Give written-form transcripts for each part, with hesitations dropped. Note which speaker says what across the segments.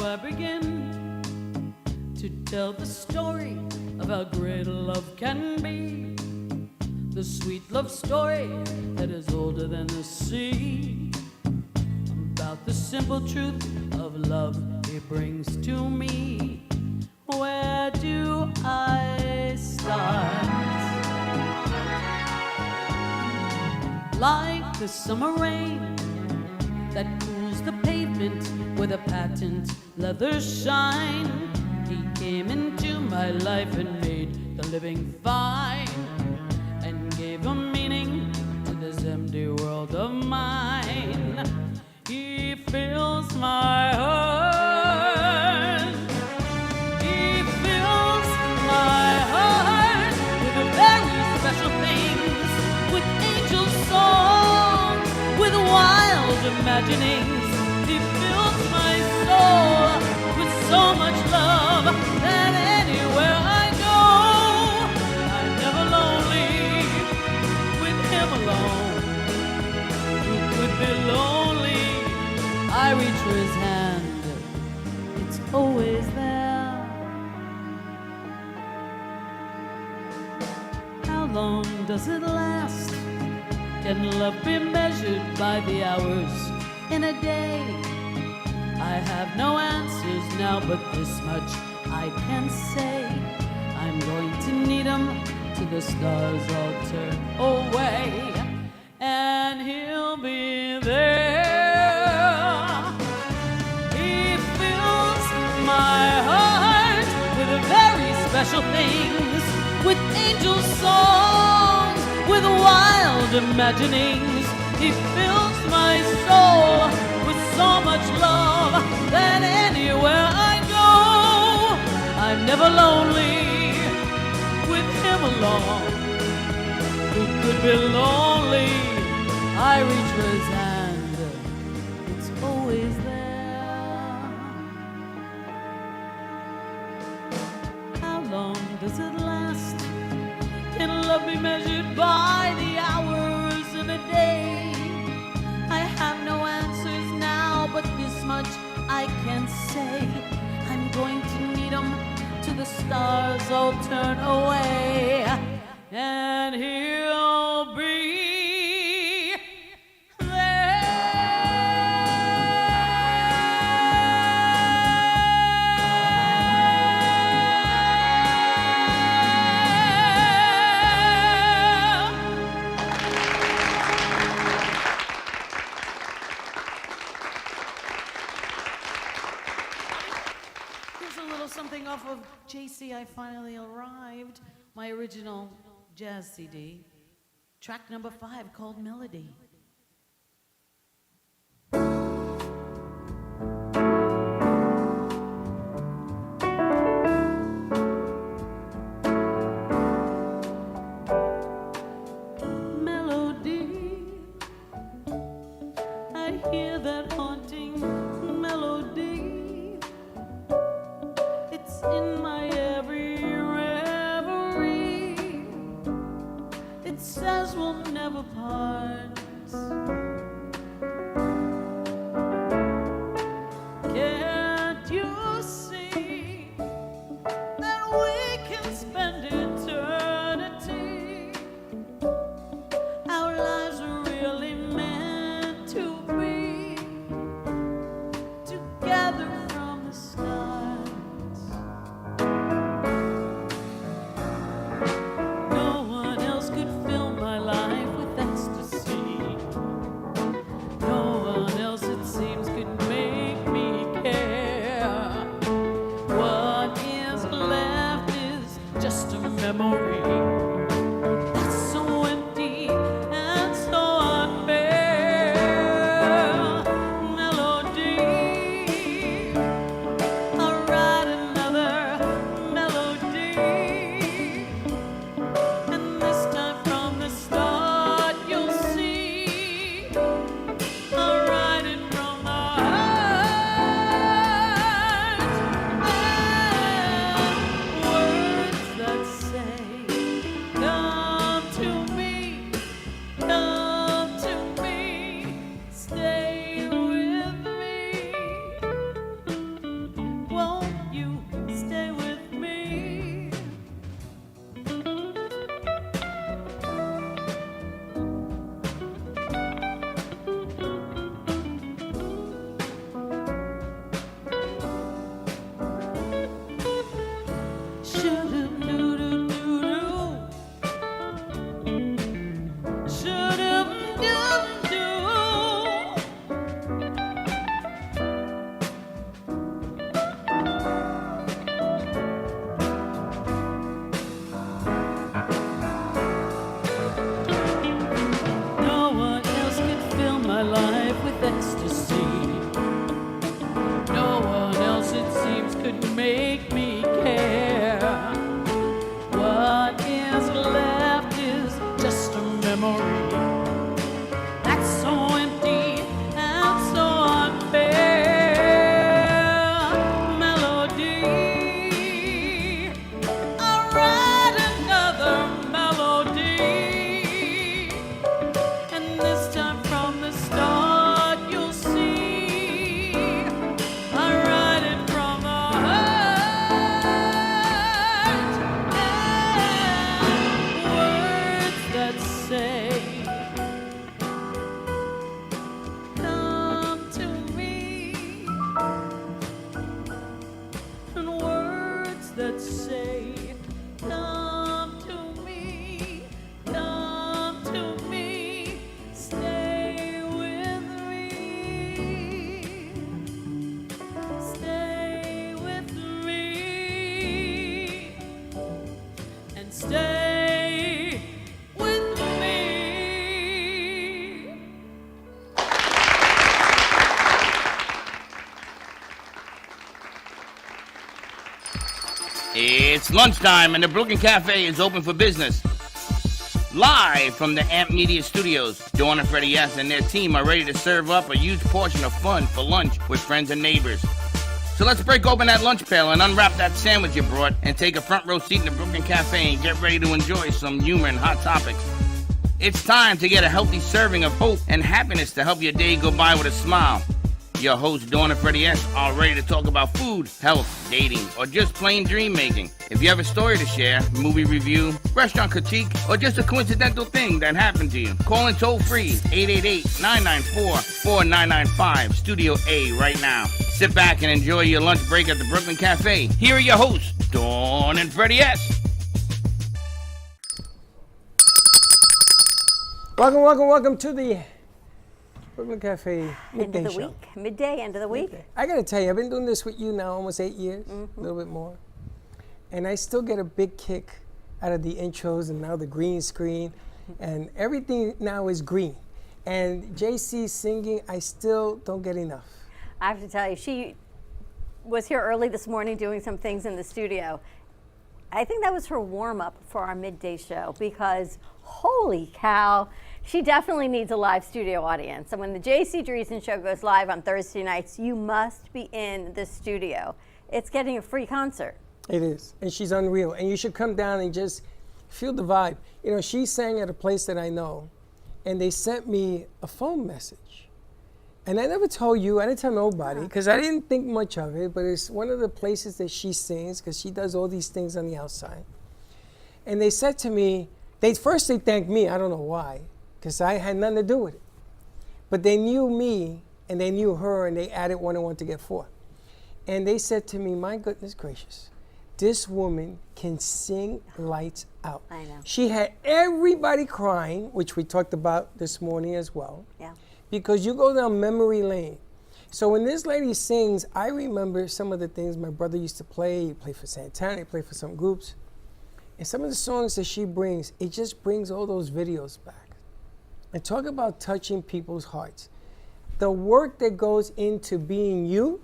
Speaker 1: I begin to tell the story of how great love can be. The sweet love story that is older than the sea. About the simple truth of love it brings to me. Where do I start? Like the summer rain that cools the pavement with a patent leather shine. He came into my life and made the living fine, and gave a meaning to this empty world of mine. He fills my heart. He fills my heart with very special things, with angel songs, with wild imaginings. He fills my soul with so much love that anywhere I go, I'm never lonely with him alone. Who could be lonely? I reach for his hand, it's always there. How long does it last? Can love be measured by the hours in a day? I have no answers now, but this much I can say. I'm going to need him till the stars all turn away, and he'll be there. He fills my heart with very special things, with angel songs, with wild imaginings. He fills my soul with so much love that anywhere I go, I'm never lonely with him alone. Who could be lonely? I reach for his hand, it's always there. How long does it last? Can love be measured by the hours in a day? I have no answers now, but this much I can say. I'm going to need him till the stars all turn away, and he'll be something off of Jaycee, I Finally Arrived, my original jazz CD. Track number 5 called Melody. Melody, I hear that haunting melody. It's in my every reverie. It says we'll never part. Can't you see that we can spend eternity? Our lives are really meant to be together from the start. my life with ecstasy. No one else, it seems, could make me care. What is left is just a memory that's so empty and so unfair. Melody, I'll write another melody, and this time from the start you'll see I write it from the heart, and words that say, come to me, and words that say, come to me, stay with me, and stay with me.
Speaker 2: It's lunchtime and the Brooklyn Cafe is open for business. Live from the Amp Media Studios, Dawn and Freddie S. and their team are ready to serve up a huge portion of fun for lunch with friends and neighbors. So let's break open that lunch pail and unwrap that sandwich you brought and take a front row seat in the Brooklyn Cafe and get ready to enjoy some humor and hot topics. It's time to get a healthy serving of hope and happiness to help your day go by with a smile. Your hosts, Dawn and Freddie S., are ready to talk about food, health, dating, or just plain dream making. If you have a story to share, movie review, restaurant critique, or just a coincidental thing that happened to you, call in toll free 888-994-4995, Studio A right now. Sit back and enjoy your lunch break at the Brooklyn Cafe. Here are your hosts, Dawn and Freddie S.
Speaker 3: Welcome to the Brooklyn Cafe midday
Speaker 4: End of the
Speaker 3: show.
Speaker 4: week, midday, end of the week.
Speaker 3: I gotta tell you, I've been doing this with you now almost 8 years, a little bit more. And I still get a big kick out of the intros and now the green screen. And everything now is green. And Jaycee singing, I still don't get enough.
Speaker 4: I have to tell you, she was here early this morning doing some things in the studio. I think that was her warm-up for our midday show because holy cow, she definitely needs a live studio audience. And when the Jaycee Driesen show goes live on Thursday nights, you must be in the studio. It's getting a free concert.
Speaker 3: It is, and she's unreal. And you should come down and just feel the vibe. You know, she sang at a place that I know, and they sent me a phone message. And I never told you, I didn't tell nobody, because I didn't think much of it, but it's one of the places that she sings, because she does all these things on the outside. And they said to me, they thanked me, I don't know why, because I had nothing to do with it. But they knew me, and they knew her, and they added 1 and 1 to get 4. And they said to me, my goodness gracious, this woman can sing lights out.
Speaker 4: I know.
Speaker 3: She had everybody crying, which we talked about this morning as well.
Speaker 4: Yeah.
Speaker 3: Because you go down memory lane. So when this lady sings, I remember some of the things my brother used to play. He played for Santana, he played for some groups. And some of the songs that she brings, it just brings all those videos back. And talk about touching people's hearts. The work that goes into being you,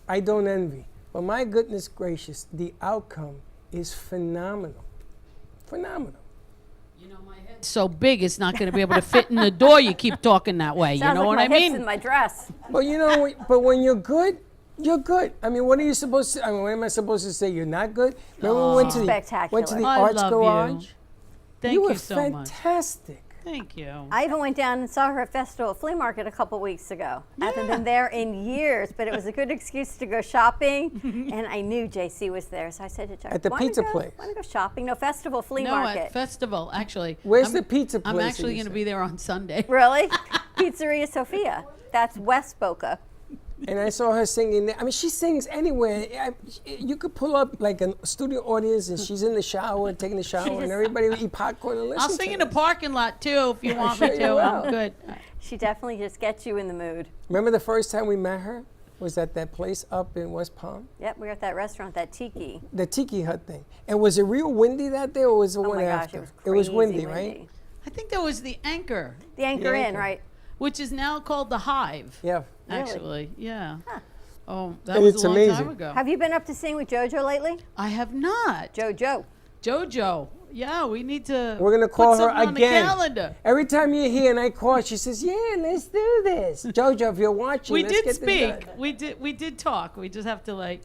Speaker 3: I don't envy. But my goodness gracious, the outcome is phenomenal. Phenomenal.
Speaker 1: You know, my head's so big it's not going to be able to fit in the door. You keep talking that way.
Speaker 4: Sounds
Speaker 1: you know
Speaker 4: like
Speaker 1: what I
Speaker 4: my hips
Speaker 1: mean?
Speaker 4: in my dress.
Speaker 3: Well, you know, but when you're good, you're good. I mean, what are you supposed to? I mean, what am I supposed to say? You're not good. Remember we went to the
Speaker 4: Spectacular.
Speaker 1: I
Speaker 3: Arts
Speaker 1: love
Speaker 3: Garage.
Speaker 1: you. Thank
Speaker 3: You
Speaker 1: you
Speaker 3: were
Speaker 1: so much.
Speaker 3: fantastic.
Speaker 1: Thank you.
Speaker 4: I even went down and saw her at Festival Flea Market a couple weeks ago. I haven't been there in years, but it was a good excuse to go shopping. And I knew Jaycee was there, so I said to Chuck,
Speaker 3: At the pizza place.
Speaker 4: Want to go shopping? No, Festival Flea
Speaker 1: No,
Speaker 4: Market.
Speaker 1: at Festival, actually.
Speaker 3: Where's the pizza place
Speaker 1: I'm
Speaker 3: that
Speaker 1: actually
Speaker 3: you
Speaker 1: going to
Speaker 3: said?
Speaker 1: be there on Sunday.
Speaker 4: Really? Pizzeria Sophia. That's West Boca.
Speaker 3: And I saw her singing there. I mean, she sings anywhere. You could pull up like a studio audience and she's in the shower, taking a shower, and everybody will eat popcorn and listen
Speaker 1: I'll
Speaker 3: to
Speaker 1: sing
Speaker 3: her.
Speaker 1: in the parking lot, too, if you want me
Speaker 3: sure you
Speaker 1: to.
Speaker 3: will.
Speaker 1: I'm good.
Speaker 4: She definitely just gets you in the mood.
Speaker 3: Remember the first time we met her? Was at that place up in West Palm?
Speaker 4: Yep, we were at that restaurant, that Tiki.
Speaker 3: The Tiki Hut thing. And was it real windy that day or was it
Speaker 4: Oh
Speaker 3: one
Speaker 4: my gosh,
Speaker 3: after?
Speaker 4: it was
Speaker 3: It was
Speaker 4: crazy
Speaker 3: windy, right?
Speaker 1: I think there was the Anchor.
Speaker 4: The Anchor
Speaker 3: The
Speaker 4: Inn,
Speaker 3: Anchor.
Speaker 4: right?
Speaker 1: which is now called the Hive.
Speaker 3: Yeah.
Speaker 1: Actually, yeah.
Speaker 4: Huh.
Speaker 1: Oh, that
Speaker 3: And
Speaker 1: was
Speaker 3: it's
Speaker 1: a long
Speaker 3: amazing.
Speaker 1: time ago.
Speaker 4: Have you been up to sing with JoJo lately?
Speaker 1: I have not.
Speaker 4: JoJo.
Speaker 1: JoJo. Yeah, we need to.
Speaker 3: We're gonna
Speaker 1: put
Speaker 3: call her
Speaker 1: something on the
Speaker 3: again.
Speaker 1: calendar.
Speaker 3: Every time you're here and I call, she says, "Yeah, let's do this." Jojo, if you're watching,
Speaker 1: We
Speaker 3: let's
Speaker 1: did
Speaker 3: get this
Speaker 1: speak.
Speaker 3: done.
Speaker 1: We did talk. We just have to like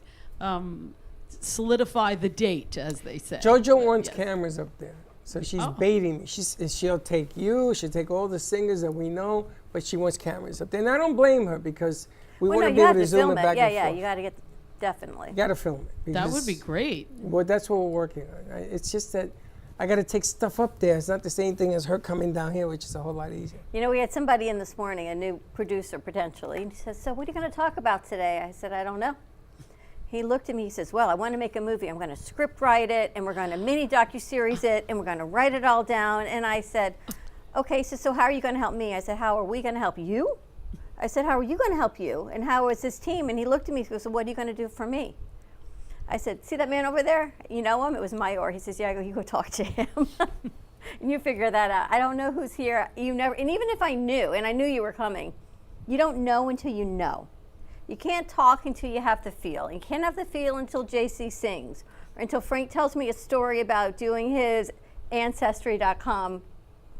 Speaker 1: solidify the date, as they say.
Speaker 3: Jojo
Speaker 1: But
Speaker 3: wants
Speaker 1: yes.
Speaker 3: cameras up there, so she's
Speaker 1: Oh.
Speaker 3: baiting me. She'll take you, she'll take all the singers that we know, but she wants cameras up there. And I don't blame her because we
Speaker 4: Well,
Speaker 3: want
Speaker 4: no,
Speaker 3: to
Speaker 4: you
Speaker 3: be able
Speaker 4: have
Speaker 3: to
Speaker 4: to
Speaker 3: zoom
Speaker 4: film
Speaker 3: it
Speaker 4: it.
Speaker 3: back
Speaker 4: Yeah,
Speaker 3: and
Speaker 4: yeah,
Speaker 3: forth.
Speaker 4: you got to get, definitely.
Speaker 3: You got to film it.
Speaker 1: That would
Speaker 3: because-
Speaker 1: be great.
Speaker 3: Well, that's what we're working on. It's just that I got to take stuff up there. It's not the same thing as her coming down here, which is a whole lot easier.
Speaker 4: You know, we had somebody in this morning, a new producer potentially, and he says, "So what are you going to talk about today?" I said, "I don't know." He looked at me, he says, "Well, I want to make a movie. I'm going to script write it, and we're going to mini docuseries it, and we're going to write it all down." And I said, "Okay," he says, "So how are you going to help me?" I said, "How are we going to help you?" I said, "How are you going to help you? And how is this team?" And he looked at me, he goes, "So what are you going to do for me?" I said, "See that man over there? You know him?" It was Mayor. He says, "Yeah." I go, "You go talk to him." And you figure that out. I don't know who's here. You never, and even if I knew, and I knew you were coming, you don't know until you know. You can't talk until you have the feel. You can't have the feel until Jaycee sings, or until Frank tells me a story about doing his Ancestry.com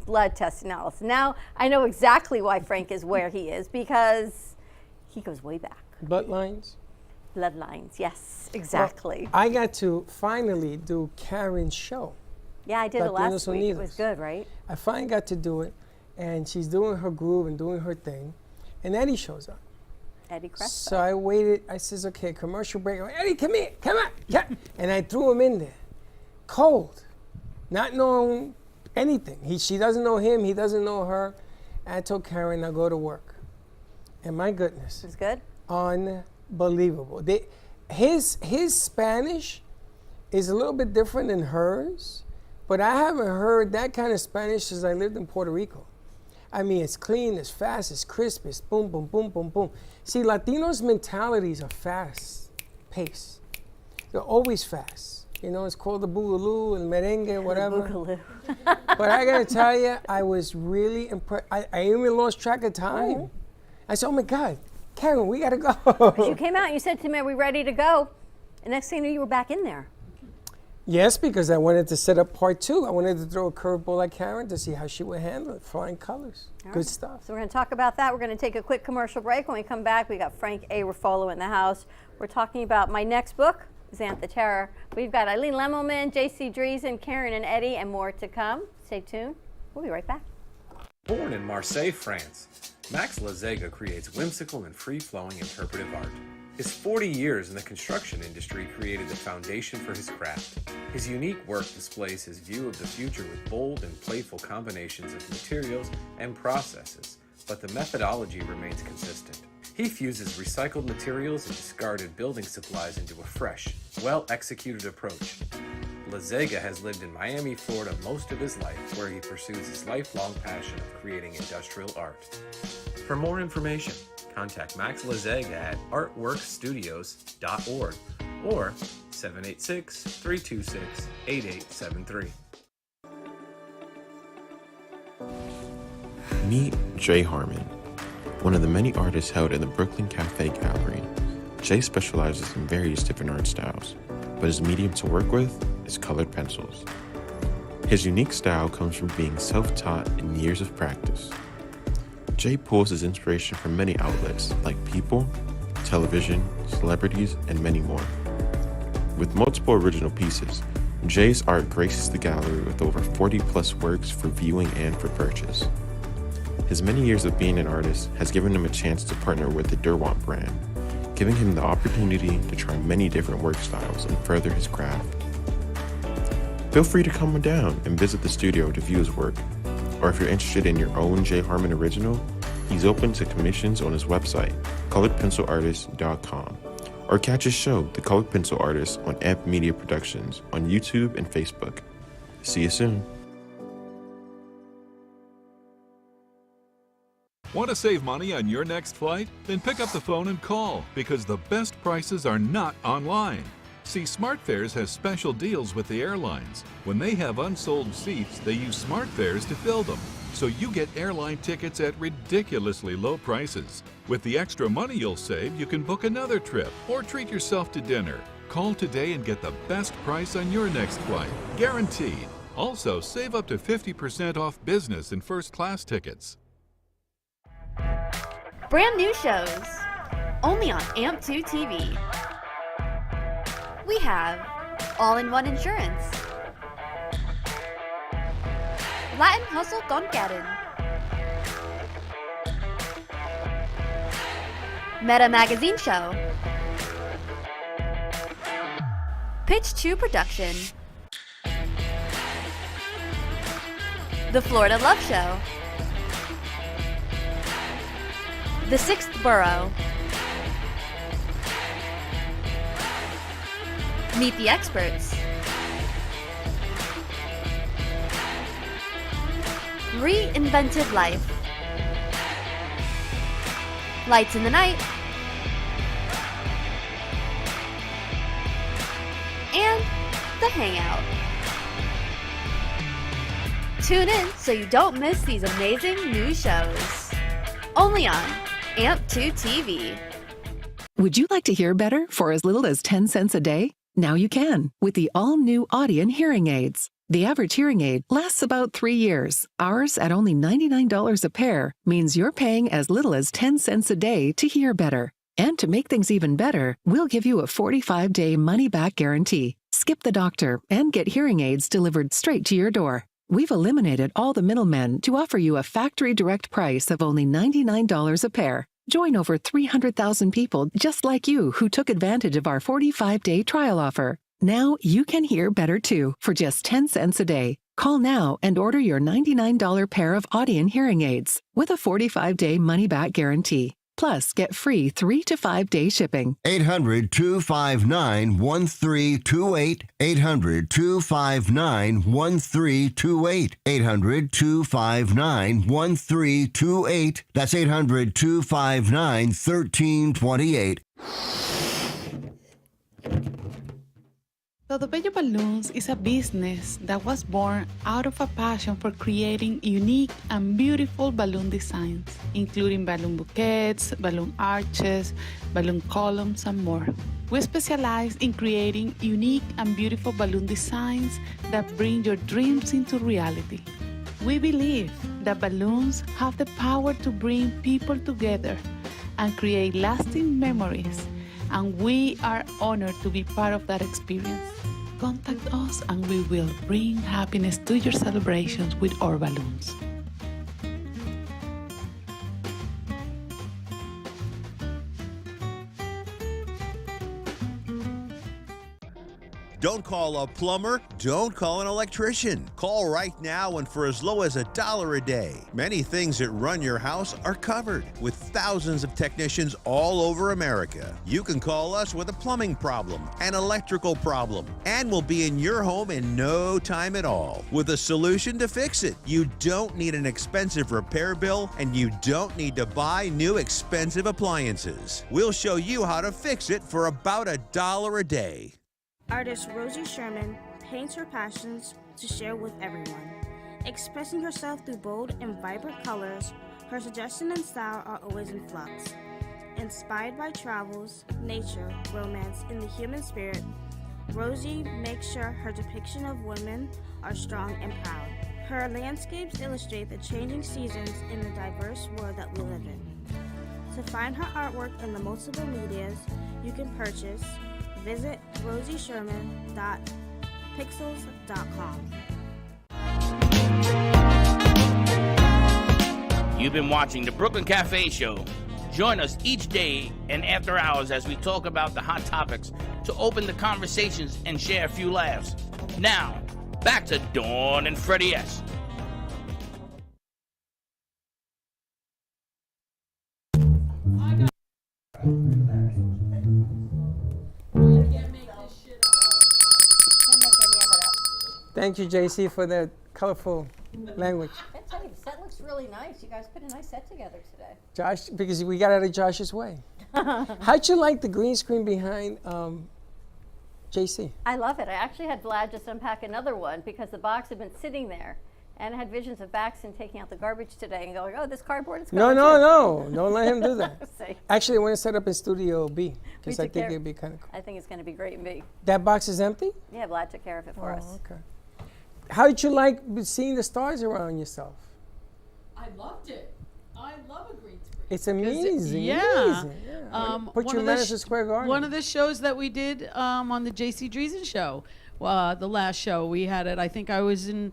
Speaker 4: blood test analysis. Now I know exactly why Frank is where he is, because he goes way back.
Speaker 3: Bloodlines.
Speaker 4: Bloodlines, yes, exactly.
Speaker 3: I got to finally do Karen's show.
Speaker 4: Yeah, I did it last
Speaker 3: Latinos
Speaker 4: week. It
Speaker 3: Unidos.
Speaker 4: was good, right?
Speaker 3: I finally got to do it, and she's doing her groove and doing her thing, and Eddie shows up.
Speaker 4: Eddie Crespo.
Speaker 3: So I waited. I says, "Okay, commercial break." I went, "Eddie, come here, come on, yeah." And I threw him in there, cold, not knowing anything. She doesn't know him. He doesn't know her. And I told Karen, "I'll go to work." And my goodness,
Speaker 4: It was good.
Speaker 3: unbelievable. His Spanish is a little bit different than hers, but I haven't heard that kind of Spanish since I lived in Puerto Rico. I mean, it's clean, it's fast, it's crisp, it's boom, boom, boom, boom, boom. See, Latinos' mentalities are fast paced. They're always fast. You know, it's called the boogaloo and merengue, whatever.
Speaker 4: Boogaloo.
Speaker 3: But I gotta tell you, I was really impressed. I even lost track of time. I said, "Oh my God, Karen, we gotta go."
Speaker 4: You came out and you said to me, "Are we ready to go?" And next thing you knew, you were back in there.
Speaker 3: Yes, because I wanted to set up part 2. I wanted to throw a curveball at Karen to see how she would handle it. Flying colors. Good stuff.
Speaker 4: So we're going to talk about that. We're going to take a quick commercial break. When we come back, we got Frank A. Ruffolo in the house. We're talking about my next book, Xantha Terror. We've got Eileen Lemelman, Jaycee Driesen, Karen and Eddie, and more to come. Stay tuned. We'll be right back.
Speaker 5: Born in Marseille, France, Max Lazega creates whimsical and free-flowing interpretive art. His 40 years in the construction industry created the foundation for his craft. His unique work displays his view of the future with bold and playful combinations of materials and processes, but the methodology remains consistent. He fuses recycled materials and discarded building supplies into a fresh, well-executed approach. Lazega has lived in Miami, Florida most of his life, where he pursues his lifelong passion of creating industrial art. For more information, contact Max Lazega at artworkstudios.org or 786-326-8873.
Speaker 6: Meet Jay Harmon, one of the many artists held in the Brooklyn Cafe Gallery. Jay specializes in various different art styles, but his medium to work with is colored pencils. His unique style comes from being self-taught and years of practice. Jay pulls his inspiration from many outlets like people, television, celebrities, and many more. With multiple original pieces, Jay's art graces the gallery with over 40+ works for viewing and for purchase. His many years of being an artist has given him a chance to partner with the Derwent brand, giving him the opportunity to try many different work styles and further his craft. Feel free to come down and visit the studio to view his work, or if you're interested in your own Jay Harmon original, he's open to commissions on his website, coloredpencilartist.com, or catch his show, The Colored Pencil Artist, on Amp Media Productions on YouTube and Facebook. See you soon.
Speaker 7: Want to save money on your next flight? Then pick up the phone and call, because the best prices are not online. See, SmartFares has special deals with the airlines. When they have unsold seats, they use SmartFares to fill them. so you get airline tickets at ridiculously low prices. With the extra money you'll save, you can book another trip or treat yourself to dinner. Call today and get the best price on your next flight, guaranteed. Also, save up to 50% off business and first class tickets.
Speaker 8: Brand new shows, only on AMP2 TV. We have All-in-One Insurance, Latin Hustle con Karen, Meta Magazine Show, Pitch 2 Production, The Florida Love Show, The Sixth Borough, Meet the Experts, Reinvented Life, Lights in the Night, and The Hangout. Tune in so you don't miss these amazing new shows. Only on AMP2 TV.
Speaker 9: Would you like to hear better for as little as 10 cents a day? Now you can with the all-new Audion hearing aids. The average hearing aid lasts about 3 years. Ours, at only $99 a pair, means you're paying as little as 10 cents a day to hear better. And to make things even better, we'll give you a 45-day money-back guarantee. Skip the doctor and get hearing aids delivered straight to your door. We've eliminated all the middlemen to offer you a factory direct price of only $99 a pair. Join over 300,000 people just like you who took advantage of our 45-day trial offer. Now you can hear better too for just 10 cents a day. Call now and order your $99 pair of Audion hearing aids with a 45-day money-back guarantee. Plus, get free 3 to 5 day shipping.
Speaker 10: 800-259-1328. 800-259-1328. 800-259-1328. That's 800-259-1328.
Speaker 11: Todo Bello Balloons is a business that was born out of a passion for creating unique and beautiful balloon designs, including balloon bouquets, balloon arches, balloon columns, and more. We specialize in creating unique and beautiful balloon designs that bring your dreams into reality. We believe that balloons have the power to bring people together and create lasting memories, and we are honored to be part of that experience. Contact us and we will bring happiness to your celebrations with our balloons.
Speaker 12: Don't call a plumber, don't call an electrician. Call right now and for as low as $1 a day. Many things that run your house are covered with thousands of technicians all over America. You can call us with a plumbing problem, an electrical problem, and we'll be in your home in no time at all with a solution to fix it. You don't need an expensive repair bill and you don't need to buy new expensive appliances. We'll show you how to fix it for about $1 a day.
Speaker 13: Artist Rosie Sherman paints her passions to share with everyone. Expressing herself through bold and vibrant colors, her suggestion and style are always in flux. Inspired by travels, nature, romance, and the human spirit, Rosie makes sure her depiction of women are strong and proud. Her landscapes illustrate the changing seasons in the diverse world that we live in. To find her artwork in the multiple medias you can purchase, visit rosiesherman.pixels.com.
Speaker 2: You've been watching the Brooklyn Cafe Show. Join us each day and after hours as we talk about the hot topics to open the conversations and share a few laughs. Now, back to Dawn and Freddie S.
Speaker 3: Thank you, Jaycee, for that colorful language.
Speaker 4: I tell you, the set looks really nice. You guys put a nice set together today.
Speaker 3: Josh, because we got out of Josh's way. How'd you like the green screen behind Jaycee?
Speaker 4: I love it. I actually had Vlad just unpack another one because the box had been sitting there. And I had visions of Baxton taking out the garbage today and going, oh, this cardboard is
Speaker 3: No,
Speaker 4: going
Speaker 3: no,
Speaker 4: too.
Speaker 3: no. Don't let him do that.
Speaker 4: See,
Speaker 3: Actually, I want to set up in Studio B because I
Speaker 4: took
Speaker 3: think
Speaker 4: care-
Speaker 3: it'd be kind of cool.
Speaker 4: I think it's going to be great in B.
Speaker 3: That box is empty?
Speaker 4: Yeah, Vlad took care of it for us.
Speaker 3: Okay. How did you like seeing the stars around yourself?
Speaker 1: I loved it. I love a green screen.
Speaker 3: It's amazing.
Speaker 1: Yeah.
Speaker 3: Amazing. Yeah. Put
Speaker 1: one
Speaker 3: you
Speaker 1: of
Speaker 3: in
Speaker 1: the
Speaker 3: Madison Square Garden.
Speaker 1: One of the shows that we did on the Jaycee Driesen show, the last show we had it. I think I was in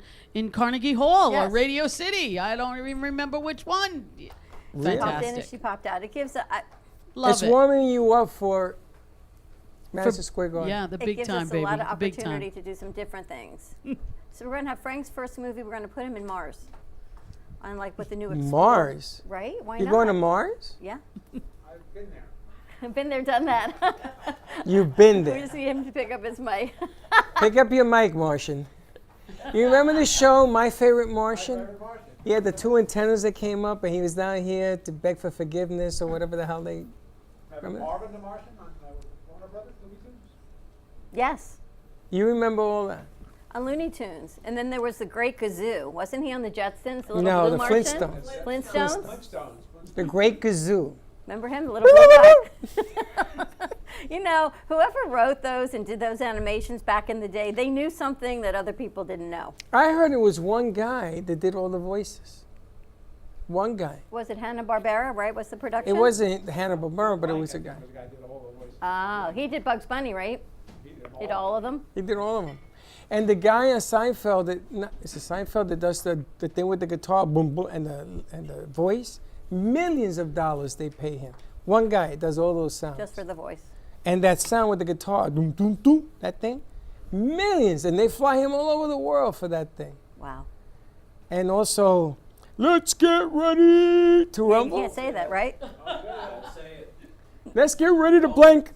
Speaker 1: Carnegie Hall or
Speaker 4: Yes.
Speaker 1: Radio City. I don't even remember which one.
Speaker 3: Really?
Speaker 4: She popped in and
Speaker 1: Fantastic.
Speaker 4: she popped out. It gives
Speaker 1: Love
Speaker 3: it's
Speaker 1: it.
Speaker 3: warming you up for Madison Square Garden.
Speaker 1: Yeah, the
Speaker 4: it
Speaker 1: big
Speaker 4: gives
Speaker 1: time,
Speaker 4: us
Speaker 1: baby.
Speaker 4: a lot of
Speaker 1: the big
Speaker 4: opportunity
Speaker 1: time.
Speaker 4: to do some different things. So we're going to have Frank's first movie. We're going to put him in Mars. On like with the new Explorer.
Speaker 3: Mars.
Speaker 4: Right? Why
Speaker 3: You're
Speaker 4: not?
Speaker 3: going to Mars?
Speaker 4: Yeah.
Speaker 5: I've been there.
Speaker 4: I've been there, done that.
Speaker 3: You've been
Speaker 4: We
Speaker 3: there.
Speaker 4: just need him to pick up his mic.
Speaker 3: Pick up your mic, Martian. You remember the show, My Favorite Martian? He had the two antennas that came up, and he was down here to beg for forgiveness or whatever the hell they. Remember?
Speaker 5: Marvin the Martian on Warner Brothers, Looney Tunes?
Speaker 4: Yes.
Speaker 3: You remember all that?
Speaker 4: On Looney Tunes. And then there was the Great Gazoo. Wasn't he on the Jetsons? The little
Speaker 3: No,
Speaker 4: blue
Speaker 3: the
Speaker 4: Martian?
Speaker 3: Flintstones.
Speaker 4: Flintstones?
Speaker 5: Flintstones.
Speaker 3: The Great Gazoo.
Speaker 4: Remember him, the little blue guy? You know, whoever wrote those and did those animations back in the day, they knew something that other people didn't know.
Speaker 3: I heard it was one guy that did all the voices. One guy.
Speaker 4: Was it Hanna-Barbera, right? Was the production?
Speaker 3: It wasn't Hanna-Barbera, but it was a guy.
Speaker 5: The guy did all the voices.
Speaker 4: Oh, he did Bugs Bunny, right? Did all of them?
Speaker 3: He did all of them. And the guy on Seinfeld, it's a Seinfeld that does the thing with the guitar, boom, boom, and the voice. Millions of dollars they pay him. One guy does all those sounds.
Speaker 4: Just for the voice.
Speaker 3: And that sound with the guitar, doom, doom, doom, that thing. Millions. And they fly him all over the world for that thing.
Speaker 4: Wow.
Speaker 3: And also, let's get ready to
Speaker 4: You
Speaker 3: rumble.
Speaker 4: can't say that, right?
Speaker 3: Let's get ready to blank.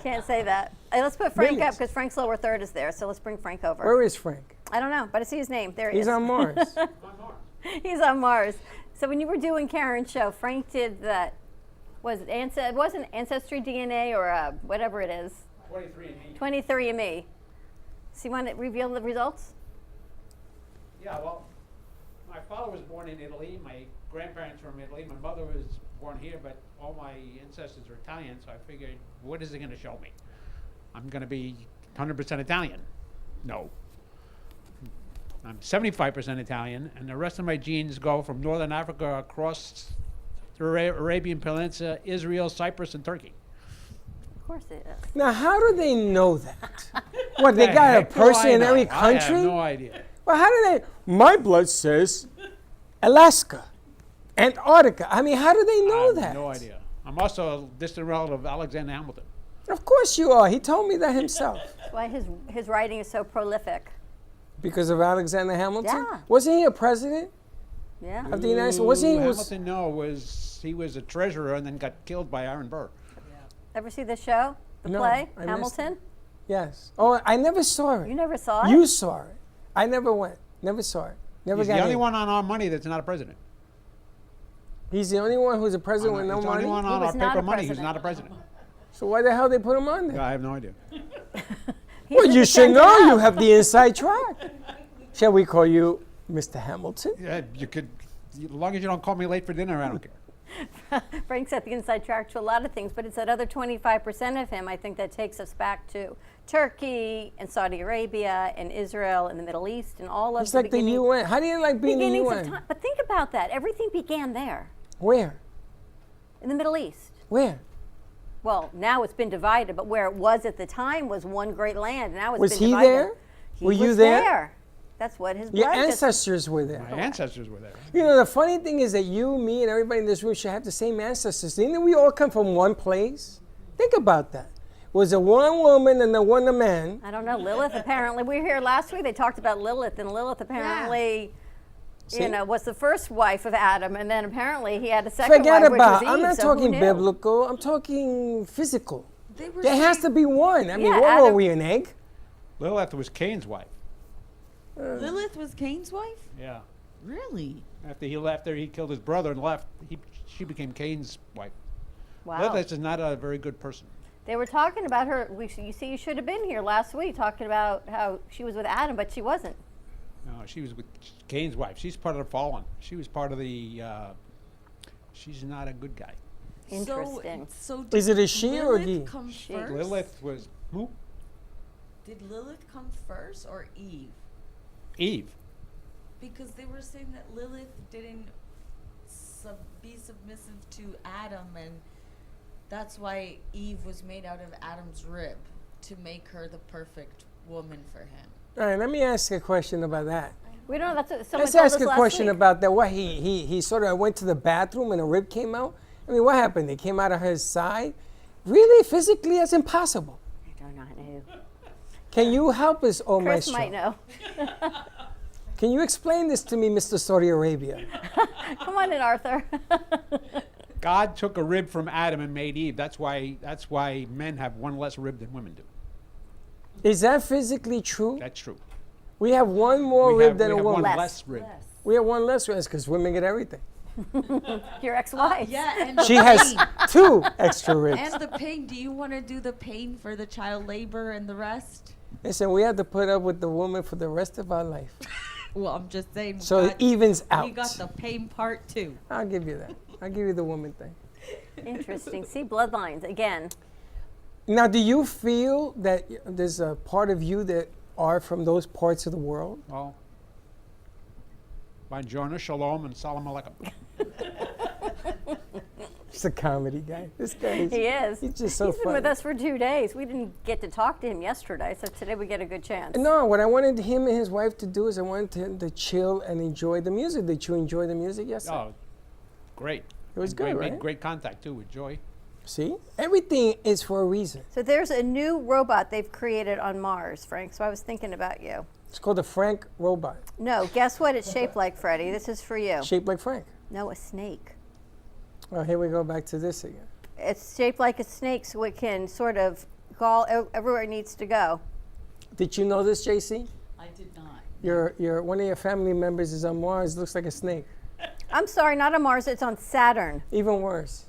Speaker 4: Can't say that. Hey, let's put Frank up
Speaker 3: Millions.
Speaker 4: because Frank's lower third is there. So let's bring Frank over.
Speaker 3: Where is Frank?
Speaker 4: I don't know, but I see his name. There he is.
Speaker 3: He's on Mars.
Speaker 4: He's on Mars. So when you were doing Karen's show, Frank did that. It wasn't Ancestry DNA or whatever it is.
Speaker 5: 23andMe.
Speaker 4: 23andMe. So you want to reveal the results?
Speaker 14: Yeah, well, my father was born in Italy. My grandparents were from Italy. My mother was born here, but all my ancestors are Italian, so I figured, what is it going to show me? I'm going to be 100% Italian. No. I'm 75% Italian, and the rest of my genes go from Northern Africa across the Arabian Peninsula, Israel, Cyprus, and Turkey.
Speaker 4: Of course it is.
Speaker 3: Now, how do they know that? What, they
Speaker 14: The
Speaker 3: got a
Speaker 14: heck do
Speaker 3: person
Speaker 14: I
Speaker 3: in
Speaker 14: know?
Speaker 3: every
Speaker 14: I
Speaker 3: country?
Speaker 14: have no idea.
Speaker 3: Well, how do they? My blood says Alaska, Antarctica. I mean, how do they know
Speaker 14: I have
Speaker 3: that?
Speaker 14: no idea. I'm also a distant relative of Alexander Hamilton.
Speaker 3: Of course you are. He told me that himself.
Speaker 4: That's why his writing is so prolific.
Speaker 3: Because of Alexander Hamilton?
Speaker 4: Yeah.
Speaker 3: Wasn't he a president
Speaker 4: Yeah.
Speaker 3: of the United States? Wasn't he?
Speaker 14: Hamilton, no, he was a treasurer and then got killed by Aaron Burr.
Speaker 4: Ever see the show? The
Speaker 3: No,
Speaker 4: play?
Speaker 3: I missed
Speaker 4: Hamilton?
Speaker 3: it. Yes. Oh, I never saw it.
Speaker 4: You never saw it?
Speaker 3: You saw it. I never went. Never saw it. Never
Speaker 14: He's
Speaker 3: got
Speaker 14: the only
Speaker 3: in.
Speaker 14: one on our money that's not a president.
Speaker 3: He's the only one who's a president with no
Speaker 14: He's the only
Speaker 3: money?
Speaker 14: one
Speaker 4: He
Speaker 14: on
Speaker 4: was
Speaker 14: our
Speaker 4: not
Speaker 14: paper
Speaker 4: a
Speaker 14: money who's
Speaker 4: president.
Speaker 14: not a president.
Speaker 3: So why the hell they put him on there?
Speaker 14: I have no idea.
Speaker 4: He's
Speaker 3: Well,
Speaker 4: the
Speaker 3: you should know.
Speaker 4: descendant
Speaker 3: You
Speaker 4: of.
Speaker 3: have the inside track. Shall we call you Mr. Hamilton?
Speaker 14: Yeah, you could, as long as you don't call me late for dinner, I don't care.
Speaker 4: Frank's at the inside track to a lot of things, but it's that other 25% of him, I think, that takes us back to Turkey and Saudi Arabia and Israel and the Middle East and all of
Speaker 3: It's
Speaker 4: the
Speaker 3: like the UN. How do you like being the
Speaker 4: beginnings
Speaker 3: UN?
Speaker 4: of time. But think about that. Everything began there
Speaker 3: Where?
Speaker 4: in the Middle East.
Speaker 3: Where?
Speaker 4: Well, now it's been divided, but where it was at the time was one great land. Now it's
Speaker 3: Was
Speaker 4: been
Speaker 3: he
Speaker 4: divided.
Speaker 3: there?
Speaker 4: He
Speaker 3: Were you
Speaker 4: was
Speaker 3: there?
Speaker 4: That's what his
Speaker 3: Your
Speaker 4: blood just-
Speaker 3: ancestors were there.
Speaker 14: My ancestors were there.
Speaker 3: You know, the funny thing is that you, me, and everybody in this room should have the same ancestors. Didn't we all come from one place? Think about that. Was it one woman and the one a man?
Speaker 4: I don't know. Lilith apparently. We were here last week. They talked about Lilith, and Lilith apparently,
Speaker 3: See?
Speaker 4: was the first wife of Adam, and then apparently he had a second
Speaker 3: Forget
Speaker 4: wife,
Speaker 3: about.
Speaker 4: which was
Speaker 3: I'm
Speaker 4: Eve,
Speaker 3: not
Speaker 4: so who
Speaker 3: talking
Speaker 4: knew?
Speaker 3: biblical. I'm talking physical.
Speaker 1: They were
Speaker 3: There has to be one. I mean,
Speaker 4: Yeah,
Speaker 3: what were
Speaker 4: Adam-
Speaker 3: we, an egg?
Speaker 14: Lilith was Cain's wife.
Speaker 1: Lilith was Cain's wife?
Speaker 14: Yeah.
Speaker 1: Really?
Speaker 14: After he killed his brother and left, she became Cain's wife.
Speaker 4: Wow.
Speaker 14: Lilith is not a very good person.
Speaker 4: They were talking about her. You see, you should have been here last week talking about how she was with Adam, but she wasn't.
Speaker 14: She was with Cain's wife. She's part of the fallen. She was part of the. She's not a good guy.
Speaker 4: Interesting.
Speaker 15: So
Speaker 3: Is it a she or a he?
Speaker 15: Come first?
Speaker 14: Lilith was who?
Speaker 15: Did Lilith come first or Eve?
Speaker 14: Eve.
Speaker 15: Because they were saying that Lilith didn't be submissive to Adam, and that's why Eve was made out of Adam's rib, to make her the perfect woman for him.
Speaker 3: All right, let me ask a question about that.
Speaker 4: We don't know. That's what someone
Speaker 3: Let's
Speaker 4: told
Speaker 3: ask
Speaker 4: us
Speaker 3: a
Speaker 4: last
Speaker 3: question
Speaker 4: week.
Speaker 3: about that. What he sort of went to the bathroom and a rib came out? I mean, what happened? It came out of his side? Really? Physically, that's impossible.
Speaker 4: I do not know.
Speaker 3: Can you help us, oh
Speaker 4: Chris
Speaker 3: maestro?
Speaker 4: might know.
Speaker 3: Can you explain this to me, Mr. Saudi Arabia?
Speaker 4: Come on in, Arthur.
Speaker 14: God took a rib from Adam and made Eve. That's why men have one less rib than women do.
Speaker 3: Is that physically true?
Speaker 14: That's true.
Speaker 3: We have one more
Speaker 14: We
Speaker 3: rib
Speaker 14: have
Speaker 3: than a woman.
Speaker 14: one less rib.
Speaker 3: We have one less rib because women get everything.
Speaker 4: Your ex-wife.
Speaker 15: Yeah, and
Speaker 3: She
Speaker 15: the
Speaker 3: has
Speaker 15: pain.
Speaker 3: 2 extra ribs.
Speaker 15: And the pain. Do you want to do the pain for the child labor and the rest?
Speaker 3: Listen, we have to put up with the woman for the rest of our life.
Speaker 15: Well, I'm just saying.
Speaker 3: So it evens out.
Speaker 15: We got the pain part too.
Speaker 3: I'll give you that. I'll give you the woman thing.
Speaker 4: Interesting. See, bloodlines again.
Speaker 3: Now, do you feel that there's a part of you that are from those parts of the world?
Speaker 14: Well, Bonjour, Shalom, and Salam Alaikum.
Speaker 3: He's a comedy guy. This guy is.
Speaker 4: He is.
Speaker 3: He's just so
Speaker 4: He's been
Speaker 3: funny.
Speaker 4: with us for 2 days. We didn't get to talk to him yesterday, so today we get a good chance.
Speaker 3: No, what I wanted him and his wife to do is I wanted him to chill and enjoy the music. Did you enjoy the music yesterday?
Speaker 14: Oh, great.
Speaker 3: It was
Speaker 14: And
Speaker 3: good,
Speaker 14: we
Speaker 3: right?
Speaker 14: made great contact too with Joy.
Speaker 3: See? Everything is for a reason.
Speaker 4: So there's a new robot they've created on Mars, Frank. So I was thinking about you.
Speaker 3: It's called the Frank robot.
Speaker 4: No, guess what it's shaped like, Freddie? This is for you.
Speaker 3: Shaped like Frank.
Speaker 4: No, a snake.
Speaker 3: Oh, here we go back to this again.
Speaker 4: It's shaped like a snake, so it can sort of go everywhere it needs to go.
Speaker 3: Did you know this, Jaycee?
Speaker 1: I did not.
Speaker 3: Your one of your family members is on Mars. Looks like a snake.
Speaker 4: I'm sorry, not on Mars. It's on Saturn.
Speaker 3: Even worse,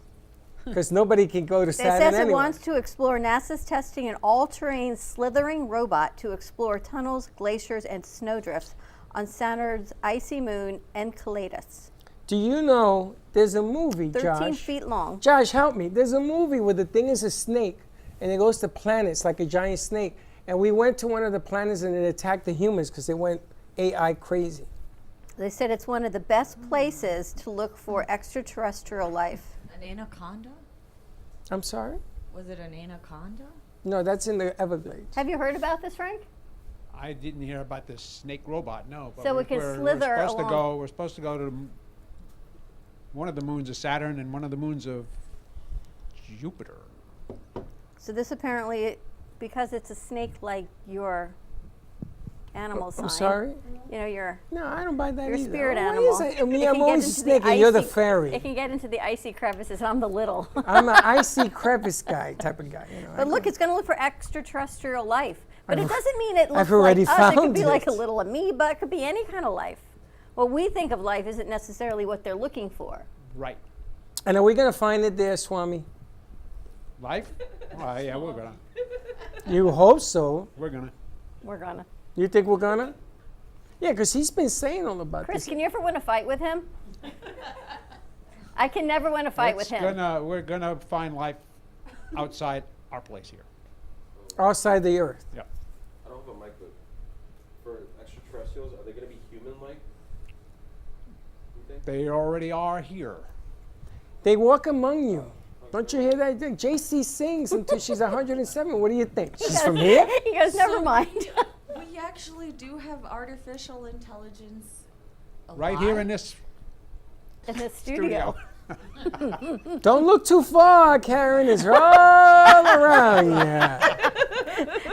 Speaker 3: because nobody can go to
Speaker 4: It
Speaker 3: Saturn
Speaker 4: says it
Speaker 3: anyway.
Speaker 4: wants to explore. NASA's testing an all-terrain slithering robot to explore tunnels, glaciers, and snowdrifts on Saturn's icy moon Enceladus.
Speaker 3: Do you know there's a movie,
Speaker 4: 13
Speaker 3: Josh?
Speaker 4: feet long.
Speaker 3: Josh, help me. There's a movie where the thing is a snake, and it goes to planets like a giant snake. And we went to one of the planets, and it attacked the humans because they went AI crazy.
Speaker 4: They said it's one of the best places to look for extraterrestrial life.
Speaker 15: An anaconda?
Speaker 3: I'm sorry?
Speaker 15: Was it an anaconda?
Speaker 3: No, that's in the Everglades.
Speaker 4: Have you heard about this, Frank?
Speaker 14: I didn't hear about this snake robot. No. But
Speaker 4: So it can slither
Speaker 14: we're supposed to
Speaker 4: along.
Speaker 14: go. We're supposed to go to one of the moons of Saturn and one of the moons of Jupiter.
Speaker 4: So this apparently, because it's a snake like your animal sign.
Speaker 3: I'm sorry?
Speaker 4: You know, your
Speaker 3: No, I don't buy that
Speaker 4: your
Speaker 3: either.
Speaker 4: spirit
Speaker 3: Why
Speaker 4: animal.
Speaker 3: is it- me,
Speaker 4: It
Speaker 3: I'm
Speaker 4: can
Speaker 3: always
Speaker 4: get
Speaker 3: a
Speaker 4: into
Speaker 3: snake and you're the
Speaker 4: icy-
Speaker 3: fairy.
Speaker 4: It can get into the icy crevices. I'm the little.
Speaker 3: I'm an icy crevice guy type of guy. You know,
Speaker 4: But look, it's going to look for extraterrestrial life. But it
Speaker 3: I've-
Speaker 4: doesn't mean it looks
Speaker 3: I've already
Speaker 4: like us. It could
Speaker 3: found
Speaker 4: be like a
Speaker 3: it.
Speaker 4: little amoeba. It could be any kind of life. What we think of life isn't necessarily what they're looking for.
Speaker 14: Right.
Speaker 3: And are we going to find it there, Swami?
Speaker 14: Life? Yeah, we're gonna.
Speaker 3: You hope so.
Speaker 14: We're gonna.
Speaker 4: We're gonna.
Speaker 3: You think we're gonna? Yeah, because he's been saying all about
Speaker 4: Chris,
Speaker 3: this.
Speaker 4: can you ever win a fight with him? I can never win a fight with him.
Speaker 14: We're gonna find life outside our place here.
Speaker 3: Outside the Earth.
Speaker 14: Yep.
Speaker 16: I don't have a mic, but for extraterrestrials, are they going to be human-like? You think?
Speaker 14: They already are here.
Speaker 3: They walk among you. Don't you hear that? Jaycee sings until she's 107. What do you think? She's from here?
Speaker 4: He goes, never mind.
Speaker 15: We actually do have artificial intelligence
Speaker 14: Right here in this
Speaker 4: in the studio.
Speaker 3: Don't look too far, Karen. It's all around you.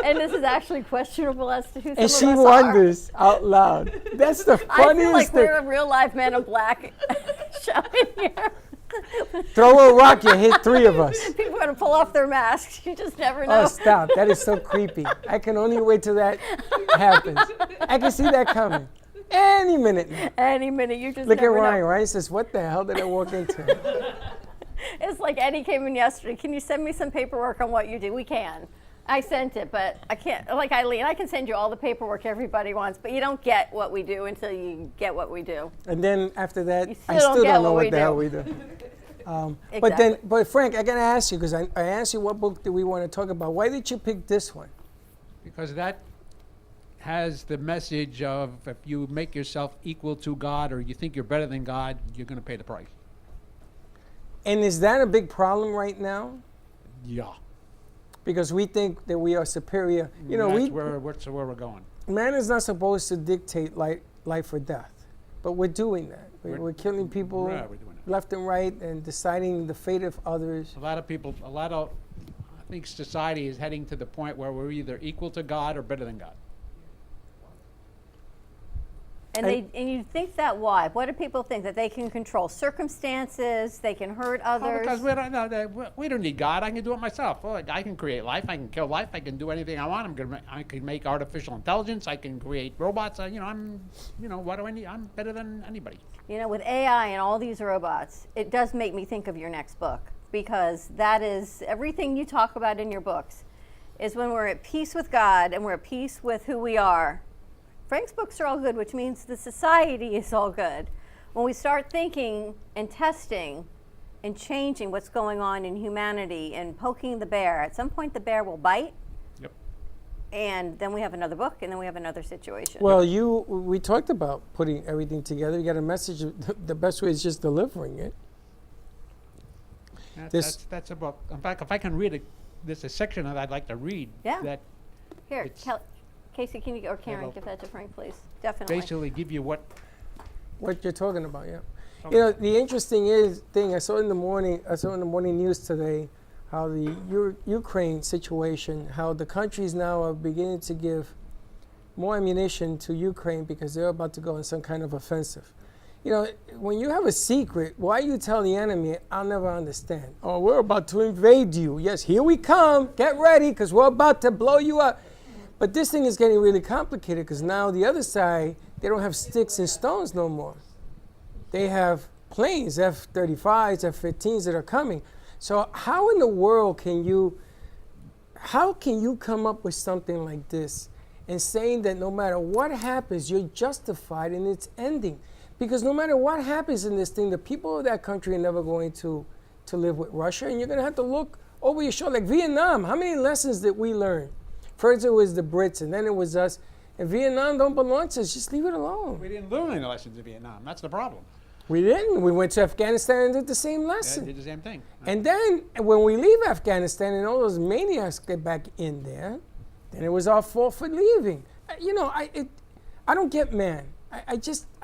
Speaker 4: And this is actually questionable as to who some
Speaker 3: And
Speaker 4: of
Speaker 3: she
Speaker 4: us
Speaker 3: wonders out loud. That's the
Speaker 4: I feel
Speaker 3: funniest
Speaker 4: like
Speaker 3: thing.
Speaker 4: we're a real live Man in Black show in here.
Speaker 3: Throw a rock, you hit 3 of us.
Speaker 4: People are going to pull off their masks. You just never know.
Speaker 3: Oh, stop. That is so creepy. I can only wait till that happens. I can see that coming. Any minute now.
Speaker 4: Any minute. You just
Speaker 3: Look at
Speaker 4: never
Speaker 3: Ryan.
Speaker 4: know.
Speaker 3: Ryan says, what the hell did I walk into?
Speaker 4: It's like Eddie came in yesterday. Can you send me some paperwork on what you do? We can. I sent it, but I can't, like Eileen, I can send you all the paperwork everybody wants, but you don't get what we do until you get what we do.
Speaker 3: And then after that,
Speaker 4: You
Speaker 3: I
Speaker 4: still
Speaker 3: still
Speaker 4: don't
Speaker 3: don't know
Speaker 4: get
Speaker 3: what the hell we do.
Speaker 4: Exactly.
Speaker 3: But Frank, I gotta ask you, because I asked you what book do we want to talk about. Why did you pick this one?
Speaker 14: Because that has the message of if you make yourself equal to God or you think you're better than God, you're going to pay the price.
Speaker 3: And is that a big problem right now?
Speaker 14: Yeah.
Speaker 3: Because we think that we are superior. You know,
Speaker 14: That's where we're going.
Speaker 3: man is not supposed to dictate life or death, but we're doing that. We're killing people
Speaker 14: Yeah, we're doing
Speaker 3: left and right and deciding the fate of others.
Speaker 14: I think society is heading to the point where we're either equal to God or better than God.
Speaker 4: And you think that why? What do people think? That they can control circumstances, they can hurt others?
Speaker 14: Because we don't need God. I can do it myself. Well, I can create life. I can kill life. I can do anything I want. I can make artificial intelligence. I can create robots. What do I need? I'm better than anybody.
Speaker 4: You know, with AI and all these robots, it does make me think of your next book, because that is everything you talk about in your books is when we're at peace with God and we're at peace with who we are. Frank's books are all good, which means the society is all good. When we start thinking and testing and changing what's going on in humanity and poking the bear, at some point the bear will bite.
Speaker 14: Yep.
Speaker 4: And then we have another book, and then we have another situation.
Speaker 3: Well, we talked about putting everything together. You got a message. The best way is just delivering it.
Speaker 14: That's a book. In fact, if I can read it, there's a section that I'd like to read.
Speaker 4: Yeah.
Speaker 14: That
Speaker 4: Here, Casey, can you, or Karen, give that to Frank, please. Definitely.
Speaker 14: basically give you what
Speaker 3: you're talking about, yeah.
Speaker 14: Okay.
Speaker 3: You know, the interesting thing I saw in the morning news today, how the Ukraine situation, how the countries now are beginning to give more ammunition to Ukraine because they're about to go on some kind of offensive. You know, when you have a secret, why you tell the enemy, I'll never understand. Oh, we're about to invade you. Yes, here we come. Get ready, because we're about to blow you up. But this thing is getting really complicated because now the other side, they don't have sticks and stones no more. They have planes, F-35s, F-15s that are coming. So how in the world can you come up with something like this and saying that no matter what happens, you're justified in its ending? Because no matter what happens in this thing, the people of that country are never going to live with Russia, and you're going to have to look over your shoulder. Like Vietnam, how many lessons did we learn? First it was the Brits, and then it was us. And Vietnam don't belong to us. Just leave it alone.
Speaker 14: we didn't learn any lessons in Vietnam. That's the problem.
Speaker 3: We didn't. We went to Afghanistan and did the same lesson.
Speaker 14: Yeah, did the same thing.
Speaker 3: And then when we leave Afghanistan and all those maniacs get back in there, then it was our fault for leaving. You know, I don't get man. I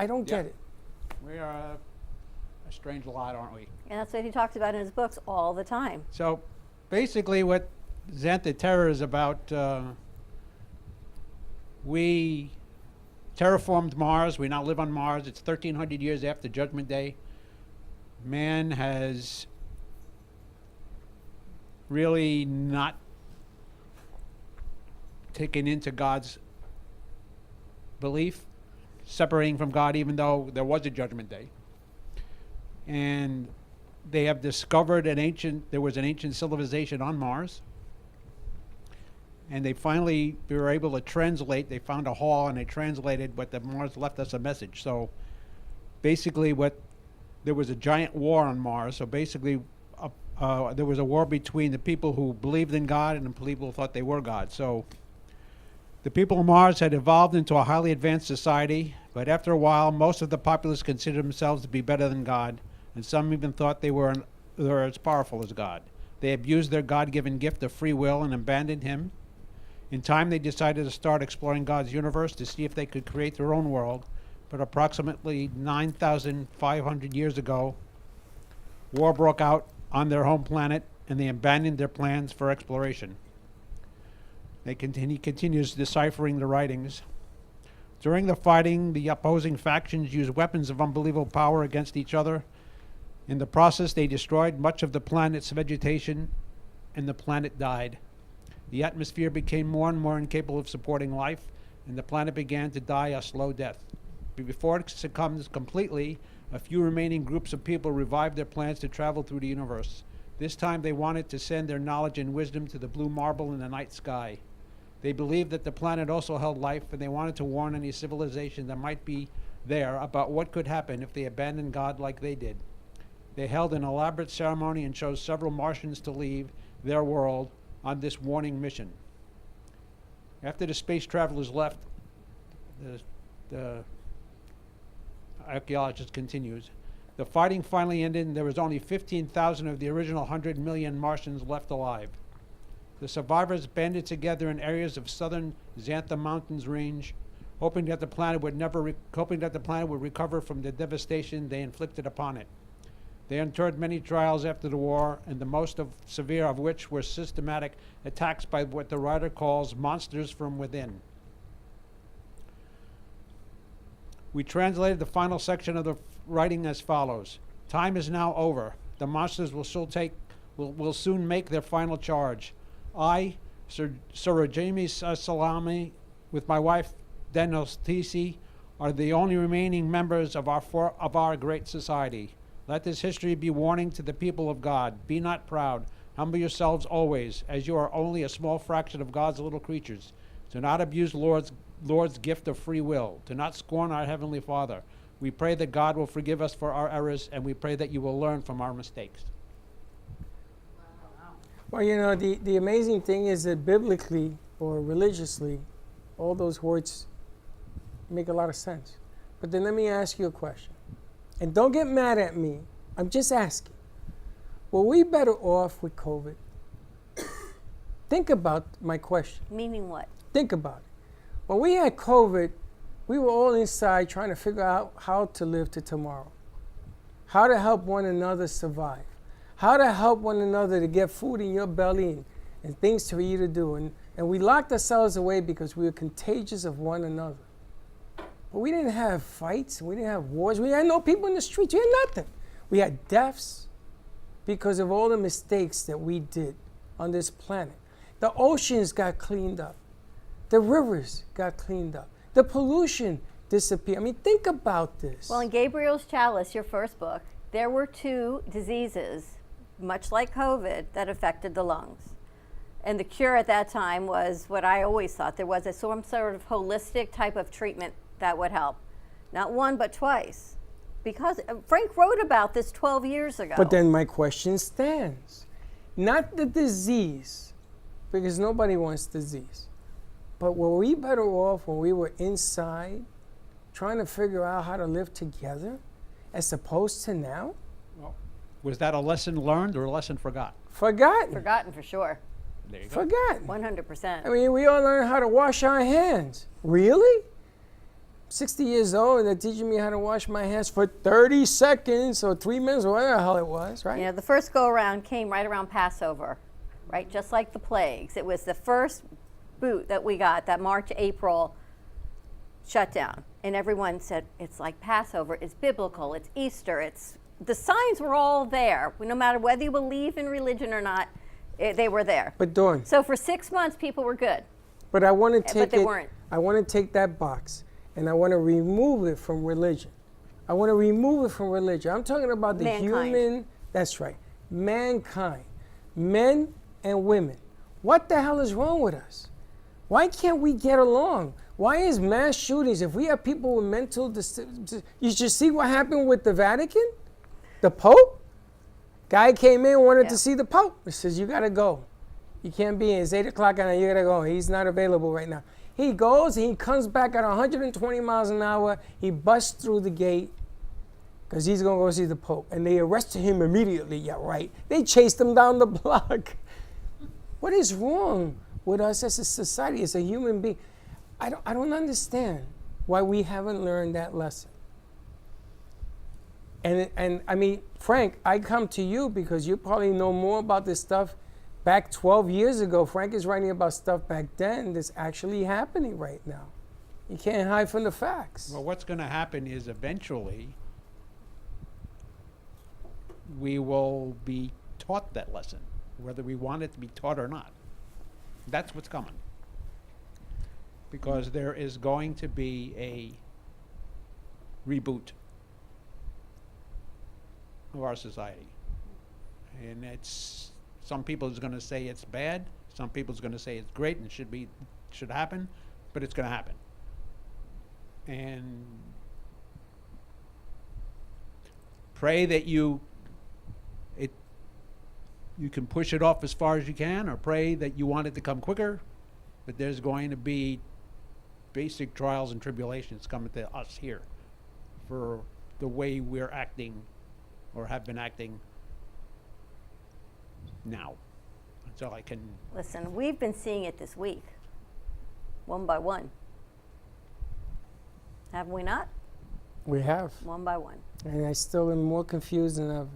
Speaker 3: don't get it.
Speaker 14: We are a strange lot, aren't we?
Speaker 4: And that's what he talks about in his books all the time.
Speaker 14: So basically what Xantha Terra is about, we terraformed Mars. We now live on Mars. It's 1,300 years after Judgment Day. Man has really not taken into God's belief, separating from God even though there was a Judgment Day. And they have discovered there was an ancient civilization on Mars. And they finally were able to translate. They found a hall and they translated, but the Mars left us a message. So basically there was a giant war on Mars. So basically there was a war between the people who believed in God and the people who thought they were God. So the people of Mars had evolved into a highly advanced society, but after a while, most of the populace considered themselves to be better than God, and some even thought they were as powerful as God. They abused their God-given gift of free will and abandoned Him. In time, they decided to start exploring God's universe to see if they could create their own world, but approximately 9,500 years ago, war broke out on their home planet, and they abandoned their plans for exploration. He continues deciphering the writings. During the fighting, the opposing factions used weapons of unbelievable power against each other. In the process, they destroyed much of the planet's vegetation, and the planet died. The atmosphere became more and more incapable of supporting life, and the planet began to die a slow death. Before it succumbs completely, a few remaining groups of people revived their plans to travel through the universe. This time they wanted to send their knowledge and wisdom to the blue marble in the night sky. They believed that the planet also held life, and they wanted to warn any civilization that might be there about what could happen if they abandoned God like they did. They held an elaborate ceremony and chose several Martians to leave their world on this warning mission. After the space travelers left, the archaeologist continues, the fighting finally ended and there was only 15,000 of the original 100 million Martians left alive. The survivors banded together in areas of southern Xantha Mountains range, hoping that the planet would recover from the devastation they inflicted upon it. They endured many trials after the war, and the most severe of which were systematic attacks by what the writer calls monsters from within. We translated the final section of the writing as follows. Time is now over. The monsters will soon make their final charge. I, Sir Rajami Salami, with my wife Denos Tisi, are the only remaining members of our great society. Let this history be warning to the people of God. Be not proud. Humble yourselves always, as you are only a small fraction of God's little creatures. Do not abuse Lord's gift of free will. Do not scorn our Heavenly Father. We pray that God will forgive us for our errors, and we pray that you will learn from our mistakes.
Speaker 3: Well, you know, the amazing thing is that biblically or religiously, all those words make a lot of sense. But then let me ask you a question. And don't get mad at me. I'm just asking. Were we better off with COVID? Think about my question.
Speaker 4: Meaning what?
Speaker 3: Think about it. When we had COVID, we were all inside trying to figure out how to live to tomorrow, how to help one another survive, how to help one another to get food in your belly and things for you to do. And we locked ourselves away because we were contagious of one another. But we didn't have fights. We didn't have wars. We had no people in the streets. We had nothing. We had deaths because of all the mistakes that we did on this planet. The oceans got cleaned up. The rivers got cleaned up. The pollution disappeared. I mean, think about this.
Speaker 4: Well, in Gabriel's Chalice, your first book, there were 2 diseases, much like COVID, that affected the lungs. And the cure at that time was what I always thought. There was some sort of holistic type of treatment that would help. Not one, but twice. Because Frank wrote about this 12 years ago.
Speaker 3: But then my question stands. Not the disease, because nobody wants disease. But were we better off when we were inside trying to figure out how to live together as opposed to now?
Speaker 14: Well, was that a lesson learned or a lesson forgot?
Speaker 3: Forgotten.
Speaker 4: Forgotten for sure.
Speaker 14: There you go.
Speaker 3: Forgotten.
Speaker 4: 100%.
Speaker 3: I mean, we all learned how to wash our hands. Really? 60 years old and they're teaching me how to wash my hands for 30 seconds or 3 minutes or whatever the hell it was, right?
Speaker 4: You know, the first go around came right around Passover, right? Just like the plagues. It was the first boot that we got, that March, April shutdown. And everyone said, it's like Passover, it's biblical, it's Easter, the signs were all there. No matter whether you believe in religion or not, they were there.
Speaker 3: But Dawn.
Speaker 4: So for 6 months, people were good.
Speaker 3: But I want to take
Speaker 4: but they weren't.
Speaker 3: I want to take that box and I want to remove it from religion. I want to remove it from religion. I'm talking about the human, that's right, mankind, men and women. What the hell is wrong with us? Why can't we get along? Why is mass shootings, if we have people with mental, you should see what happened with the Vatican, the Pope. Guy came in, wanted to see the Pope. He says, you gotta go. You can't be in, it's 8 o'clock at night, you gotta go. He's not available right now. He goes, he comes back at 120 miles an hour, he busts through the gate, because he's gonna go see the Pope. And they arrested him immediately, yeah, right. They chased him down the block. What is wrong with us as a society, as a human being? I don't understand why we haven't learned that lesson. And I mean, Frank, I come to you because you probably know more about this stuff. Back 12 years ago, Frank is writing about stuff back then that's actually happening right now. You can't hide from the facts.
Speaker 14: Well, what's going to happen is eventually we will be taught that lesson, whether we want it to be taught or not. That's what's coming. Because there is going to be a reboot of our society. And it's, some people is going to say it's bad, some people is going to say it's great and should happen, but it's going to happen. And pray that you can push it off as far as you can, or pray that you want it to come quicker, but there's going to be basic trials and tribulations coming to us here for the way we're acting or have been acting now. That's all I can.
Speaker 4: Listen, we've been seeing it this week, one by one. Have we not?
Speaker 3: We have.
Speaker 4: One by one.
Speaker 3: And I still am more confused than ever.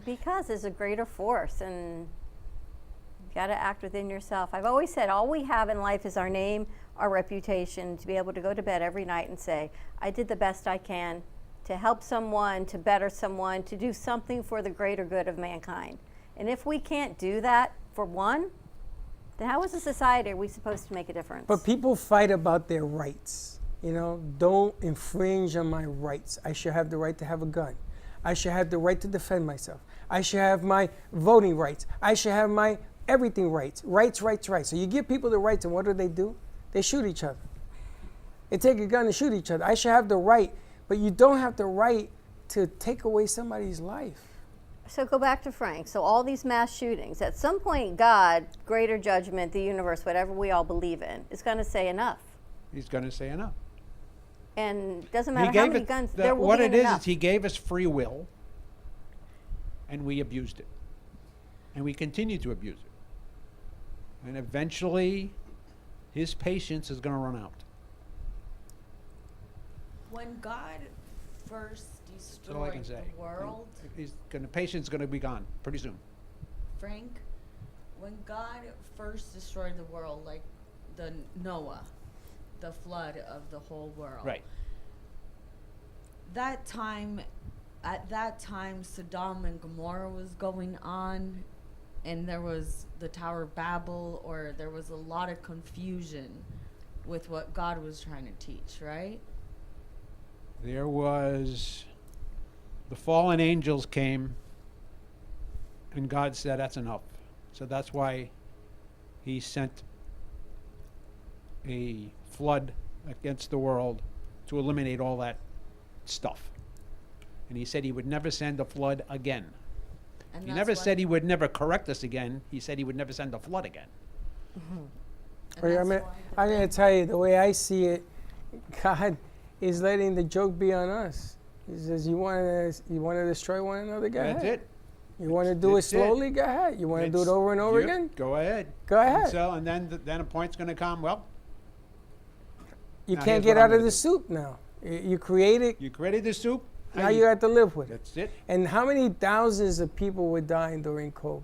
Speaker 4: Because there's a greater force, and you got to act within yourself. I've always said all we have in life is our name, our reputation, to be able to go to bed every night and say, I did the best I can to help someone, to better someone, to do something for the greater good of mankind. And if we can't do that for one, then how as a society are we supposed to make a difference?
Speaker 3: But people fight about their rights. You know, don't infringe on my rights. I should have the right to have a gun. I should have the right to defend myself. I should have my voting rights. I should have my everything rights. Rights. So you give people the rights, and what do? They shoot each other. They take a gun and shoot each other. I should have the right, but you don't have the right to take away somebody's life.
Speaker 4: So go back to Frank. So all these mass shootings, at some point God, greater judgment, the universe, whatever we all believe in, is going to say enough.
Speaker 14: He's going to say enough.
Speaker 4: And doesn't matter how many guns, there will
Speaker 14: what
Speaker 4: be
Speaker 14: it
Speaker 4: enough.
Speaker 14: is he gave us free will, and we abused it. And we continue to abuse it. And eventually, his patience is going to run out.
Speaker 15: When God first
Speaker 14: That's all I can
Speaker 15: destroyed
Speaker 14: say.
Speaker 15: the world,
Speaker 14: Patience is going to be gone pretty soon.
Speaker 15: Frank, when God first destroyed the world, like the Noah, the flood of the whole world.
Speaker 14: Right.
Speaker 15: At that time, Sodom and Gomorrah was going on, and there was the Tower of Babel, or there was a lot of confusion with what God was trying to teach, right?
Speaker 14: There was, the fallen angels came, and God said, that's enough. So that's why he sent a flood against the world to eliminate all that stuff. And he said he would never send a flood again.
Speaker 15: And
Speaker 14: He never said he would never correct us again. He said he would never send a flood again.
Speaker 3: Well, I'm going to tell you, the way I see it, God is letting the joke be on us. He says, you want to destroy one another? Go ahead.
Speaker 14: That's it.
Speaker 3: You want to do it slowly? Go ahead. You want to do it over and over again?
Speaker 14: Go ahead.
Speaker 3: Go ahead.
Speaker 14: And then a point's going to come. Well,
Speaker 3: You
Speaker 14: now
Speaker 3: can't
Speaker 14: here's
Speaker 3: get
Speaker 14: what I'm
Speaker 3: out of
Speaker 14: gonna
Speaker 3: the
Speaker 14: do.
Speaker 3: soup now. You created.
Speaker 14: You created the soup.
Speaker 3: Now you have to live with it.
Speaker 14: That's it.
Speaker 3: And how many thousands of people were dying during COVID?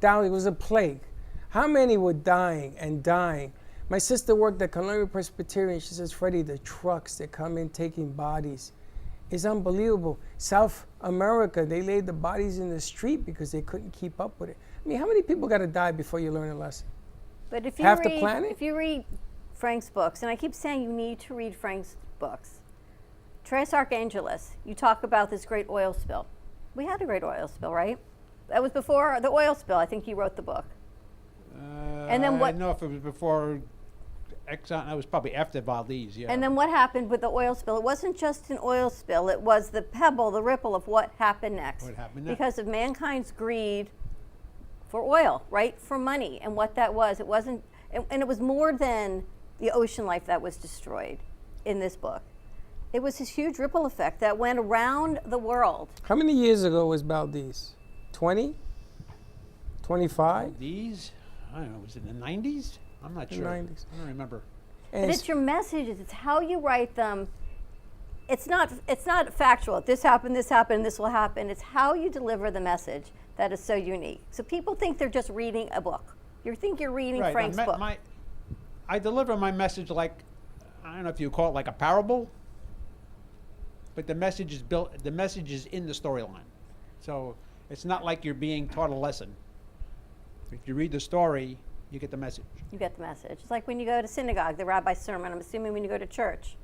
Speaker 3: It was a plague. How many were dying and dying? My sister worked at Columbia Presbyterian. She says, Freddie, the trucks that come in taking bodies is unbelievable. South America, they laid the bodies in the street because they couldn't keep up with it. I mean, how many people got to die before you learn a lesson?
Speaker 4: But if you
Speaker 3: Half
Speaker 4: read,
Speaker 3: the planet?
Speaker 4: If you read Frank's books, and I keep saying you need to read Frank's books. Tres Archangelis, you talk about this great oil spill. We had a great oil spill, right? That was before the oil spill. I think you wrote the book. And then what?
Speaker 14: I don't know if it was before Exxon. That was probably after Valdez, yeah.
Speaker 4: And then what happened with the oil spill? It wasn't just an oil spill. It was the pebble, the ripple of what happened next.
Speaker 14: What happened next?
Speaker 4: Because of mankind's greed for oil, right? For money, and what that was. It wasn't, and it was more than the ocean life that was destroyed in this book. It was this huge ripple effect that went around the world.
Speaker 3: How many years ago was Valdez? 20? 25?
Speaker 14: Valdez? I don't know. Was it in the 90s? I'm not sure.
Speaker 3: 90s.
Speaker 14: I don't remember.
Speaker 4: But it's your messages. It's how you write them. It's not factual. This happened, this will happen. It's how you deliver the message that is so unique. So people think they're just reading a book. You think you're reading
Speaker 14: Right.
Speaker 4: Frank's book.
Speaker 14: I deliver my message like, I don't know if you call it like a parable, but the message is built. The message is in the storyline, so it's not like you're being taught a lesson. If you read the story, you get the message.
Speaker 4: You get the message. It's like when you go to synagogue, the rabbi's sermon. I'm assuming when you go to church,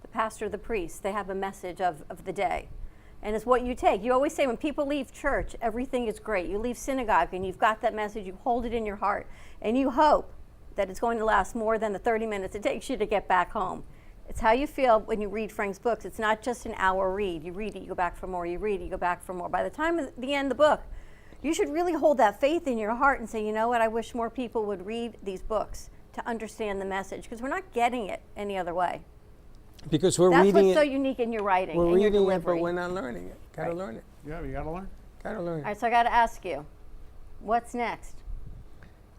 Speaker 4: the pastor, the priest, they have a message of the day. And it's what you take. You always say when people leave church, everything is great. You leave synagogue and you've got that message, you hold it in your heart, and you hope that it's going to last more than the 30 minutes it takes you to get back home. It's how you feel when you read Frank's books. It's not just an hour read. You read it, you go back for more, you read it, you go back for more. By the time of the end of the book, you should really hold that faith in your heart and say, you know what, I wish more people would read these books to understand the message, because we're not getting it any other way.
Speaker 3: Because we're
Speaker 4: That's
Speaker 3: reading
Speaker 4: what's
Speaker 3: it.
Speaker 4: so unique in your writing
Speaker 3: We're
Speaker 4: and your
Speaker 3: reading it,
Speaker 4: delivery.
Speaker 3: but we're not learning it. Gotta learn it.
Speaker 14: Yeah, you gotta learn.
Speaker 3: Gotta learn
Speaker 4: All
Speaker 3: it.
Speaker 4: right, so I got to ask you, what's next?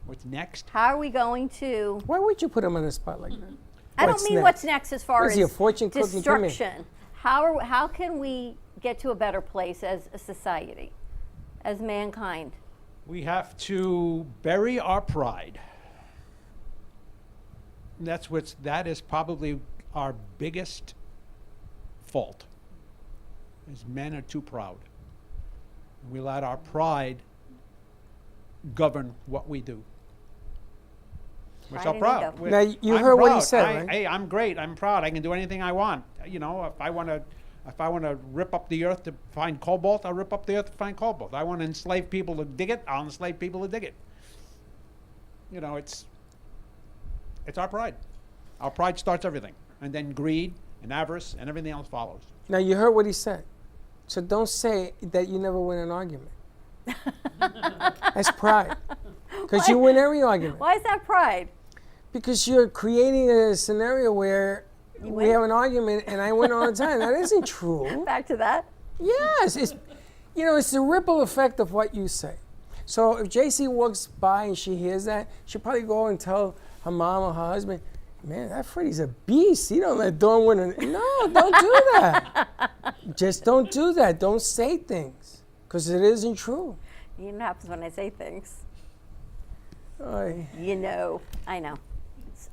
Speaker 14: What's next?
Speaker 4: How are we going to?
Speaker 3: Why would you put him on the spot like that?
Speaker 4: I don't mean what's next as far
Speaker 3: What is he, a
Speaker 4: as
Speaker 3: fortune cookie? Come here.
Speaker 4: destruction. How can we get to a better place as a society, as mankind?
Speaker 14: We have to bury our pride. That is probably our biggest fault. Is men are too proud. We let our pride govern what we do. We're so
Speaker 4: Pride
Speaker 14: proud.
Speaker 4: and ego.
Speaker 3: Now, you
Speaker 14: I'm
Speaker 3: heard what he
Speaker 14: proud.
Speaker 3: said, right?
Speaker 14: Hey, I'm great. I'm proud. I can do anything I want. You know, if I want to rip up the earth to find cobalt, I'll rip up the earth to find cobalt. I want to enslave people to dig it, I'll enslave people to dig it. You know, it's our pride. Our pride starts everything. And then greed and avarice and everything else follows.
Speaker 3: Now, you heard what he said. So don't say that you never win an argument. That's pride. Because you win every argument.
Speaker 4: Why is that pride?
Speaker 3: Because you're creating a scenario where we have an argument and I win all the time. That isn't true.
Speaker 4: Back to that.
Speaker 3: Yes. It's the ripple effect of what you say. So if Jaycee walks by and she hears that, she'll probably go and tell her mom or her husband, man, that Freddie's a beast. He don't let Dawn win. No, don't do that. Just don't do that. Don't say things because it isn't true.
Speaker 4: You know what happens when I say things.
Speaker 3: Oy.
Speaker 4: You know, I know.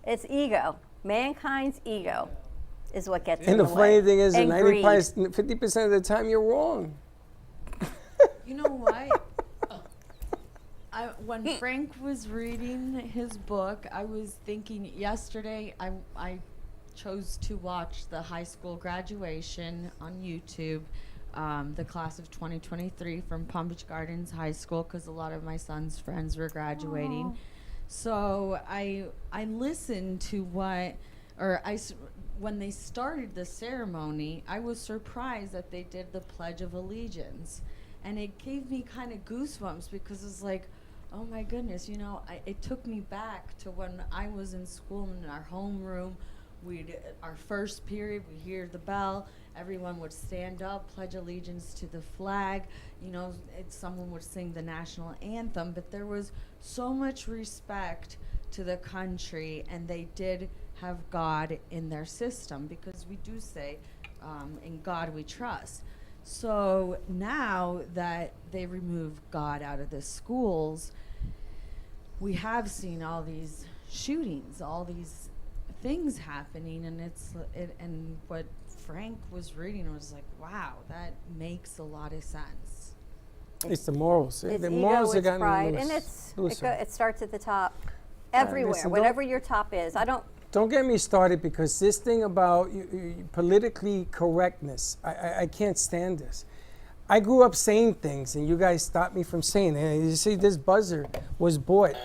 Speaker 4: It's ego. Mankind's ego is what gets in
Speaker 3: And
Speaker 4: the
Speaker 3: the
Speaker 4: way.
Speaker 3: funny thing is,
Speaker 4: And greed.
Speaker 3: 50% of the time you're wrong.
Speaker 15: You know why? When Frank was reading his book, I was thinking yesterday I chose to watch the high school graduation on YouTube, the class of 2023 from Palm Beach Gardens High School, because a lot of my son's friends were graduating.
Speaker 4: Aww.
Speaker 15: So I listened to when they started the ceremony, I was surprised that they did the Pledge of Allegiance. And it gave me kind of goosebumps because it's like, oh my goodness, you know, it took me back to when I was in school in our homeroom. Our first period, we hear the bell, everyone would stand up, pledge allegiance to the flag. You know, someone would sing the national anthem, but there was so much respect to the country, and they did have God in their system, because we do say, in God we trust. So now that they remove God out of the schools, we have seen all these shootings, all these things happening, and and what Frank was reading was like, wow, that makes a lot of sense.
Speaker 3: It's the morals.
Speaker 4: It's
Speaker 3: the
Speaker 4: ego,
Speaker 3: morals are
Speaker 4: it's
Speaker 3: getting
Speaker 4: pride,
Speaker 3: loose.
Speaker 4: and it starts at the top. Everywhere,
Speaker 3: listen,
Speaker 4: whatever your top is.
Speaker 3: Don't get me started, because this thing about politically correctness, I can't stand this. I grew up saying things, and you guys stopped me from saying it. You see, this buzzer was bought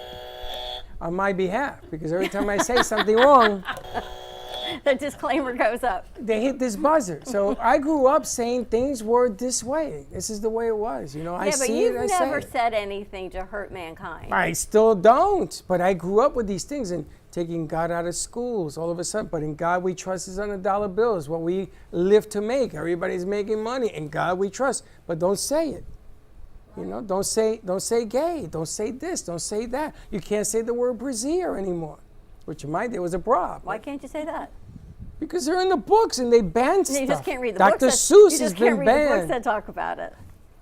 Speaker 3: on my behalf, because every time I say something wrong,
Speaker 4: the disclaimer goes up.
Speaker 3: They hit this buzzer. So I grew up saying things were this way. This is the way it was. You know, I see it, I say it.
Speaker 4: Yeah, but you've never said anything to hurt mankind.
Speaker 3: I still don't, but I grew up with these things, and taking God out of schools all of a sudden. But in God we trust is on the dollar bills, what we live to make. Everybody's making money. In God we trust, but don't say it. You know, don't say gay. Don't say this. Don't say that. You can't say the word brassiere anymore, which in my day was a bra.
Speaker 4: Why can't you say that?
Speaker 3: Because they're in the books and they ban stuff.
Speaker 4: You just can't read the
Speaker 3: Dr.
Speaker 4: books.
Speaker 3: Seuss has been
Speaker 4: You just can't read the books
Speaker 3: banned.
Speaker 4: that talk about it.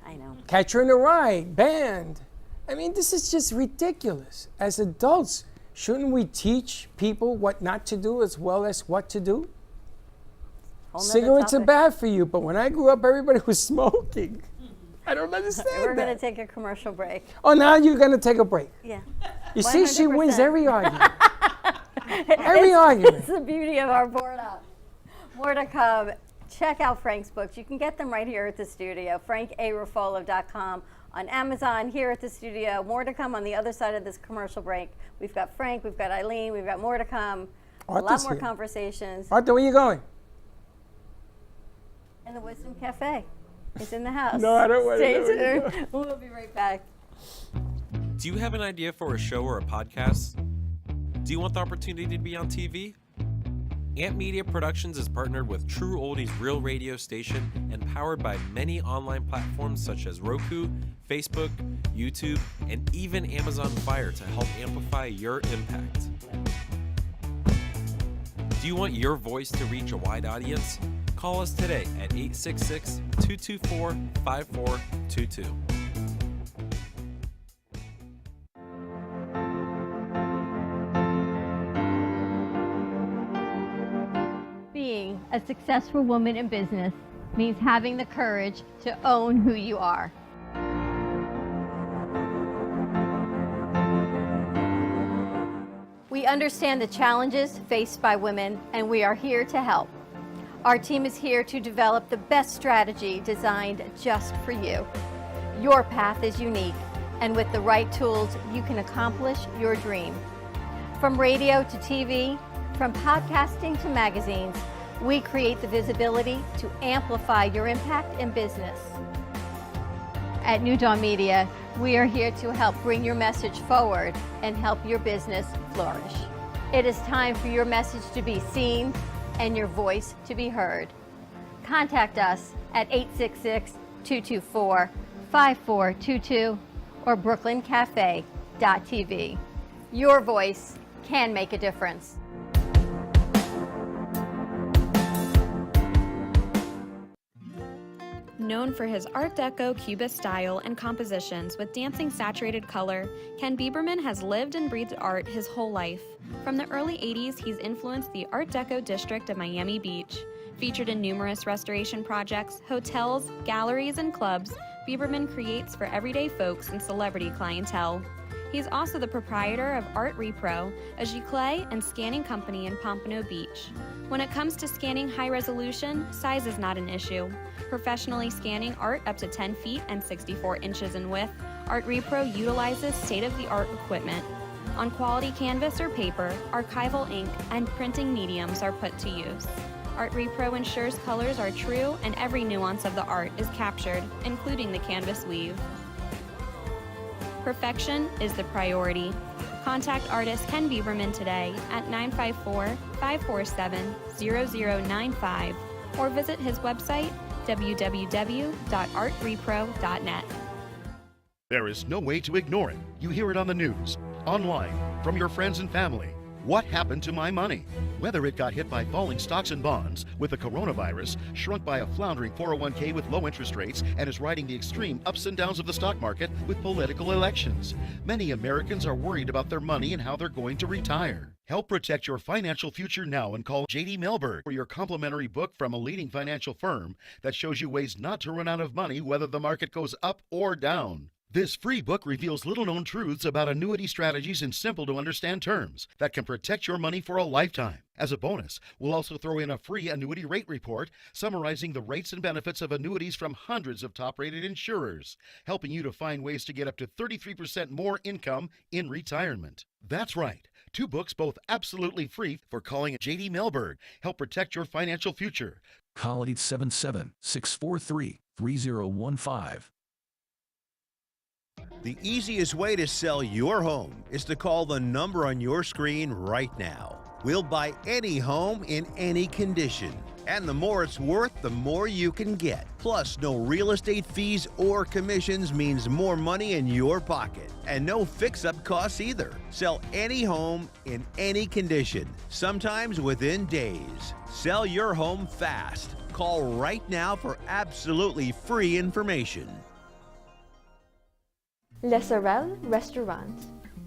Speaker 4: I know.
Speaker 3: Catcher in the Rye, banned. I mean, this is just ridiculous. As adults, shouldn't we teach people what not to do as well as what to do? Cigarettes are bad for you, but when I grew up, everybody was smoking. I don't understand
Speaker 4: We're
Speaker 3: that.
Speaker 4: going to take a commercial break.
Speaker 3: Oh, now you're going to take a break.
Speaker 4: Yeah.
Speaker 3: You see, she wins
Speaker 4: 100%.
Speaker 3: every argument. Every argument.
Speaker 4: It's the beauty of our board up. More to come. check out Frank's books. You can get them right here at the studio, frankaruffolo.com, on Amazon, here at the studio. More to come on the other side of this commercial break. We've got Frank, we've got Eileen, we've got more to come.
Speaker 3: Arthur's
Speaker 4: a lot more
Speaker 3: here.
Speaker 4: conversations.
Speaker 3: Arthur, where you going?
Speaker 4: And the Wisdom Cafe is in the house.
Speaker 3: No, I don't want to
Speaker 4: Stay
Speaker 3: know where you're
Speaker 4: tuned. We'll be right back.
Speaker 17: Do you have an idea for a show or a podcast? Do you want the opportunity to be on TV? Amp Media Productions is partnered with True Oldies Real Radio Station and powered by many online platforms such as Roku, Facebook, YouTube, and even Amazon Fire to help amplify your impact. Do you want your voice to reach a wide audience? Call us today at 866-224-5422.
Speaker 4: Being a successful woman in business means having the courage to own who you are. We understand the challenges faced by women, and we are here to help. Our team is here to develop the best strategy designed just for you. Your path is unique, and with the right tools, you can accomplish your dream. From radio to TV, from podcasting to magazines, we create the visibility to amplify your impact in business. At New Dawn Media, we are here to help bring your message forward and help your business flourish. It is time for your message to be seen and your voice to be heard. Contact us at 866-224-5422 or brooklyncafe.tv. Your voice can make a difference.
Speaker 18: Known for his Art Deco Cubist style and compositions with dancing saturated color, Ken Bieberman has lived and breathed art his whole life. From the early 80s, he's influenced the Art Deco district of Miami Beach. Featured in numerous restoration projects, hotels, galleries, and clubs, Bieberman creates for everyday folks and celebrity clientele. He's also the proprietor of Art Repro, a giclée and scanning company in Pompano Beach. When it comes to scanning high resolution, size is not an issue. Professionally scanning art up to 10 feet and 64 inches in width, Art Repro utilizes state-of-the-art equipment. On quality canvas or paper, archival ink and printing mediums are put to use. Art Repro ensures colors are true and every nuance of the art is captured, including the canvas weave. Perfection is the priority. Contact artist Ken Bieberman today at 954-547-0095 or visit his website www.artrepro.net.
Speaker 19: There is no way to ignore it. You hear it on the news, online, from your friends and family. What happened to my money? Whether it got hit by falling stocks and bonds, with the coronavirus, shrunk by a floundering 401k with low interest rates, and is riding the extreme ups and downs of the stock market with political elections. Many Americans are worried about their money and how they're going to retire. Help protect your financial future now and call J.D. Melberg for your complimentary book from a leading financial firm that shows you ways not to run out of money whether the market goes up or down. This free book reveals little-known truths about annuity strategies in simple-to-understand terms that can protect your money for a lifetime. As a bonus, we'll also throw in a free annuity rate report summarizing the rates and benefits of annuities from hundreds of top-rated insurers, helping you to find ways to get up to 33% more income in retirement. That's right. 2 books, both absolutely free, for calling J.D. Melberg. Help protect your financial future.
Speaker 20: Call 877-643-3015.
Speaker 12: The easiest way to sell your home is to call the number on your screen right now. We'll buy any home in any condition. And the more it's worth, the more you can get. Plus, no real estate fees or commissions means more money in your pocket. And no fix-up costs either. Sell any home in any condition, sometimes within days. Sell your home fast. Call right now for absolutely free information.
Speaker 21: Le Sorel Restaurant,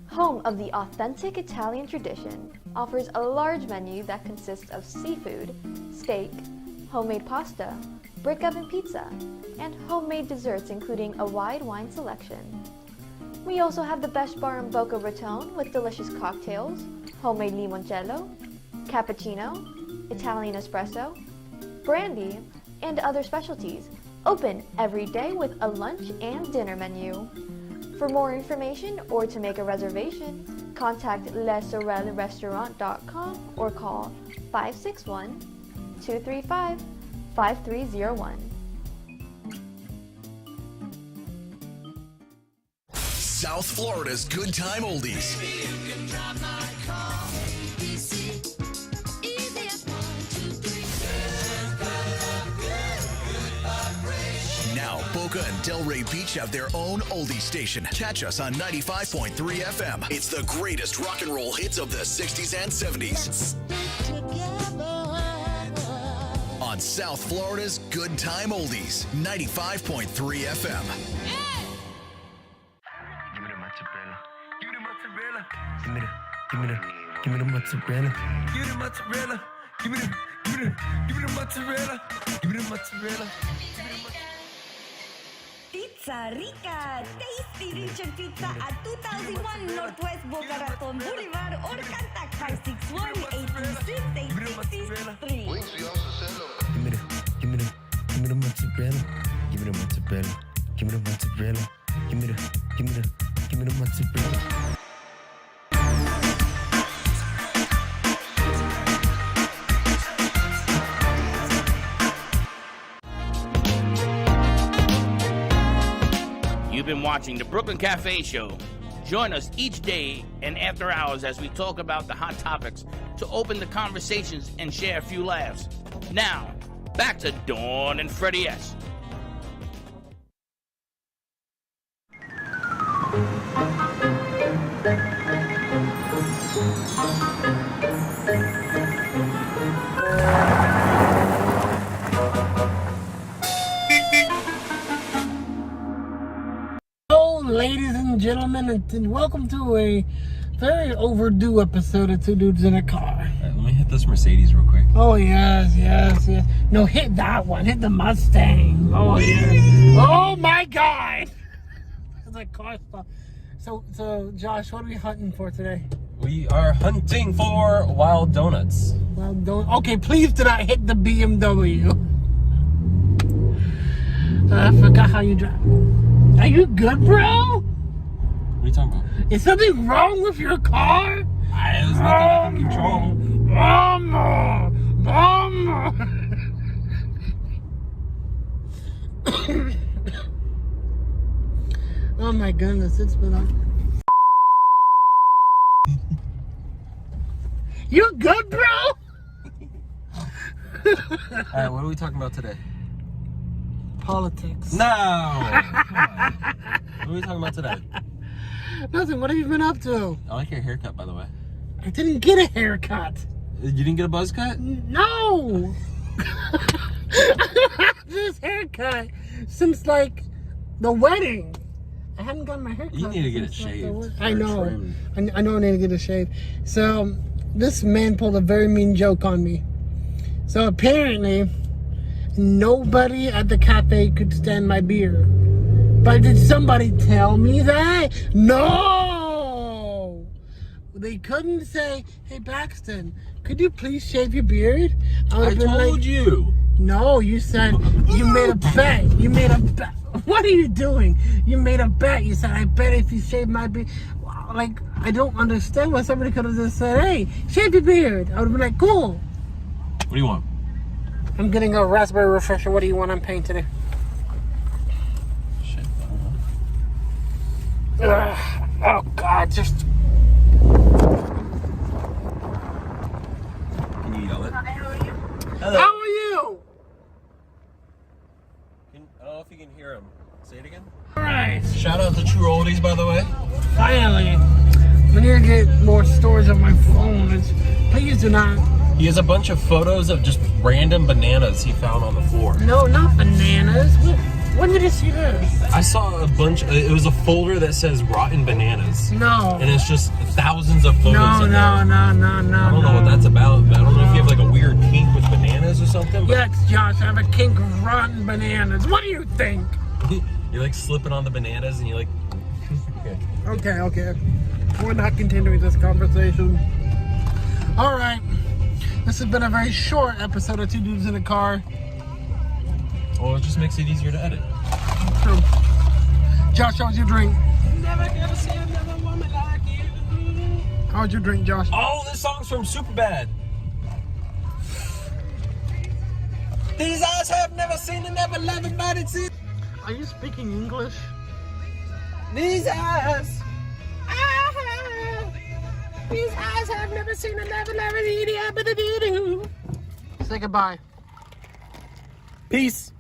Speaker 21: home of the authentic Italian tradition, offers a large menu that consists of seafood, steak, homemade pasta, brick oven pizza, and homemade desserts including a wide wine selection. We also have the best bar in Boca Raton with delicious cocktails, homemade limoncello, cappuccino, Italian espresso, brandy, and other specialties. Open every day with a lunch and dinner menu. For more information or to make a reservation, contact lesorelrestaurant.com or call 561-235-5301.
Speaker 20: South Florida's Good Time Oldies. Now, Boca and Delray Beach have their own oldie station. Catch us on 95.3 FM. It's the greatest rock and roll hits of the 60s and 70s. On South Florida's Good Time Oldies, 95.3 FM.
Speaker 22: Give me the mozzarella. Give me the mozzarella. Give me the mozzarella. Give me the mozzarella.
Speaker 23: Pizza Rica, tasty rich and pizza at 2001 Northwest Boca Raton Boulevard or contact 561-826-8663.
Speaker 22: Give me the mozzarella. Give me the mozzarella. Give me the mozzarella. Give me the mozzarella.
Speaker 2: You've been watching the Brooklyn Cafe Show. Join us each day and after hours as we talk about the hot topics to open the conversations and share a few laughs. Now, back to Dawn and Freddie S.
Speaker 24: Ladies and gentlemen, and welcome to a very overdue episode of Two Dudes in a Car.
Speaker 16: Let me hit this Mercedes real quick.
Speaker 24: Oh, yes. No, hit that one. Hit the Mustang. Oh, yes. Oh, my God. It's like car stuff. So, Josh, what are we hunting for today?
Speaker 16: We are hunting for wild donuts.
Speaker 24: Wild donuts. Okay, please do not hit the BMW. I forgot how you drive. Are you good, bro?
Speaker 16: What are you talking about?
Speaker 24: Is something wrong with your car?
Speaker 16: There's nothing I can control.
Speaker 24: Oh my goodness, it's been on. You good, bro?
Speaker 16: Alright, what are we talking about today?
Speaker 24: Politics.
Speaker 16: No! Come on. What are we talking about today?
Speaker 24: Nothing. What have you been up to?
Speaker 16: I like your haircut, by the way.
Speaker 24: I didn't get a haircut.
Speaker 16: You didn't get a buzz cut?
Speaker 24: No! This haircut since like the wedding. I haven't gotten my haircut.
Speaker 16: You need to get it shaved.
Speaker 24: I know. I know I need to get it shaved. So this man pulled a very mean joke on me. So apparently nobody at the cafe could stand my beard. But did somebody tell me that? No! They couldn't say, hey, Baxton, could you please shave your beard?
Speaker 16: I told you.
Speaker 24: No, you said, you made a bet. You made a bet. What are you doing? You made a bet. You said, I bet if you shave my beard. Like, I don't understand why somebody could have just said, hey, shave your beard. I would have been like, cool.
Speaker 16: What do you want?
Speaker 24: I'm getting a raspberry refresher. What do you want on paint today?
Speaker 16: Shit, I don't know.
Speaker 24: Oh, God, just...
Speaker 16: Can you yell it?
Speaker 24: Hi, how are you?
Speaker 16: Hello.
Speaker 24: How are you?
Speaker 16: I don't know if you can hear him. Say it again.
Speaker 24: All right.
Speaker 16: Shout out to True Oldies, by the way.
Speaker 24: Finally. We need to get more storage on my phone. Please do not...
Speaker 16: He has a bunch of photos of just random bananas he found on the floor.
Speaker 24: No, not bananas. When did you see this?
Speaker 16: I saw a bunch. It was a folder that says rotten bananas.
Speaker 24: No.
Speaker 16: And it's just thousands of photos.
Speaker 24: No.
Speaker 16: I don't know what that's about, but I don't know if you have like a weird kink with bananas or something. But
Speaker 24: Yes, Josh, I have a kink of rotten bananas. What do you think?
Speaker 16: you're like slipping on the bananas and you like...
Speaker 24: Okay. We're not continuing this conversation. All right. This has been a very short episode of Two Dudes in a Car.
Speaker 16: Well, it just makes it easier to edit.
Speaker 24: True. Josh, how was your drink?
Speaker 16: Never gonna see another woman like you.
Speaker 24: How was your drink, Josh?
Speaker 16: Oh, this song's from Superbad. These eyes have never seen and never loved anybody see.
Speaker 24: Are you speaking English?
Speaker 16: These eyes.
Speaker 24: These eyes have never seen and never loved anybody. Say goodbye.
Speaker 16: Peace.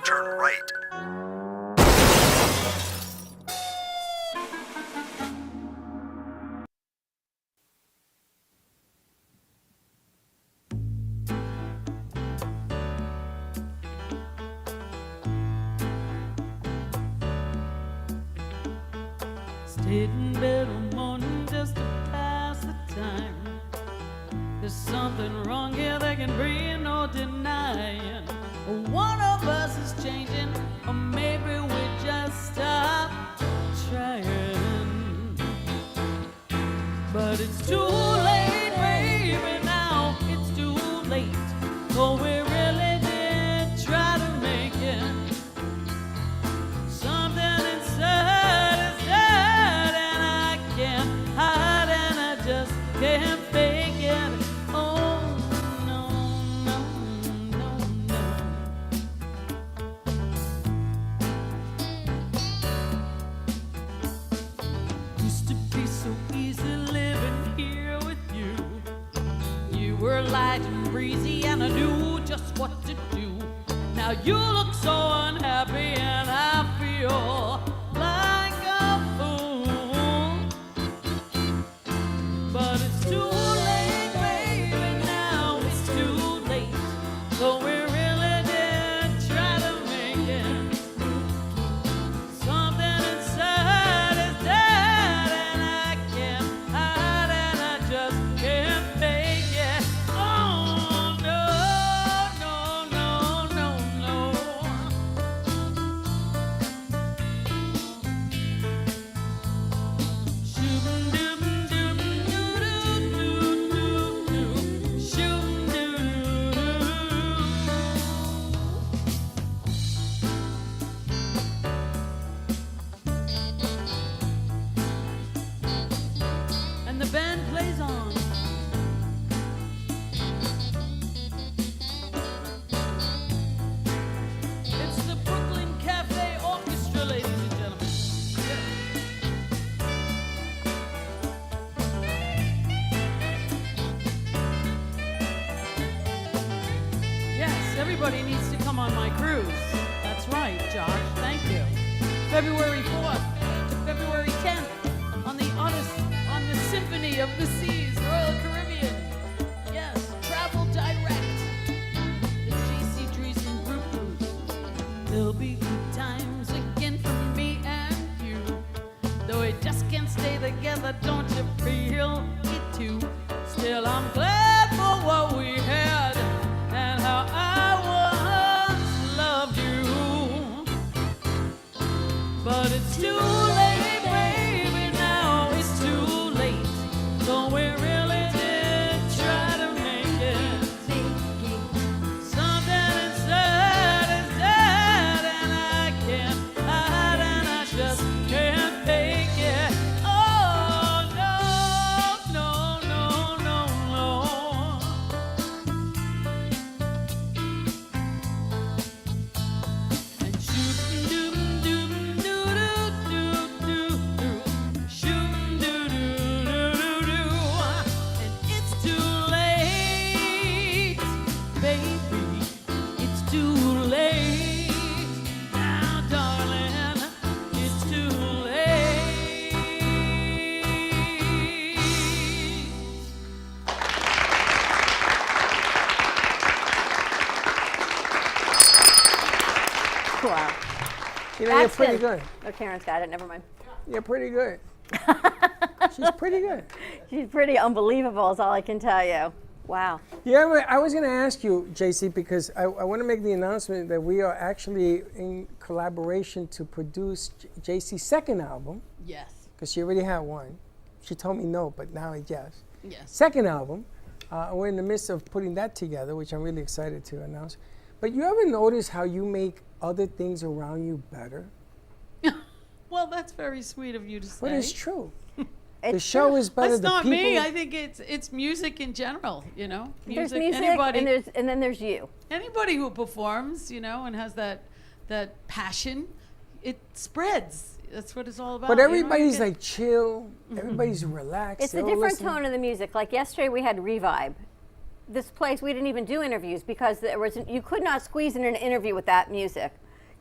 Speaker 20: Turn right.
Speaker 1: Stayed in bed all morning just to pass the time. There's something wrong here, there can be no denying. One of us is changing, or maybe we just stop trying. But it's too late, baby, now it's too late. Oh, we really did try to make it. Something inside is dead, and I can't hide, and I just can't fake it. Oh, no, no, no, no. Used to be so easy living here with you. You were light and breezy, and I knew just what to do. Now you look so unhappy, and I feel like a fool. But it's too late, baby, now it's too late. So we really did try to make it. Something inside is dead, and I can't hide, and I just can't fake it. Oh, no, no, no, no, no. And the band plays on. It's the Brooklyn Cafe Orchestra, ladies and gentlemen. Yes, everybody needs to come on my cruise. That's right, Josh. Thank you. February 4th to February 10th on the Symphony of the Seas, Royal Caribbean. Yes, travel direct. The Jaycee Driesen group cruise. There'll be good times again for me and you. Though we just can't stay together, don't you feel it too? Still, I'm glad for what we had and how I once loved you. But it's too late, baby, now it's too late. So we really did try to make it. Something inside is dead, and I can't hide, and I just can't fake it. Oh, no, no, no, no, no. And and it's too late, baby, it's too late. Now, darling, it's too late.
Speaker 4: Wow.
Speaker 3: You know, you're
Speaker 4: That's
Speaker 3: pretty good.
Speaker 4: Oh, Karen's got it. Never mind.
Speaker 3: You're pretty good. She's pretty good.
Speaker 4: She's pretty unbelievable, is all I can tell you. Wow.
Speaker 3: Yeah, I was going to ask you, Jaycee, because I want to make the announcement that we are actually in collaboration to produce Jaycee's second album.
Speaker 1: Yes.
Speaker 3: Because she already had one. She told me no, but now yes.
Speaker 1: Yes.
Speaker 3: Second album. We're in the midst of putting that together, which I'm really excited to announce. But you ever notice how you make other things around you better?
Speaker 1: Well, that's very sweet of you to say.
Speaker 3: But it's true. The show is better.
Speaker 1: That's
Speaker 3: the
Speaker 1: not
Speaker 3: people,
Speaker 1: me. I think it's music in general. You know,
Speaker 4: There's music,
Speaker 1: Anybody,
Speaker 4: and then there's you.
Speaker 1: Anybody who performs, you know, and has that passion, it spreads. That's what it's all about.
Speaker 3: But everybody's like chill. Everybody's relaxed.
Speaker 4: It's a different tone of the music. Like yesterday, we had Revive. This place, we didn't even do interviews because you could not squeeze in an interview with that music.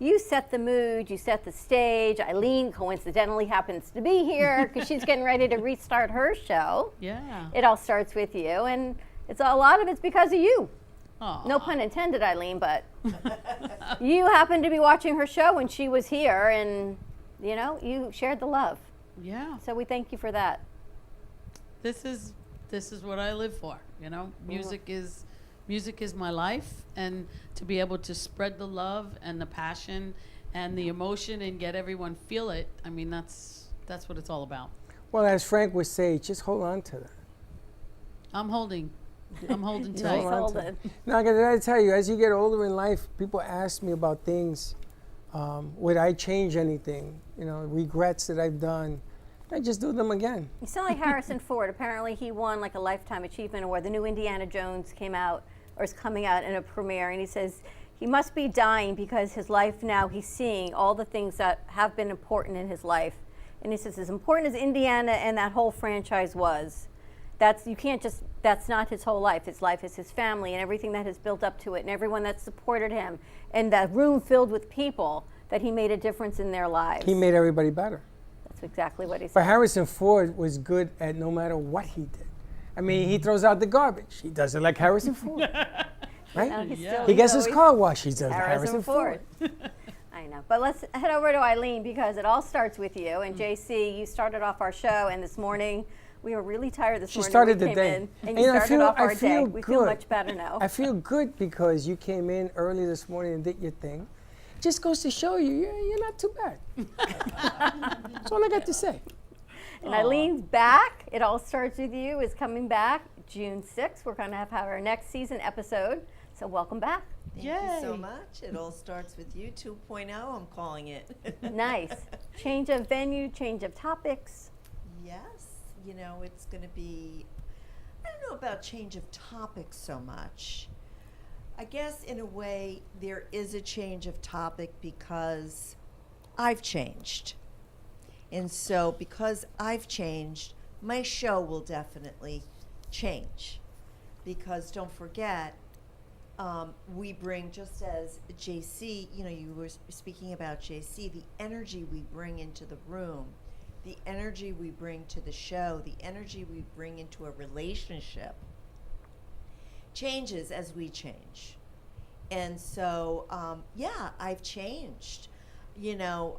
Speaker 4: You set the mood, you set the stage. Eileen coincidentally happens to be here because she's getting ready to restart her show.
Speaker 1: Yeah.
Speaker 4: It all starts with you, and a lot of it's because of you.
Speaker 1: Aww.
Speaker 4: No pun intended, Eileen, but you happened to be watching her show when she was here, and you know, you shared the love.
Speaker 1: Yeah.
Speaker 4: So we thank you for that.
Speaker 1: This is what I live for. You know, music is my life, and to be able to spread the love and the passion and the emotion and get everyone feel it. I mean, that's what it's all about.
Speaker 3: Well, as Frank would say, just hold on to that.
Speaker 1: I'm holding tight.
Speaker 3: Now, I gotta tell you, as you get older in life, people ask me about things. Would I change anything? You know, regrets that I've done. I just do them again.
Speaker 4: You sound like Harrison Ford. Apparently, he won like a Lifetime Achievement Award. The new Indiana Jones came out, or is coming out in a premiere, and he says he must be dying because his life now, he's seeing all the things that have been important in his life. And he says, as important as Indiana and that whole franchise was, that's not his whole life. His life is his family and everything that has built up to it and everyone that supported him and that room filled with people that he made a difference in their lives.
Speaker 3: He made everybody better.
Speaker 4: That's exactly what he said.
Speaker 3: But Harrison Ford was good at no matter what he did. I mean, he throws out the garbage. He does it like Harrison Ford. Right?
Speaker 4: No,
Speaker 3: He gets his car washed. He does Harrison Ford.
Speaker 4: I know. But let's head over to Eileen because it all starts with you. And Jaycee, you started off our show, and this morning, we were really tired this morning.
Speaker 3: She started
Speaker 4: we
Speaker 3: the
Speaker 4: came
Speaker 3: day.
Speaker 4: in, and you started off our day. We feel much better now.
Speaker 3: I feel good because you came in early this morning and did your thing. Just goes to show you, you're not too bad. That's all I got to say.
Speaker 4: And Eileen's back. It All Starts With You is coming back June 6th. We're going to have our next season episode. So welcome back.
Speaker 6: Thank you so much. It All Starts With You 2.0, I'm calling it.
Speaker 4: Nice. Change of venue, change of topics.
Speaker 6: Yes. You know, it's going to be, I don't know about change of topics so much. I guess in a way there is a change of topic because I've changed. And so because I've changed, my show will definitely change. Because don't forget, we bring, just as Jaycee, you know, you were speaking about Jaycee, the energy we bring into the room, the energy we bring to the show, the energy we bring into a relationship changes as we change. And so, yeah, I've changed. You know,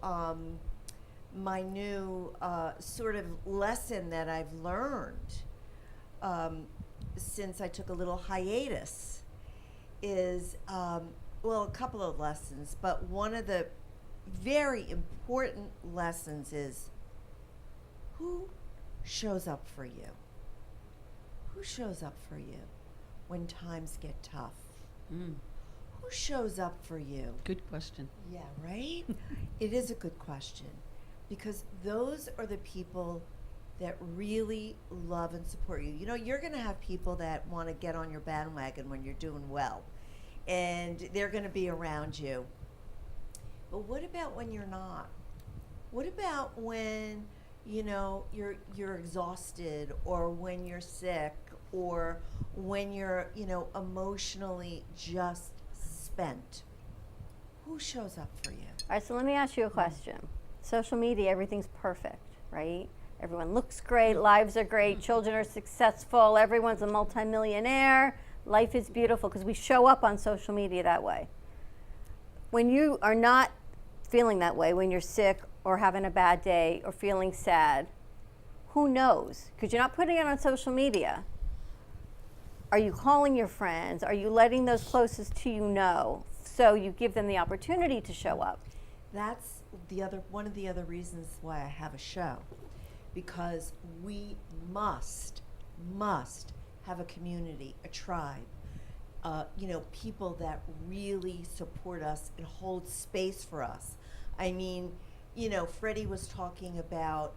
Speaker 6: my new sort of lesson that I've learned since I took a little hiatus is, well, a couple of lessons, but one of the very important lessons is who shows up for you? Who shows up for you when times get tough? Who shows up for you?
Speaker 1: Good question.
Speaker 6: Yeah, right? It is a good question because those are the people that really love and support you. You know, you're going to have people that want to get on your bandwagon when you're doing well, and they're going to be around you. But what about when you're not? What about when, you know, you're exhausted, or when you're sick, or when you're, you know, emotionally just spent? Who shows up for you?
Speaker 4: All right, so let me ask you a question. Social media, everything's perfect, right? Everyone looks great, lives are great, children are successful, everyone's a multimillionaire, life is beautiful because we show up on social media that way. When you are not feeling that way, when you're sick or having a bad day or feeling sad, who knows? Because you're not putting it on social media. Are you calling your friends? Are you letting those closest to you know so you give them the opportunity to show up?
Speaker 6: That's one of the other reasons why I have a show, because we must have a community, a tribe, people that really support us and hold space for us. I mean, Freddie was talking about,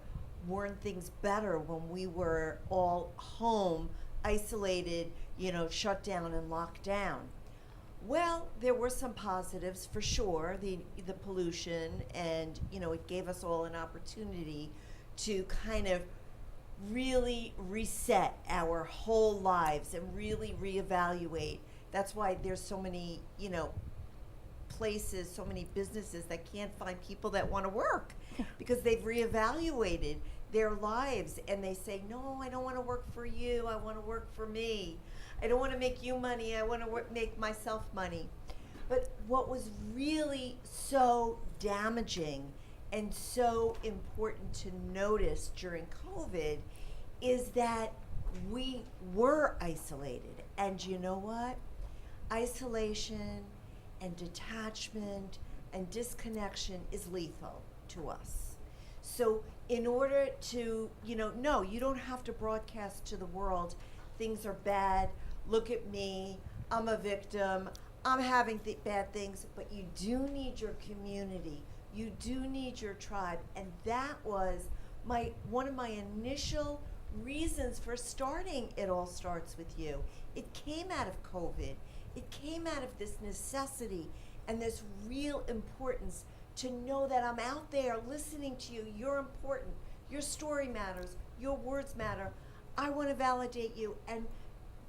Speaker 6: weren't things better when we were all home, isolated, shut down and locked down? Well, there were some positives for sure, the pollution, and it gave us all an opportunity to kind of really reset our whole lives and really reevaluate. That's why there's so many, places, so many businesses that can't find people that want to work because they've reevaluated their lives and they say, no, I don't want to work for you, I want to work for me. I don't want to make you money, I want to make myself money. But what was really so damaging and so important to notice during COVID is that we were isolated. And you know what? Isolation and detachment and disconnection is lethal to us. So in order to, no, you don't have to broadcast to the world, things are bad, look at me, I'm a victim, I'm having bad things, but you do need your community, you do need your tribe. And that was one of my initial reasons for starting It All Starts With You. It came out of COVID. It came out of this necessity and this real importance to know that I'm out there listening to you. You're important. Your story matters. Your words matter. I want to validate you. And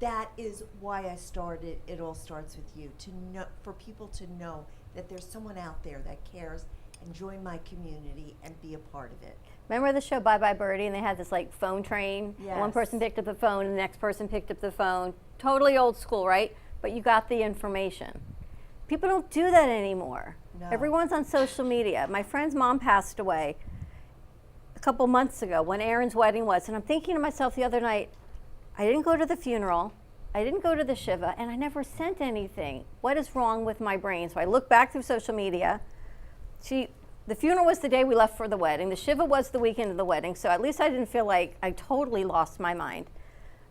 Speaker 6: that is why I started It All Starts With You, for people to know that there's someone out there that cares and join my community and be a part of it.
Speaker 4: Remember the show Bye Bye Birdie, and they had this phone train?
Speaker 6: Yes.
Speaker 4: One person picked up the phone and the next person picked up the phone. Totally old school, right? But you got the information. People don't do that anymore.
Speaker 6: No.
Speaker 4: Everyone's on social media. My friend's mom passed away a couple months ago when Aaron's wedding was, and I'm thinking to myself the other night, I didn't go to the funeral, I didn't go to the Shiva, and I never sent anything. What is wrong with my brain? So I look back through social media. The funeral was the day we left for the wedding. The Shiva was the weekend of the wedding, so at least I didn't feel like I totally lost my mind.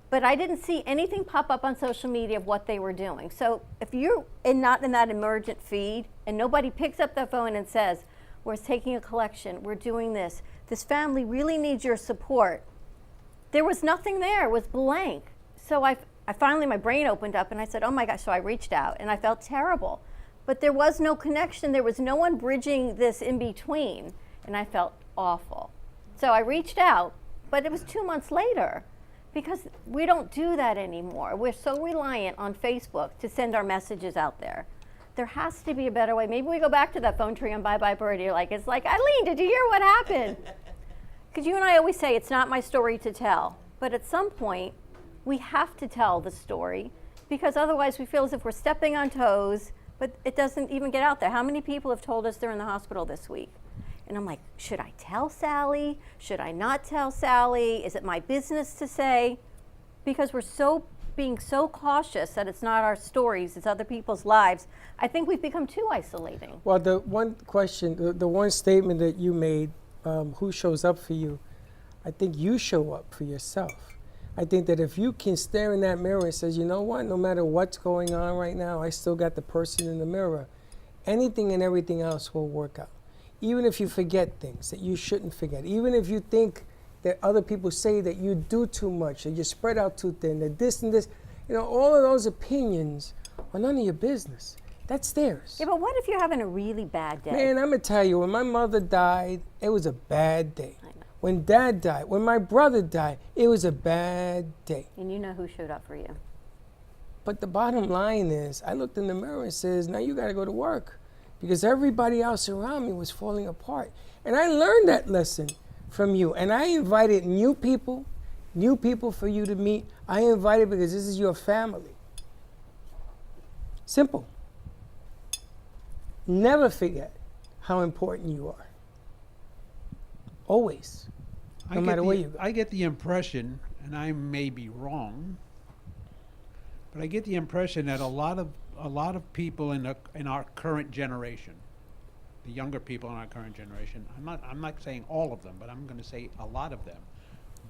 Speaker 4: But I didn't see anything pop up on social media of what they were doing. So if you're not in that emergent feed and nobody picks up the phone and says, we're taking a collection, we're doing this family really needs your support. There was nothing there, it was blank. So I finally, my brain opened up and I said, oh my gosh, so I reached out and I felt terrible. But there was no connection, there was no one bridging this in between, and I felt awful. So I reached out, but it was 2 months later, because we don't do that anymore. We're so reliant on Facebook to send our messages out there. There has to be a better way. Maybe we go back to that phone tree on Bye Bye Birdie. It's like, Eileen, did you hear what happened? Because you and I always say it's not my story to tell. But at some point, we have to tell the story, because otherwise we feel as if we're stepping on toes, but it doesn't even get out there. How many people have told us they're in the hospital this week? And I'm like, should I tell Sally? Should I not tell Sally? Is it my business to say? Because we're being so cautious that it's not our stories, it's other people's lives. I think we've become too isolating.
Speaker 3: Well, the one question, the one statement that you made, who shows up for you, I think you show up for yourself. I think that if you can stare in that mirror and says, you know what, no matter what's going on right now, I still got the person in the mirror, anything and everything else will work out. Even if you forget things that you shouldn't forget, even if you think that other people say that you do too much, that you spread out too thin, that this and this, all of those opinions are none of your business. That's theirs.
Speaker 4: Yeah, but what if you're having a really bad day?
Speaker 3: Man, I'm going to tell you, when my mother died, it was a bad day. I know. When Dad died, when my brother died, it was a bad day.
Speaker 4: And you know who showed up for you.
Speaker 3: But the bottom line is, I looked in the mirror and says, now you got to go to work. Because everybody else around me was falling apart. And I learned that lesson from you. And I invited new people for you to meet. I invited because this is your family. Simple. Never forget how important you are. Always. No matter where you go.
Speaker 14: I get the impression, and I may be wrong, But I get the impression that a lot of people in our current generation, the younger people in our current generation, I'm not saying all of them, but I'm going to say a lot of them,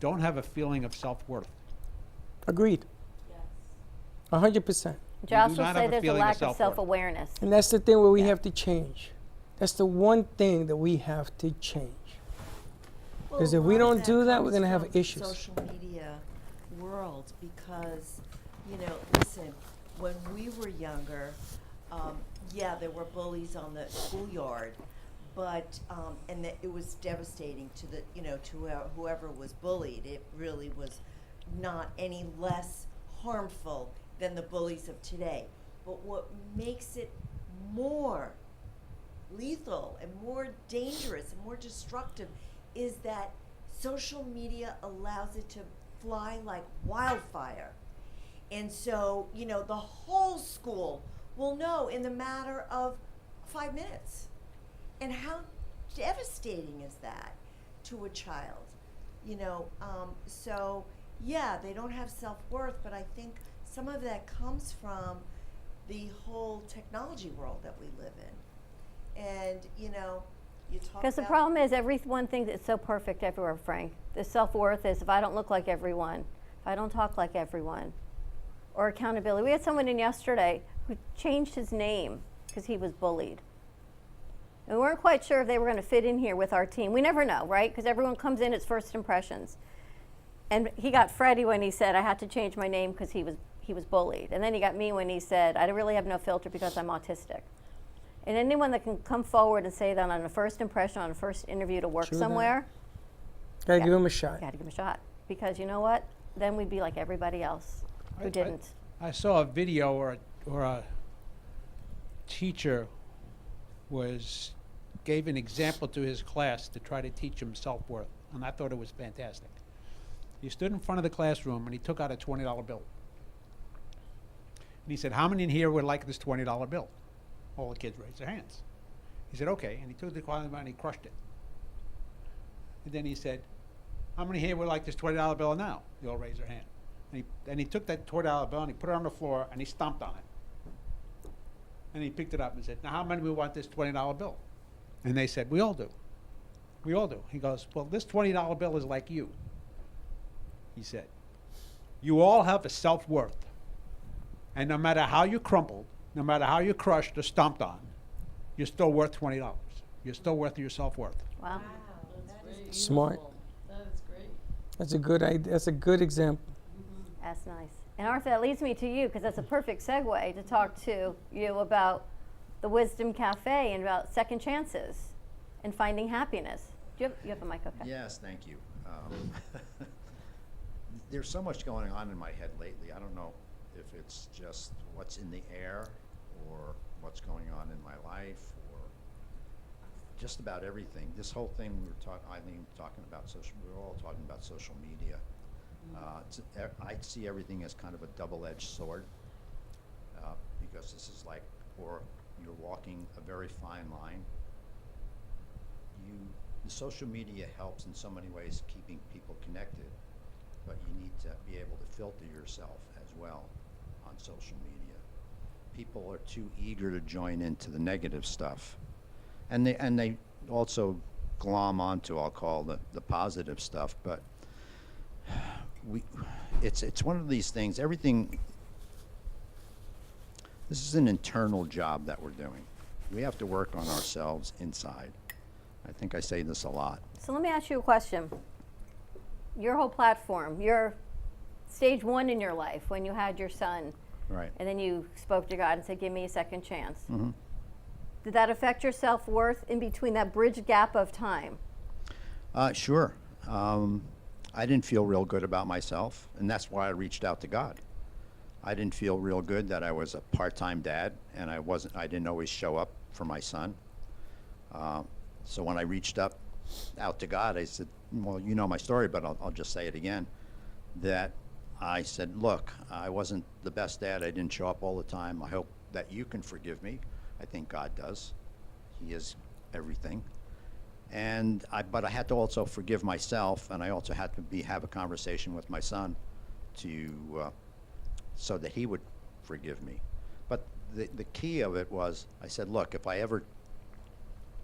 Speaker 14: don't have a feeling of self-worth.
Speaker 3: Agreed. 100%.
Speaker 4: Josh
Speaker 14: do
Speaker 4: will
Speaker 14: not
Speaker 4: say
Speaker 14: have a
Speaker 4: there's a
Speaker 14: feeling of
Speaker 4: lack of
Speaker 14: self-worth.
Speaker 4: self-awareness.
Speaker 3: And that's the thing where we have to change. That's the one thing that we have to change. Because if we don't do that, we're going to have issues.
Speaker 6: Social media world, because, listen, when we were younger, yeah, there were bullies on the schoolyard, but and it was devastating to the to whoever was bullied. It really was not any less harmful than the bullies of today. But what makes it more lethal and more dangerous and more destructive is that social media allows it to fly like wildfire. And so, the whole school will know in the matter of 5 minutes. And how devastating is that to a child? So, yeah, they don't have self-worth, but I think some of that comes from the whole technology world that we live in. And, you talk
Speaker 4: Because the
Speaker 6: about-
Speaker 4: problem is everyone thinks it's so perfect everywhere, Frank. The self-worth is if I don't look like everyone, if I don't talk like everyone, or accountability. We had someone in yesterday who changed his name because he was bullied. And we weren't quite sure if they were going to fit in here with our team. We never know, right? Because everyone comes in, it's first impressions. And he got Freddie when he said, I had to change my name because he was bullied. And then he got me when he said, I really have no filter because I'm autistic. And anyone that can come forward and say that on a first impression, on a first interview to work
Speaker 3: True
Speaker 4: somewhere,
Speaker 3: Gotta give him a shot.
Speaker 4: gotta give him a shot. Because you know what? Then we'd be like everybody else who didn't.
Speaker 14: I saw a video or a teacher gave an example to his class to try to teach them self-worth, and I thought it was fantastic. He stood in front of the classroom and he took out a $20 bill. And he said, how many in here would like this $20 bill? All the kids raised their hands. He said, okay, and he took the $20 and he crushed it. And then he said, how many here would like this $20 bill now? They all raised their hand. And he took that $20 bill and he put it on the floor and he stomped on it. And he picked it up and said, now how many of you want this $20 bill? And they said, we all do. We all do. He goes, well, this $20 bill is like you. He said, you all have a self-worth. And no matter how you crumpled, no matter how you crushed or stomped on, you're still worth $20. You're still worth your self-worth.
Speaker 4: Wow.
Speaker 3: Smart.
Speaker 1: That is great.
Speaker 3: That's a good idea. That's a good example.
Speaker 4: That's nice. And Arthur, that leads me to you because that's a perfect segue to talk to you about the Wisdom Cafe and about second chances and finding happiness. You have a mic, okay?
Speaker 7: Yes, thank you. There's so much going on in my head lately. I don't know if it's just what's in the air or what's going on in my life or just about everything. This whole thing Eileen talking about we're all talking about social media. I see everything as kind of a double-edged sword because this is like, or you're walking a very fine line. The social media helps in so many ways keeping people connected, but you need to be able to filter yourself as well on social media. People are too eager to join into the negative stuff, and they also glom onto, I'll call the positive stuff, but it's one of these things. Everything. This is an internal job that we're doing. We have to work on ourselves inside. I think I say this a lot.
Speaker 4: So let me ask you a question. Your whole platform, your stage one in your life when you had your son,
Speaker 7: Right.
Speaker 4: and then you spoke to God and said, give me a second chance.
Speaker 7: Mm-hmm.
Speaker 4: Did that affect your self-worth in between that bridge gap of time?
Speaker 7: Sure. I didn't feel real good about myself, and that's why I reached out to God. I didn't feel real good that I was a part-time dad, and I didn't always show up for my son. So when I reached out to God, I said, well, you know my story, but I'll just say it again, that I said, look, I wasn't the best dad. I didn't show up all the time. I hope that you can forgive me. I think God does. He is everything. But I had to also forgive myself, and I also had to have a conversation with my son so that he would forgive me. But the key of it was, I said, look, if I ever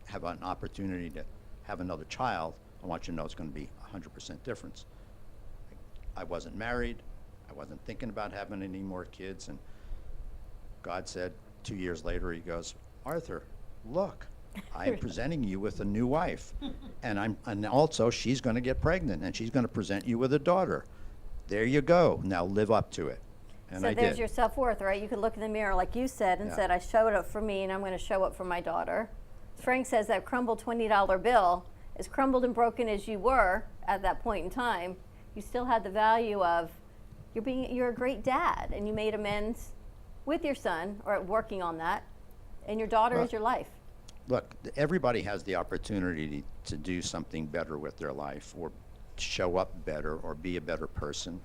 Speaker 7: have an opportunity to have another child, I want you to know it's going to be 100% difference. I wasn't married. I wasn't thinking about having any more kids. And God said 2 years later, he goes, Arthur, look, I'm presenting you with a new wife. And also she's going to get pregnant and she's going to present you with a daughter. There you go. Now live up to it. And
Speaker 4: so
Speaker 7: I
Speaker 4: there's
Speaker 7: did.
Speaker 4: your self-worth, right? You could look in the mirror, like you said, and
Speaker 7: Yeah.
Speaker 4: said, I showed up for me, and I'm going to show up for my daughter. Frank says that crumbled $20 bill, as crumbled and broken as you were at that point in time, you still had the value of you're a great dad, and you made amends with your son, or working on that, and your daughter is your life.
Speaker 7: Look, everybody has the opportunity to do something better with their life, or show up better, or be a better person.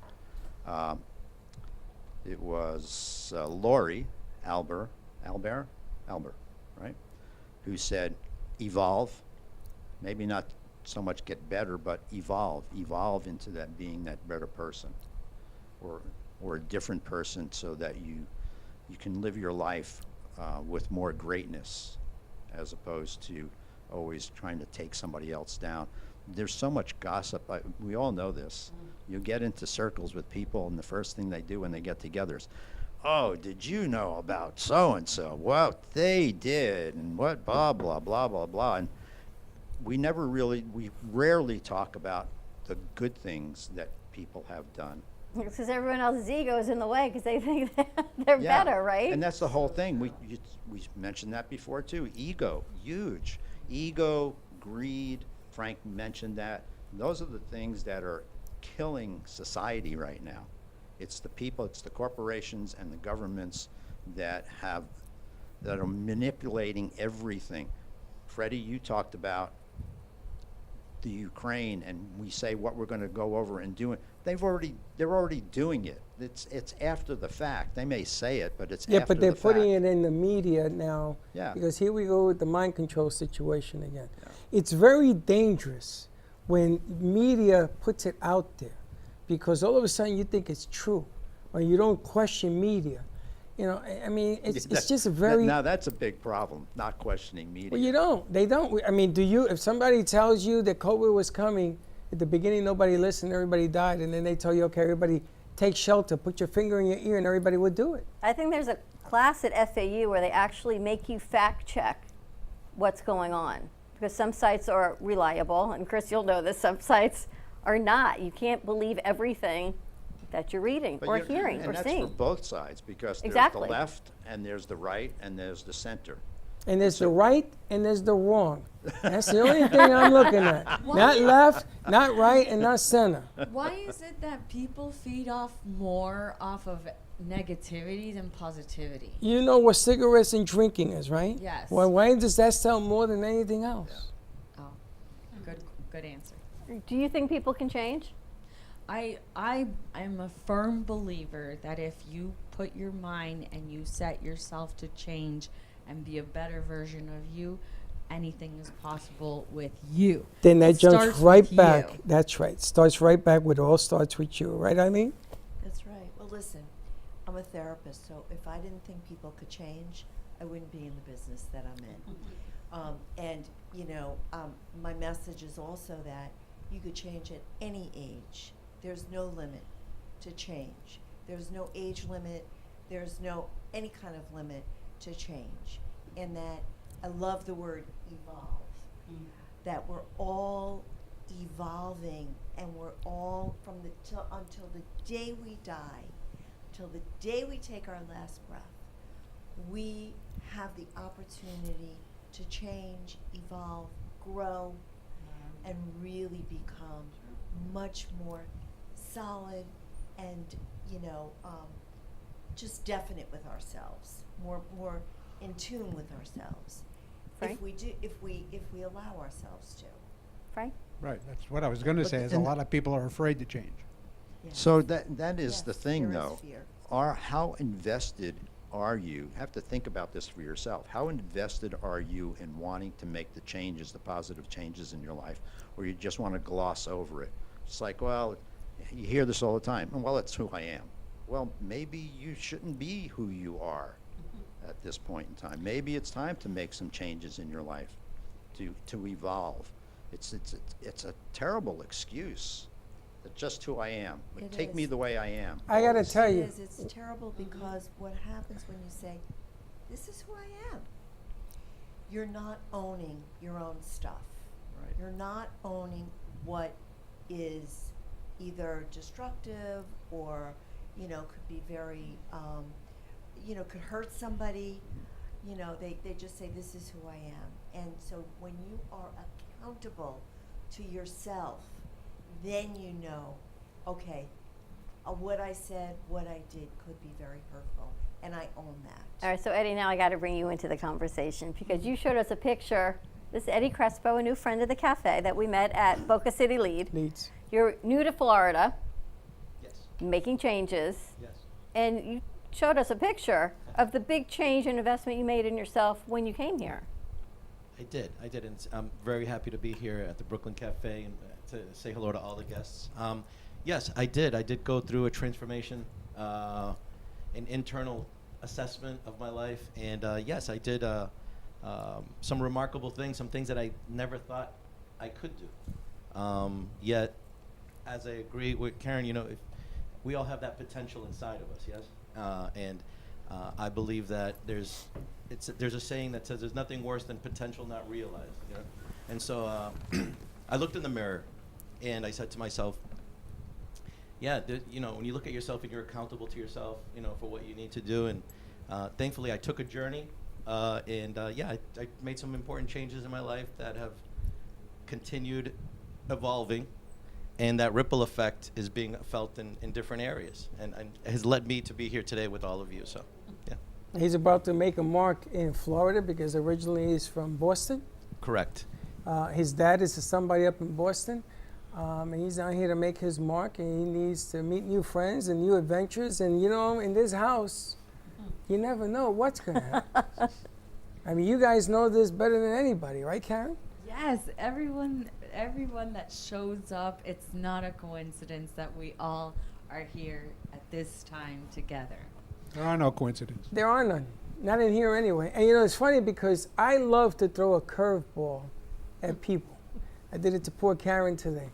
Speaker 7: It was Lori Albert, right? Who said, evolve, maybe not so much get better, but evolve into that being that better person, or a different person, so that you can live your life with more greatness, as opposed to always trying to take somebody else down. There's so much gossip. We all know this. You get into circles with people, and the first thing they do when they get together is, oh, did you know about so-and-so? What they did, and what blah, blah, blah, blah, blah. And we rarely talk about the good things that people have done.
Speaker 4: Because everyone else's ego is in the way because they think they're better, right?
Speaker 7: And that's the whole thing. We mentioned that before too. Ego, huge. Ego, greed. Frank mentioned that. Those are the things that are killing society right now. It's the people, it's the corporations and the governments that are manipulating everything. Freddie, you talked about the Ukraine, and we say what we're going to go over and do it. They're already doing it. It's after the fact. They may say it, but it's after the fact.
Speaker 3: Yeah, but they're putting it in the media now.
Speaker 7: Yeah.
Speaker 3: Because here we go with the mind control situation again. Yeah. It's very dangerous when media puts it out there, because all of a sudden you think it's true, or you don't question media. You know, I mean, it's just a very...
Speaker 7: Now that's a big problem, not questioning media.
Speaker 3: Well, you don't. They don't. I mean, if somebody tells you that COVID was coming, at the beginning nobody listened, everybody died, and then they tell you, okay, everybody take shelter, put your finger in your ear, and everybody would do it.
Speaker 4: I think there's a class at FAU where they actually make you fact check what's going on, because some sites are reliable, and Chris, you'll know this, some sites are not. You can't believe everything that you're reading or hearing or seeing.
Speaker 7: And that's for both sides, because there's the left, and there's the right, and there's the center.
Speaker 3: And there's the right, and there's the wrong. That's the only thing I'm looking at. Not left, not right, and not center.
Speaker 15: Why is it that people feed more off of negativity than positivity?
Speaker 3: You know what cigarettes and drinking is, right?
Speaker 15: Yes.
Speaker 3: Well, why does that sell more than anything else?
Speaker 15: Oh, good answer.
Speaker 4: Do you think people can change?
Speaker 15: I am a firm believer that if you put your mind and you set yourself to change and be a better version of you, anything is possible with you.
Speaker 3: Then that jumps right back. That's right. Starts right back with all starts with you. Right, Eileen?
Speaker 6: That's right. Well, listen, I'm a therapist, so if I didn't think people could change, I wouldn't be in the business that I'm in. And, you know, my message is also that you could change at any age. There's no limit to change. There's no age limit. There's no any kind of limit to change. And that I love the word evolve. That we're all evolving, and we're all until the day we die, till the day we take our last breath, we have the opportunity to change, evolve, grow, and really become much more solid and, you know, just definite with ourselves, more in tune with ourselves.
Speaker 4: Frank?
Speaker 6: If we allow ourselves to.
Speaker 4: Frank?
Speaker 14: Right, that's what I was going to say, is a lot of people are afraid to change.
Speaker 6: Yes.
Speaker 7: So that is the thing,
Speaker 6: there is
Speaker 7: though.
Speaker 6: fear.
Speaker 7: How invested are you? You have to think about this for yourself. How invested are you in wanting to make the changes, the positive changes in your life, or you just want to gloss over it? It's like, well, you hear this all the time. Well, it's who I am. well, maybe you shouldn't be who you are at this point in time. Maybe it's time to make some changes in your life, to evolve. It's a terrible excuse. That's just who I am.
Speaker 6: It
Speaker 7: Take me
Speaker 6: is.
Speaker 7: the way I am.
Speaker 3: I gotta
Speaker 7: Always.
Speaker 3: tell
Speaker 6: It
Speaker 3: you.
Speaker 6: is. It's terrible because what happens when you say, this is who I am, you're not owning your own stuff.
Speaker 7: Right.
Speaker 6: You're not owning what is either destructive or, could be very, could hurt somebody. They just say, this is who I am. And so when you are accountable to yourself, then you know, okay, what I said, what I did could be very hurtful, and I own that.
Speaker 4: All right, so Eddie, now I got to bring you into the conversation because you showed us a picture. This is Eddie Crespo, a new friend of the cafe that we met at Boca City Leeds. You're new to Florida.
Speaker 8: Yes.
Speaker 4: Making changes.
Speaker 8: Yes.
Speaker 4: And you showed us a picture of the big change and investment you made in yourself when you came here.
Speaker 8: I did, and I'm very happy to be here at the Brooklyn Cafe and to say hello to all the guests. Yes, I did go through a transformation, an internal assessment of my life, and yes, I did some remarkable things, some things that I never thought I could do. Yet, as I agree with Karen, if we all have that potential inside of us, yes? And I believe that there's a saying that says there's nothing worse than potential not realized. And so I looked in the mirror and I said to myself, yeah, when you look at yourself and you're accountable to yourself, for what you need to do. And thankfully I took a journey and I made some important changes in my life that have continued evolving. And that ripple effect is being felt in different areas and has led me to be here today with all of you. So, yeah.
Speaker 3: He's about to make a mark in Florida because originally he's from Boston.
Speaker 8: Correct.
Speaker 3: His dad is somebody up in Boston. And he's out here to make his mark, and he needs to meet new friends and new adventures. And, in this house, you never know what's going to happen. I mean, you guys know this better than anybody, right, Karen?
Speaker 9: Yes, everyone that shows up, it's not a coincidence that we all are here at this time together.
Speaker 14: There are no coincidences.
Speaker 3: There are none. Not in here anyway. And, it's funny because I love to throw a curveball at people. I did it to poor Karen today.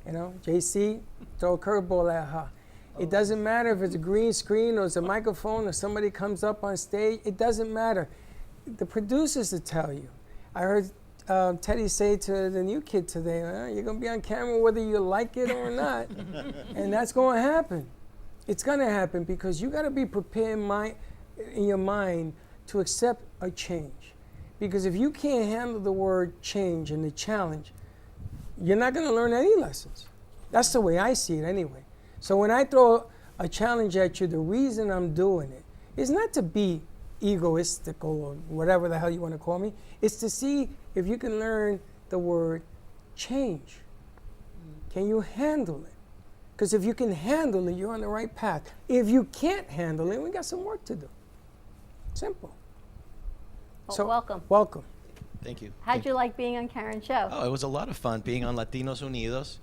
Speaker 3: Jaycee, throw a curveball at her. It doesn't matter if it's a green screen or it's a microphone or somebody comes up on stage. It doesn't matter. The producers will tell you. I heard Teddy say to the new kid today, you're going to be on camera whether you like it or not. And that's going to happen. It's going to happen because you got to be prepared in your mind to accept a change. Because if you can't handle the word change and the challenge, you're not going to learn any lessons. That's the way I see it anyway. So when I throw a challenge at you, the reason I'm doing it is not to be egoistical or whatever the hell you want to call me. It's to see if you can learn the word change. Can you handle it? Because if you can handle it, you're on the right path. If you can't handle it, we got some work to do. Simple.
Speaker 4: Well, welcome.
Speaker 3: Welcome.
Speaker 8: Thank you.
Speaker 4: How'd you like being on Karen's show?
Speaker 8: Oh, it was a lot of fun being on Latinos Unidos.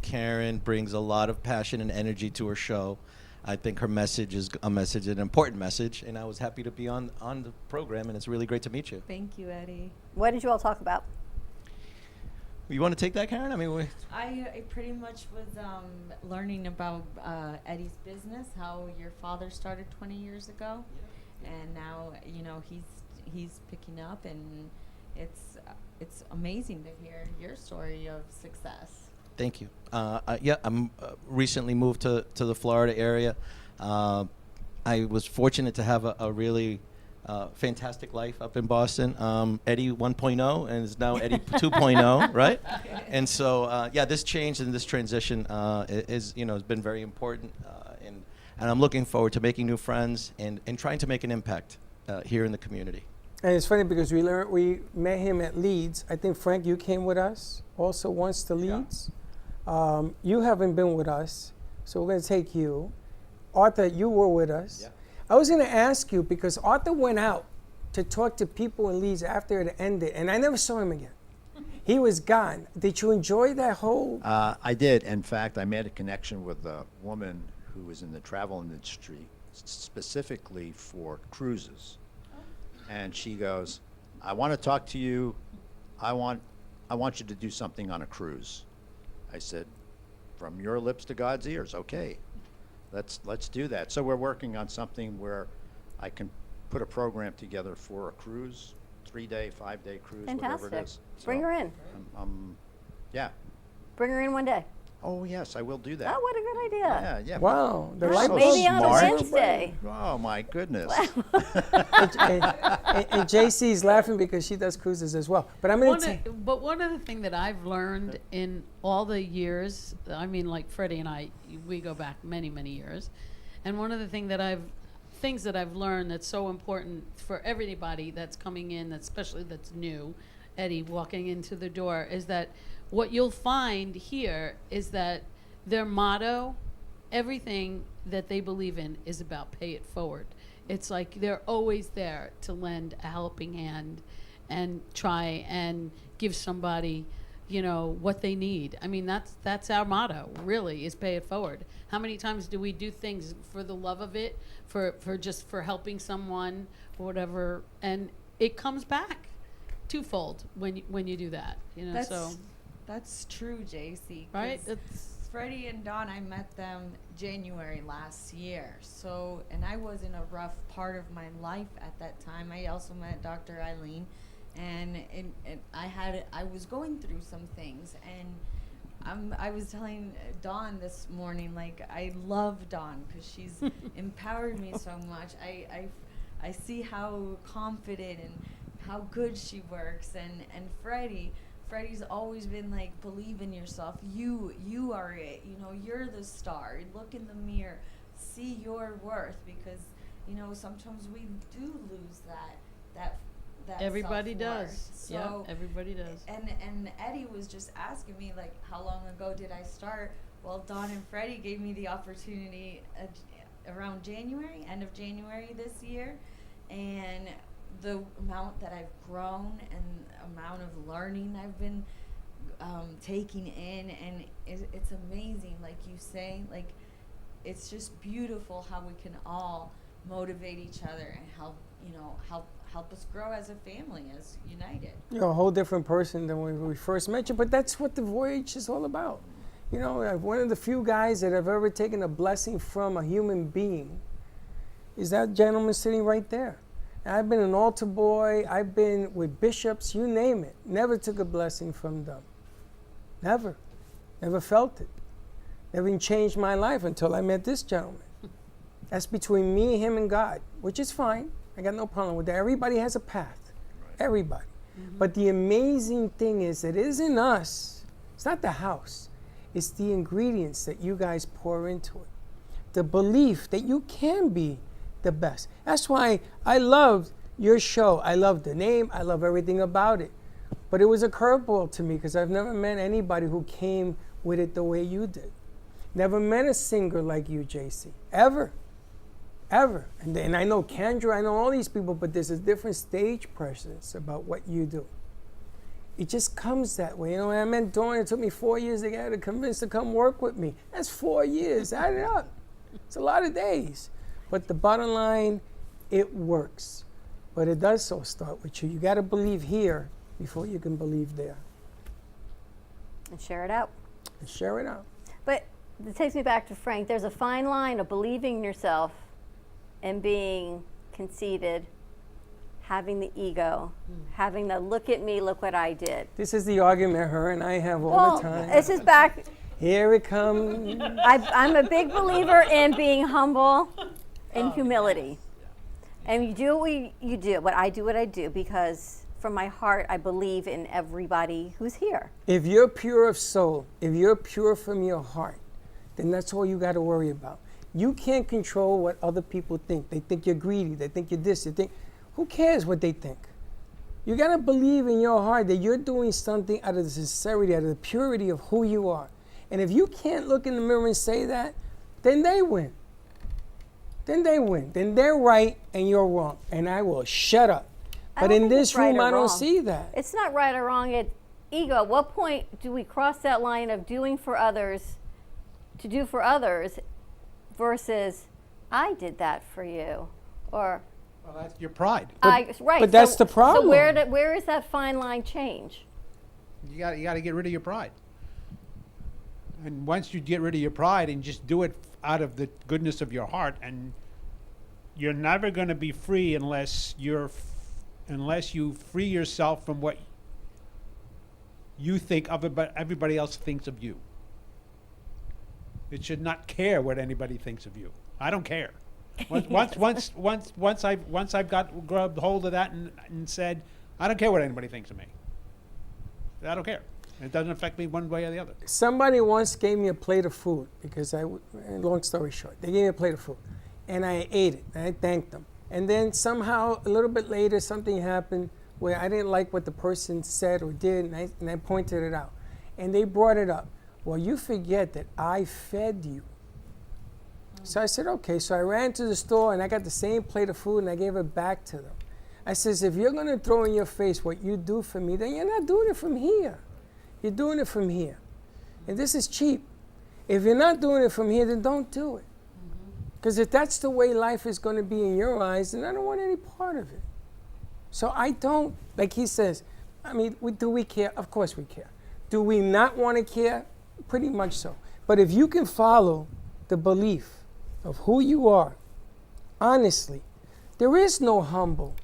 Speaker 8: Karen brings a lot of passion and energy to her show. I think her message is an important message, and I was happy to be on the program, and it's really great to meet you.
Speaker 9: Thank you, Eddie.
Speaker 4: What did you all talk about?
Speaker 8: You want to take that, Karen? I mean,
Speaker 9: I pretty much was learning about Eddie's business, how your father started 20 years ago, and now he's picking up, and it's amazing to hear your story of success.
Speaker 8: Thank you. I'm recently moved to the Florida area. I was fortunate to have a really fantastic life up in Boston. Eddie 1.0 and is now Eddie 2.0, right? And so, this change and this transition has been very important. And I'm looking forward to making new friends and trying to make an impact here in the community.
Speaker 3: And it's funny because we met him at Leeds. I think, Frank, you came with us also once to Leeds. Yeah. You haven't been with us, so we're going to take you. Arthur, you were with us. Yeah. I was going to ask you because Arthur went out to talk to people in Leeds after it ended, and I never saw him again. He was gone. Did you enjoy that whole?
Speaker 7: I did. In fact, I made a connection with a woman who is in the travel industry, specifically for cruises. And she goes, I want to talk to you. I want you to do something on a cruise. I said, from your lips to God's ears, okay. Let's do that. So we're working on something where I can put a program together for a cruise, 3-day, 5-day cruise,
Speaker 4: Fantastic.
Speaker 7: whatever it is.
Speaker 4: Bring her in.
Speaker 7: Yeah.
Speaker 4: Bring her in one day.
Speaker 7: Oh yes, I will do that.
Speaker 4: Oh, what a good idea.
Speaker 7: Yeah.
Speaker 3: Wow, the
Speaker 7: You're
Speaker 3: light
Speaker 7: so
Speaker 4: Maybe on a
Speaker 7: smart.
Speaker 4: Wednesday.
Speaker 7: Oh my goodness.
Speaker 3: And Jaycee's laughing because she does cruises as well. But I'm going to take.
Speaker 1: But one other thing that I've learned in all the years, I mean, like Freddie and I, we go back many, many years, and one of the things that I've learned that's so important for everybody that's coming in, especially that's new, Eddie walking into the door, is that what you'll find here is that their motto, everything that they believe in is about pay it forward. It's like they're always there to lend a helping hand and try and give somebody, what they need. I mean, that's our motto, really, is pay it forward. How many times do we do things for the love of it, for helping someone or whatever, and it comes back twofold when you do that,
Speaker 9: That's true, Jaycee.
Speaker 1: Right?
Speaker 9: Freddie and Dawn, I met them January last year. So, and I was in a rough part of my life at that time. I also met Dr. Eileen, and I was going through some things, and I was telling Dawn this morning, like, I love Dawn because she's empowered me so much. I see how confident and how good she works, and Freddie's always been like, believe in yourself. You are it. You're the star. Look in the mirror. See your worth, because sometimes we do lose that
Speaker 1: everybody
Speaker 9: self-worth.
Speaker 1: does.
Speaker 9: So
Speaker 1: everybody does.
Speaker 9: And Eddie was just asking me, like, how long ago did I start? Well, Dawn and Freddie gave me the opportunity around January, end of January this year, and the amount that I've grown and amount of learning I've been taking in, and it's amazing. Like you say, like, it's just beautiful how we can all motivate each other and help us grow as a family, as united.
Speaker 3: You're a whole different person than when we first met you, but that's what the voyage is all about. One of the few guys that have ever taken a blessing from a human being is that gentleman sitting right there. I've been an altar boy, I've been with bishops, you name it. Never took a blessing from them. Never. Never felt it. Never even changed my life until I met this gentleman. That's between me, him, and God, which is fine. I got no problem with that. Everybody has a path. Everybody. Mm-hmm. But the amazing thing is that it isn't us. It's not the house. It's the ingredients that you guys pour into it. The belief that you can be the best. That's why I loved your show. I love the name. I love everything about it. But it was a curveball to me because I've never met anybody who came with it the way you did. Never met a singer like you, Jaycee. Ever. And I know Kendra, I know all these people, but there's a different stage presence about what you do. It just comes that way. When I met Dawn, it took me 4 years to get her to convince to come work with me. That's 4 years. Add it up. It's a lot of days. But the bottom line, it works. But it does so start with you. You got to believe here before you can believe there.
Speaker 4: And share it out. But it takes me back to Frank. There's a fine line of believing in yourself and being conceited, having the ego, having the look at me, look what I did.
Speaker 3: This is the argument her and I have all the time.
Speaker 4: This is back.
Speaker 3: Here it comes.
Speaker 4: I'm a big believer in being humble and humility. And you do what you do, but I do what I do because from my heart I believe in everybody who's here.
Speaker 3: If you're pure of soul, if you're pure from your heart, then that's all you got to worry about. You can't control what other people think. They think you're greedy. They think you're this. Who cares what they think? You got to believe in your heart that you're doing something out of the sincerity, out of the purity of who you are. And if you can't look in the mirror and say that, then they win. Then they're right and you're wrong. And I will shut up. But in this room, I don't see that.
Speaker 4: It's not right or wrong. It's ego. At what point do we cross that line of doing for others, to do for others, versus I did that for you, or
Speaker 14: Well, that's your pride.
Speaker 4: right.
Speaker 3: But that's the problem.
Speaker 4: So where is that fine line change?
Speaker 14: You got to get rid of your pride. And once you get rid of your pride and just do it out of the goodness of your heart, and you're never going to be free unless you free yourself from what you think of it, but everybody else thinks of you. It should not care what anybody thinks of you. I don't care. Once I've grabbed hold of that and said, I don't care what anybody thinks of me. I don't care. It doesn't affect me one way or the other.
Speaker 3: Somebody once gave me a plate of food because long story short, they gave me a plate of food, and I ate it and I thanked them. And then somehow a little bit later something happened where I didn't like what the person said or did, and I pointed it out, and they brought it up. Well, you forget that I fed you. So I said, okay. So I ran to the store and I got the same plate of food and I gave it back to them. I says, if you're going to throw in your face what you do for me, then you're not doing it from here. You're doing it from here. And this is cheap. If you're not doing it from here, then don't do it. Because if that's the way life is going to be in your eyes, then I don't want any part of it. So I don't, like he says, I mean, do we care? Of course we care. Do we not want to care? Pretty much so. But if you can follow the belief of who you are, honestly, there is no humble,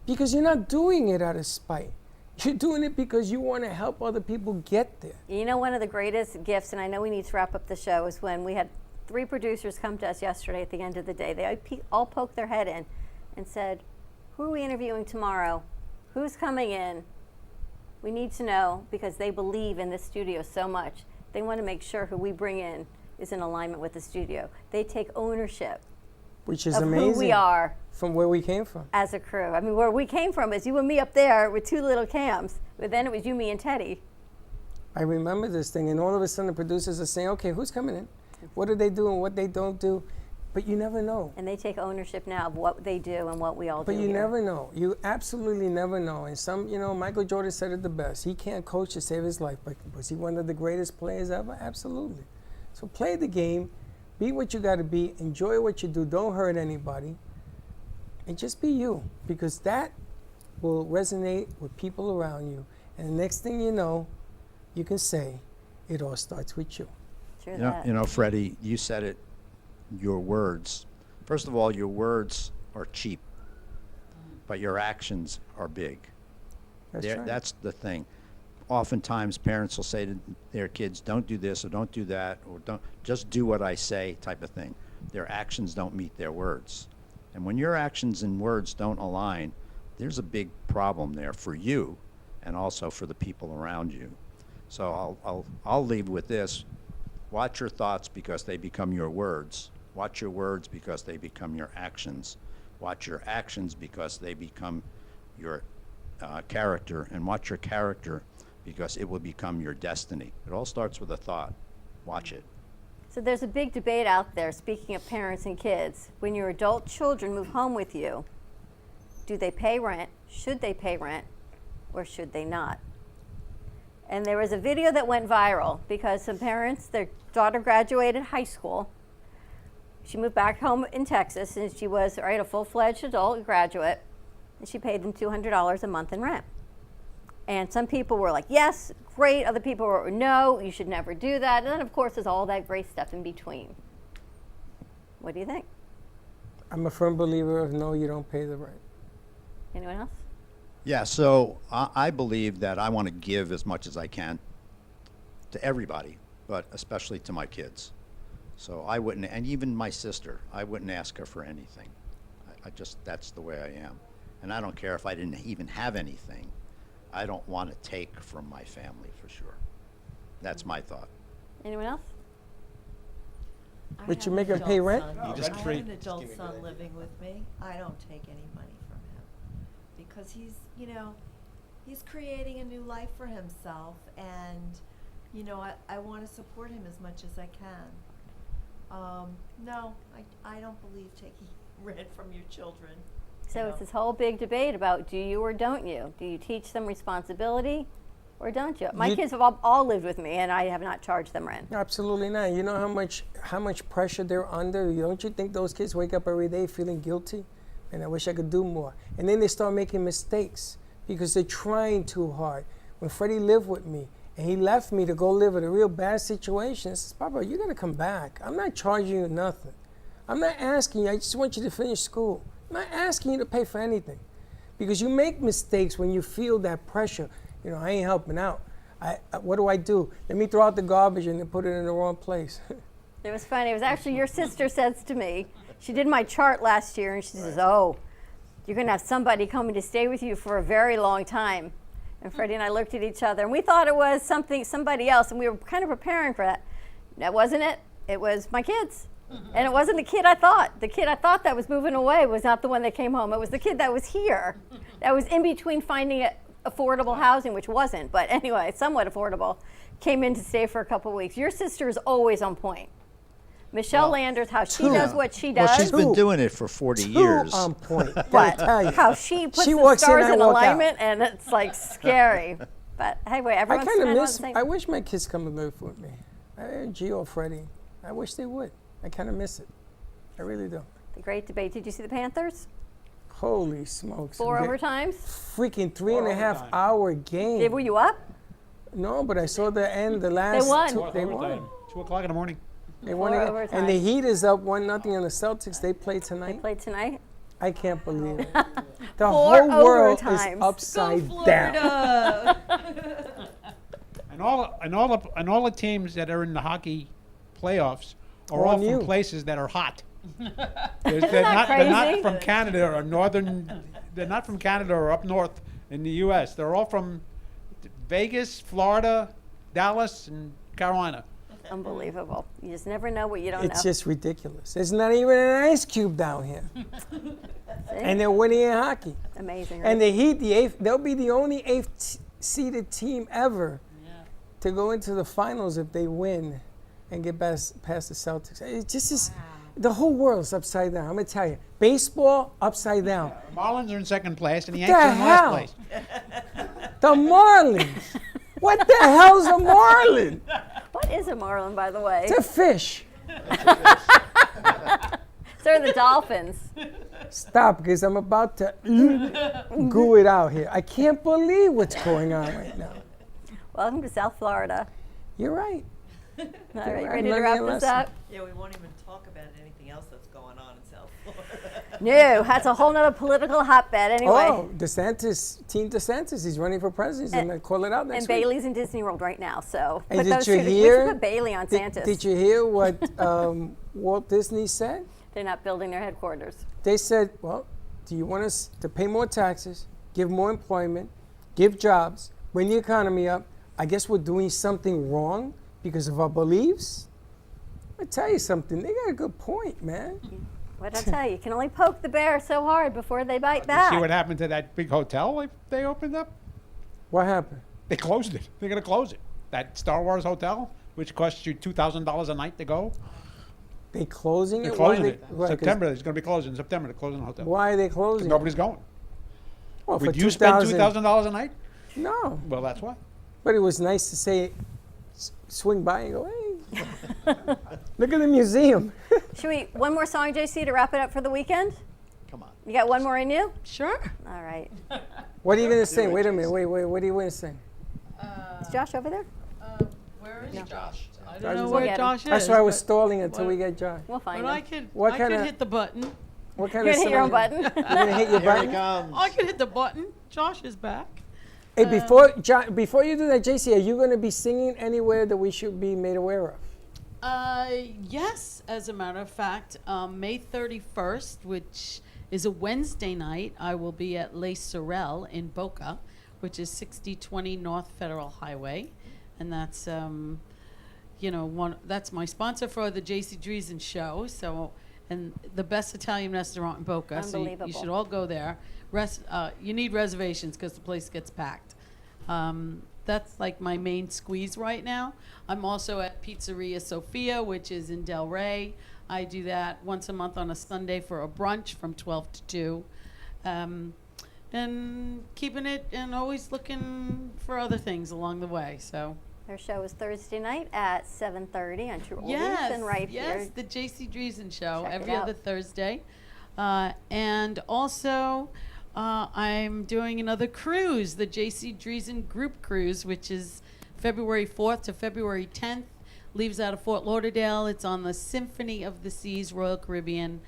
Speaker 3: because you're not doing it out of spite. You're doing it because you want to help other people get there.
Speaker 4: You know, one of the greatest gifts, and I know we need to wrap up the show, is when we had 3 producers come to us yesterday at the end of the day. They all poked their head in and said, who are we interviewing tomorrow? Who's coming in? We need to know, because they believe in this studio so much. They want to make sure who we bring in is in alignment with the studio. They take ownership,
Speaker 3: which is
Speaker 4: of
Speaker 3: amazing,
Speaker 4: who we are
Speaker 3: from where we came from
Speaker 4: as a crew. I mean, where we came from is you and me up there with 2 little cams, but then it was you, me, and Teddy.
Speaker 3: I remember this thing, and all of a sudden the producers are saying, okay, who's coming in? What do they do and what they don't do? But you never know.
Speaker 4: And they take ownership now of what they do and what we all do.
Speaker 3: But you never know. You absolutely never know. And Michael Jordan said it the best. He can't coach to save his life, but was he one of the greatest players ever? Absolutely. So play the game, be what you got to be, enjoy what you do, don't hurt anybody, and just be you, because that will resonate with people around you. And the next thing you know, you can say, it all starts with you.
Speaker 4: True
Speaker 7: You know, Freddie, you said it, your words. First of all, your words are cheap, but your actions are big.
Speaker 3: That's right.
Speaker 7: That's the thing. Oftentimes, parents will say to their kids, don't do this or don't do that, or don't just do what I say type of thing. Their actions don't meet their words. And when your actions and words don't align, there's a big problem there for you and also for the people around you. So I'll leave with this. Watch your thoughts, because they become your words. Watch your words, because they become your actions. Watch your actions, because they become your character. And watch your character, because it will become your destiny. It all starts with a thought. Watch it.
Speaker 4: So there's a big debate out there, speaking of parents and kids. When your adult children move home with you, do they pay rent? Should they pay rent? Or should they not? And there was a video that went viral because some parents, their daughter graduated high school. She moved back home in Texas, and she was a full-fledged adult graduate, and she paid them $200 a month in rent. And some people were like, yes, great. Other people were, no, you should never do that. And then, of course, there's all that great stuff in between. What do you think?
Speaker 3: I'm a firm believer of no, you don't pay the rent.
Speaker 4: Anyone else?
Speaker 7: Yeah, so I believe that I want to give as much as I can to everybody, but especially to my kids. So I wouldn't, and even my sister, I wouldn't ask her for anything. I just, that's the way I am. And I don't care if I didn't even have anything. I don't want to take from my family, for sure. That's my thought.
Speaker 4: Anyone else?
Speaker 3: But you make them pay rent?
Speaker 6: I have an adult son living with me. I don't take any money from him because he's, he's creating a new life for himself, and, I want to support him as much as I can. No, I don't believe taking rent from your children.
Speaker 4: So it's this whole big debate about do you or don't you? Do you teach them responsibility, Or don't you? My kids have all lived with me, and I have not charged them rent.
Speaker 3: Absolutely not. You know how much pressure they're under? Don't you think those kids wake up every day feeling guilty? And I wish I could do more. And then they start making mistakes because they're trying too hard. When Freddie lived with me, and he left me to go live in a real bad situation, I says, Papa, you gotta come back. I'm not charging you nothing. I'm not asking you, I just want you to finish school. I'm not asking you to pay for anything. Because you make mistakes when you feel that pressure. You know, I ain't helping out. What do? Let me throw out the garbage and then put it in the wrong place.
Speaker 4: It was funny. It was actually your sister says to me, she did my chart last year, and she says, oh, you're going to have somebody coming to stay with you for a very long time. And Freddie and I looked at each other, and we thought it was somebody else, and we were kind of preparing for that. That wasn't it. It was my kids. And it wasn't the kid I thought. The kid I thought that was moving away was not the one that came home. It was the kid that was here, that was in between finding affordable housing, which wasn't, but anyway, somewhat affordable, came in to stay for a couple of weeks. Your sister is always on point. Michelle Landers, how she does what she does.
Speaker 7: Well, she's been doing it for 40 years.
Speaker 3: On point.
Speaker 4: But how she puts the stars in alignment, and it's like scary. But hey, wait, everyone's kind of on the same.
Speaker 3: I wish my kids come and live with me. Gio or Freddie. I wish they would. I kind of miss it. I really do.
Speaker 4: The great debate. Did you see the Panthers?
Speaker 3: Holy smokes.
Speaker 4: 4 overtimes?
Speaker 3: Freaking 3.5 hour game.
Speaker 4: Were you up?
Speaker 3: No, but I saw the end, the last.
Speaker 4: They won.
Speaker 3: They won.
Speaker 14: 2 o'clock in the morning.
Speaker 3: They won again. And the Heat is up 1-0 on the Celtics. They play tonight.
Speaker 4: They play tonight?
Speaker 3: I can't believe it. The
Speaker 4: 4
Speaker 3: whole world
Speaker 4: overtimes.
Speaker 3: is upside down.
Speaker 14: And all the teams that are in the hockey playoffs are all from places that are hot. They're not from Canada or northern. They're not from Canada or up north in the U.S. They're all from Vegas, Florida, Dallas, and Carolina.
Speaker 4: Unbelievable. You just never know what you don't know.
Speaker 3: It's just ridiculous. There's not even an ice cube down here. And they're winning in hockey.
Speaker 4: Amazing. Right?
Speaker 3: And the Heat, they'll be the only 8th seeded team ever to go into the finals if they win and get past the Celtics. It just is, the whole world's upside down. I'm going to tell you. Baseball, upside down.
Speaker 14: Marlins are in second place, and the Yankees are in last place.
Speaker 3: The Marlins. What the hell's a Marlin?
Speaker 4: What is a Marlin, by the way?
Speaker 3: It's a fish.
Speaker 4: So are the Dolphins.
Speaker 3: Stop, because I'm about to goo it out here. I can't believe what's going on right now.
Speaker 4: Welcome to South Florida.
Speaker 3: You're right.
Speaker 4: All right, ready to wrap this up?
Speaker 6: Yeah, we won't even talk about anything else that's going on in South Florida.
Speaker 4: No, that's a whole nother political hotbed anyway.
Speaker 3: Oh, Team DeSantis, he's running for president. He's going to call it out next
Speaker 4: week.
Speaker 3: And
Speaker 4: Bailey's in Disney World right now, so.
Speaker 3: And did you hear?
Speaker 4: We should put Bailey on Santis.
Speaker 3: Did you hear what Walt Disney said?
Speaker 4: They're not building their headquarters.
Speaker 3: They said, well, do you want us to pay more taxes, give more employment, give jobs, bring the economy up? I guess we're doing something wrong because of our beliefs? I tell you something, they got a good point, man.
Speaker 4: What'd I tell you? You can only poke the bear so hard before they bite back.
Speaker 14: See what happened to that big hotel they opened up?
Speaker 3: What happened?
Speaker 14: They closed it. They're going to close it. That Star Wars hotel, which costs you $2,000 a night to go.
Speaker 3: They closing it?
Speaker 14: They're closing it. September, it's going to be closed in September. They're closing the hotel.
Speaker 3: Why are they closing?
Speaker 14: Nobody's going.
Speaker 3: Well,
Speaker 14: Would you spend $2,000 a night?
Speaker 3: No.
Speaker 14: Well, that's why.
Speaker 3: But it was nice to say, swing by and go, hey, look at the museum.
Speaker 4: Should we, one more song, Jaycee, to wrap it up for the weekend?
Speaker 7: Come on.
Speaker 4: You got one more in you?
Speaker 9: Sure.
Speaker 4: All right.
Speaker 3: What are you going to sing? Wait a minute. Wait. What are you going to sing?
Speaker 4: Is Josh over there?
Speaker 9: Where is Josh? I
Speaker 3: Josh
Speaker 9: don't know where Josh is.
Speaker 3: That's why I was stalling until we get Josh.
Speaker 4: We'll find
Speaker 9: but
Speaker 4: him.
Speaker 9: I could hit the button.
Speaker 3: What kind
Speaker 4: You're
Speaker 3: of
Speaker 4: gonna hit your own
Speaker 3: song?
Speaker 4: button?
Speaker 3: You're going to hit your button?
Speaker 9: I could hit the button. Josh is back.
Speaker 3: Hey, before you do that, Jaycee, are you going to be singing anywhere that we should be made aware of?
Speaker 1: Yes, as a matter of fact, May 31st, which is a Wednesday night, I will be at Les Sorel in Boca, which is 6020 North Federal Highway, and that's that's my sponsor for the Jaycee Driesen show. So, and the best Italian restaurant in Boca.
Speaker 4: Unbelievable.
Speaker 1: So you should all go there. You need reservations because the place gets packed. That's like my main squeeze right now. I'm also at Pizzeria Sofia, which is in Del Rey. I do that once a month on a Sunday for a brunch from 12 to 2. and keeping it and always looking for other things along the way. So
Speaker 4: Their show is Thursday night at 7:30 on True Oldies
Speaker 1: yes,
Speaker 4: and right
Speaker 1: yes,
Speaker 4: here.
Speaker 1: the Jaycee Driesen show
Speaker 4: Check it
Speaker 1: every
Speaker 4: out.
Speaker 1: other Thursday, and also I'm doing another cruise, the Jaycee Driesen Group Cruise, which is February 4th to February 10th. Leaves out of Fort Lauderdale. It's on the Symphony of the Seas, Royal Caribbean.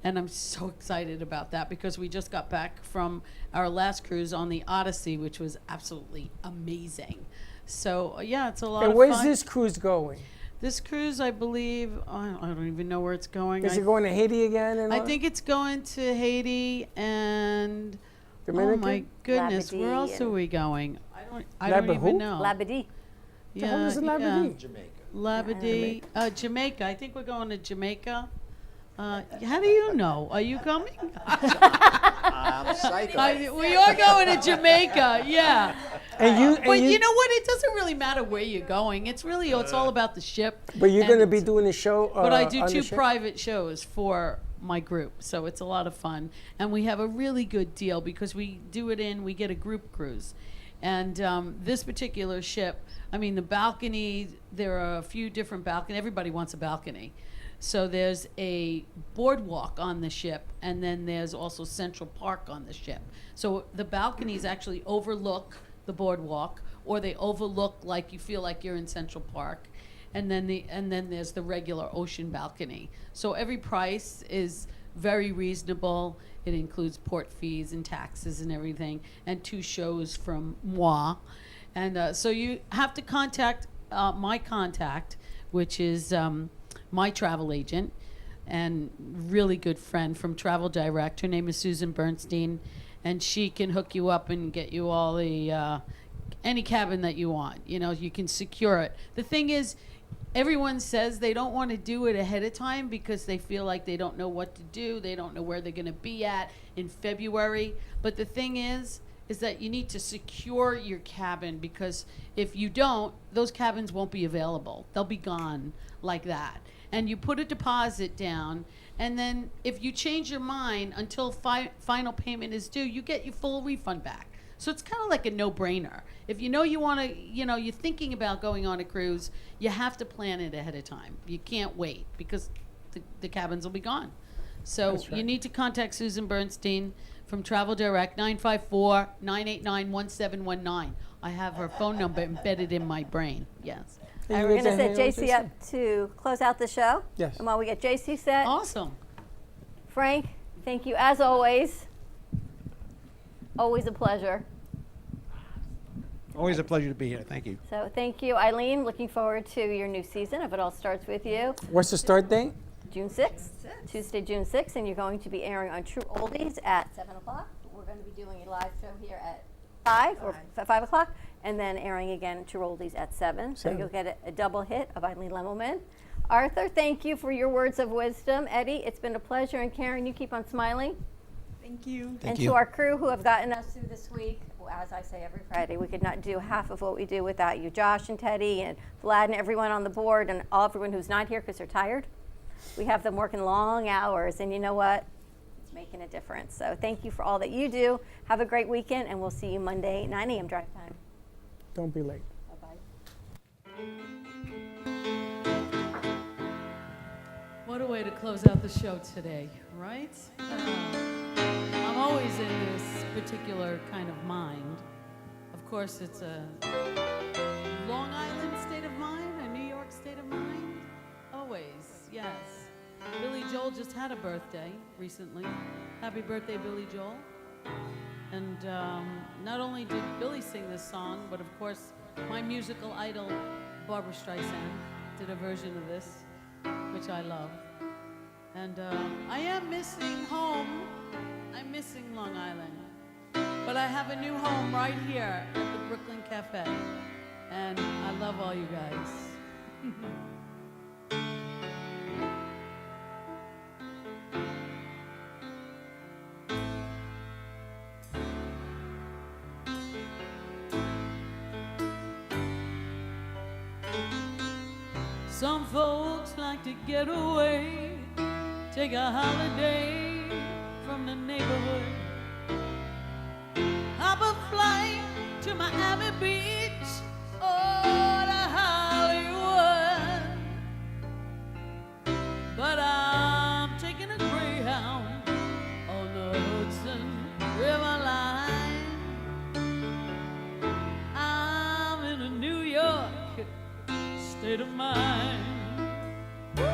Speaker 1: And I'm so excited about that because we just got back from our last cruise on the Odyssey, which was absolutely amazing. So, yeah, it's a lot of fun.
Speaker 3: And where's this cruise going?
Speaker 1: This cruise, I believe, I don't even know where it's going.
Speaker 3: Is it going to Haiti again? And
Speaker 1: I
Speaker 3: all?
Speaker 1: think it's going to Haiti and,
Speaker 3: Dominican?
Speaker 1: oh my goodness, where
Speaker 4: Labadee
Speaker 1: else are
Speaker 4: and-
Speaker 1: we going? I don't
Speaker 3: Labahoo?
Speaker 1: even know.
Speaker 4: Labadee.
Speaker 3: The hell is Labadee?
Speaker 8: Jamaica.
Speaker 1: Labadee, Jamaica. I think we're going to Jamaica. How do you know? Are you coming?
Speaker 7: I'm psycho.
Speaker 1: We are going to Jamaica, yeah.
Speaker 3: And
Speaker 1: But you know what? It doesn't really matter where you're going. It's all about the ship.
Speaker 3: But you're going to
Speaker 1: and-
Speaker 3: be doing the show.
Speaker 1: But I do
Speaker 3: on the
Speaker 1: 2
Speaker 3: ship?
Speaker 1: private shows for my group, so it's a lot of fun. And we have a really good deal because we get a group cruise. And this particular ship, I mean, the balcony, there are a few different balconies. Everybody wants a balcony. So there's a boardwalk on the ship, and then there's also Central Park on the ship. So the balconies actually overlook the boardwalk, or they overlook like you feel like you're in Central Park. And then there's the regular ocean balcony. So every price is very reasonable. It includes port fees and taxes and everything, and 2 shows from moi. And so you have to contact my contact, which is my travel agent and really good friend from Travel Direct. Her name is Susan Bernstein, and she can hook you up and get you all the any cabin that you want. You know, you can secure it. The thing is, everyone says they don't want to do it ahead of time because they feel like they don't know what to do. They don't know where they're going to be at in February. But the thing is that you need to secure your cabin, because if you don't, those cabins won't be available. They'll be gone like that. And you put a deposit down, and then if you change your mind until final payment is due, you get your full refund back. So it's kind of like a no-brainer. If you know you want to, you're thinking about going on a cruise, you have to plan it ahead of time. You can't wait because the cabins will be gone. So
Speaker 3: That's right.
Speaker 1: you need to contact Susan Bernstein from Travel Direct, 954-989-1719. I have her phone number embedded in my brain. Yes.
Speaker 4: All right, we're going to set Jaycee up to close out the show.
Speaker 3: Yes.
Speaker 4: And while we get Jaycee set,
Speaker 1: Awesome.
Speaker 4: Frank, thank you as always. Always a pleasure.
Speaker 14: Always a pleasure to be here. Thank you.
Speaker 4: So thank you, Eileen. Looking forward to your new season, if it all starts with you.
Speaker 3: What's the start date?
Speaker 4: June 6th, Tuesday, June 6th, and you're going to be airing on True Oldies at 7 o'clock. We're going to be doing a live show here at 5 o'clock, and then airing again at True Oldies at 7. So you'll get a double hit of Eileen Lemelman. Arthur, thank you for your words of wisdom. Eddie, it's been a pleasure, and Karen, you keep on smiling.
Speaker 15: Thank you.
Speaker 4: And to our crew who have gotten us through this week, as I say every Friday, we could not do half of what we do without you. Josh and Teddy and Vlad and everyone on the board and everyone who's not here because they're tired. We have them working long hours, and you know what? It's making a difference. So thank you for all that you do. Have a great weekend, and we'll see you Monday, 9 a.m. drive time.
Speaker 3: Don't be late.
Speaker 4: Bye-bye.
Speaker 1: What a way to close out the show today, right? I'm always in this particular kind of mind. Of course, it's a Long Island state of mind, a New York state of mind. Always, yes. Billy Joel just had a birthday recently. Happy birthday, Billy Joel. And not only did Billy sing this song, but of course, my musical idol, Barbra Streisand, did a version of this, which I love. And I am missing home. I'm missing Long Island. But I have a new home right here at the Brooklyn Cafe. And I love all you guys. Some folks like to get away, take a holiday from the neighborhood. to Miami Beach or to Hollywood, but I'm taking a Greyhound on the Hudson River line. I'm in a New York state of mind. Woo!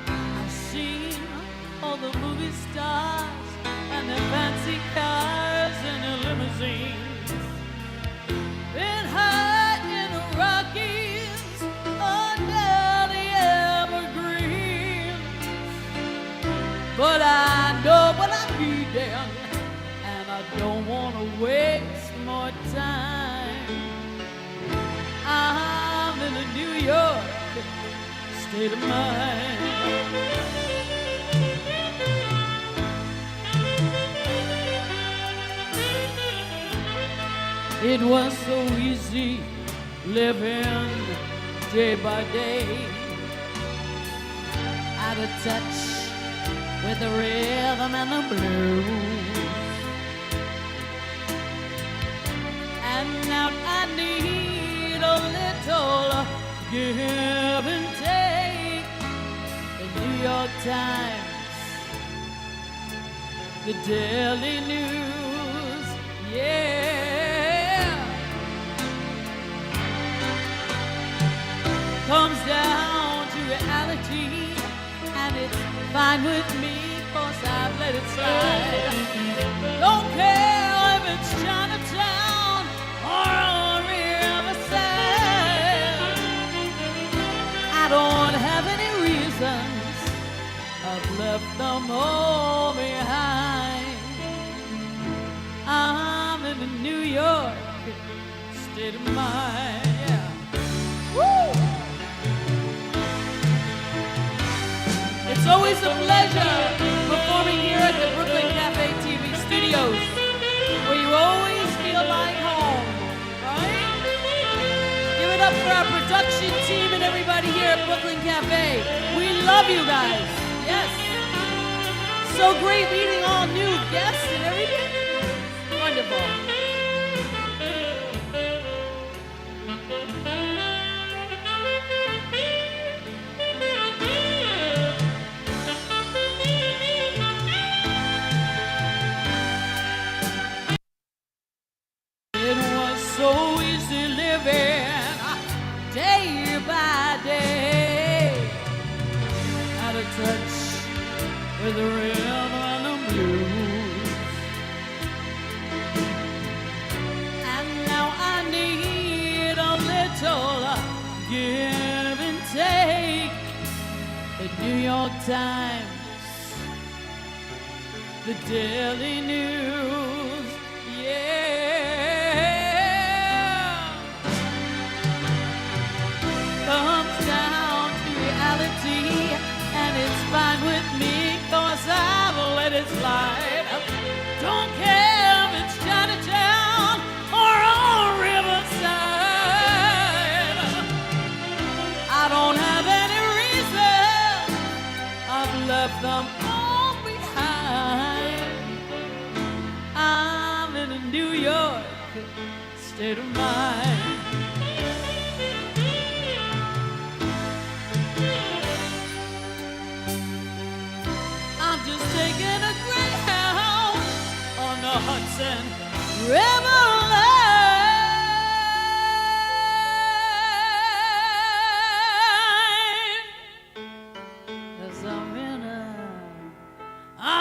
Speaker 1: I've seen all the movie stars and their fancy cars and their limousines. Been high in the Rockies under the evergreens, but I know what I'm needing, and I don't want to waste more time. I'm in a New York state of mind. It was so easy living day by day, out of touch with the rhythm and the blues. And now I need a little give and take. The New York Times, the Daily News, yeah, comes down to reality, and it's fine with me, 'cause I've let it slide. Don't care if it's Chinatown or on Riverside. I don't have any reasons, I've left them all behind. I'm in the New York state of mind, yeah. Woo! It's always a pleasure performing here at the Brooklyn Cafe TV studios, where you always feel like home, right? Give it up for our production team and everybody here at Brooklyn Cafe. We love you guys, yes. So great meeting all new guests and everything. Wonderful. It was so easy living day by day, out of touch with the rhythm and the blues. And now I need a little give and take. The New York Times, the Daily News, yeah, comes down to reality, and it's fine with me, 'cause I've let it slide. Don't care if it's Chinatown or on Riverside. I don't have any reason, I've left them all behind. I'm in a New York state of mind. I'm just taking a Greyhound on the Hudson River line. 'Cause I'm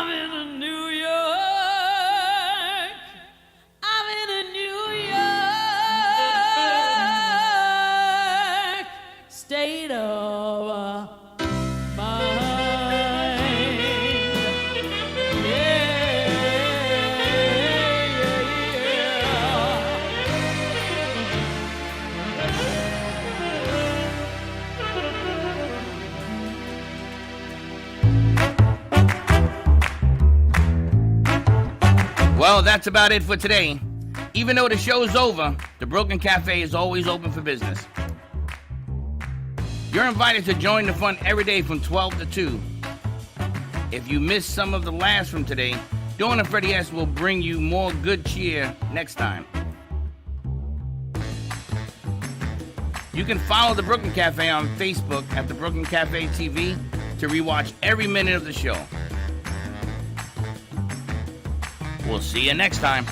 Speaker 1: in a New York. I'm in a New York state of mind.
Speaker 2: Well, that's about it for today. Even though the show's over, the Brooklyn Cafe is always open for business. You're invited to join the fun every day from 12 to 2. If you missed some of the laughs from today, Dawn and Freddie S. will bring you more good cheer next time. You can follow the Brooklyn Cafe on Facebook at the Brooklyn Cafe TV to rewatch every minute of the show. We'll see you next time.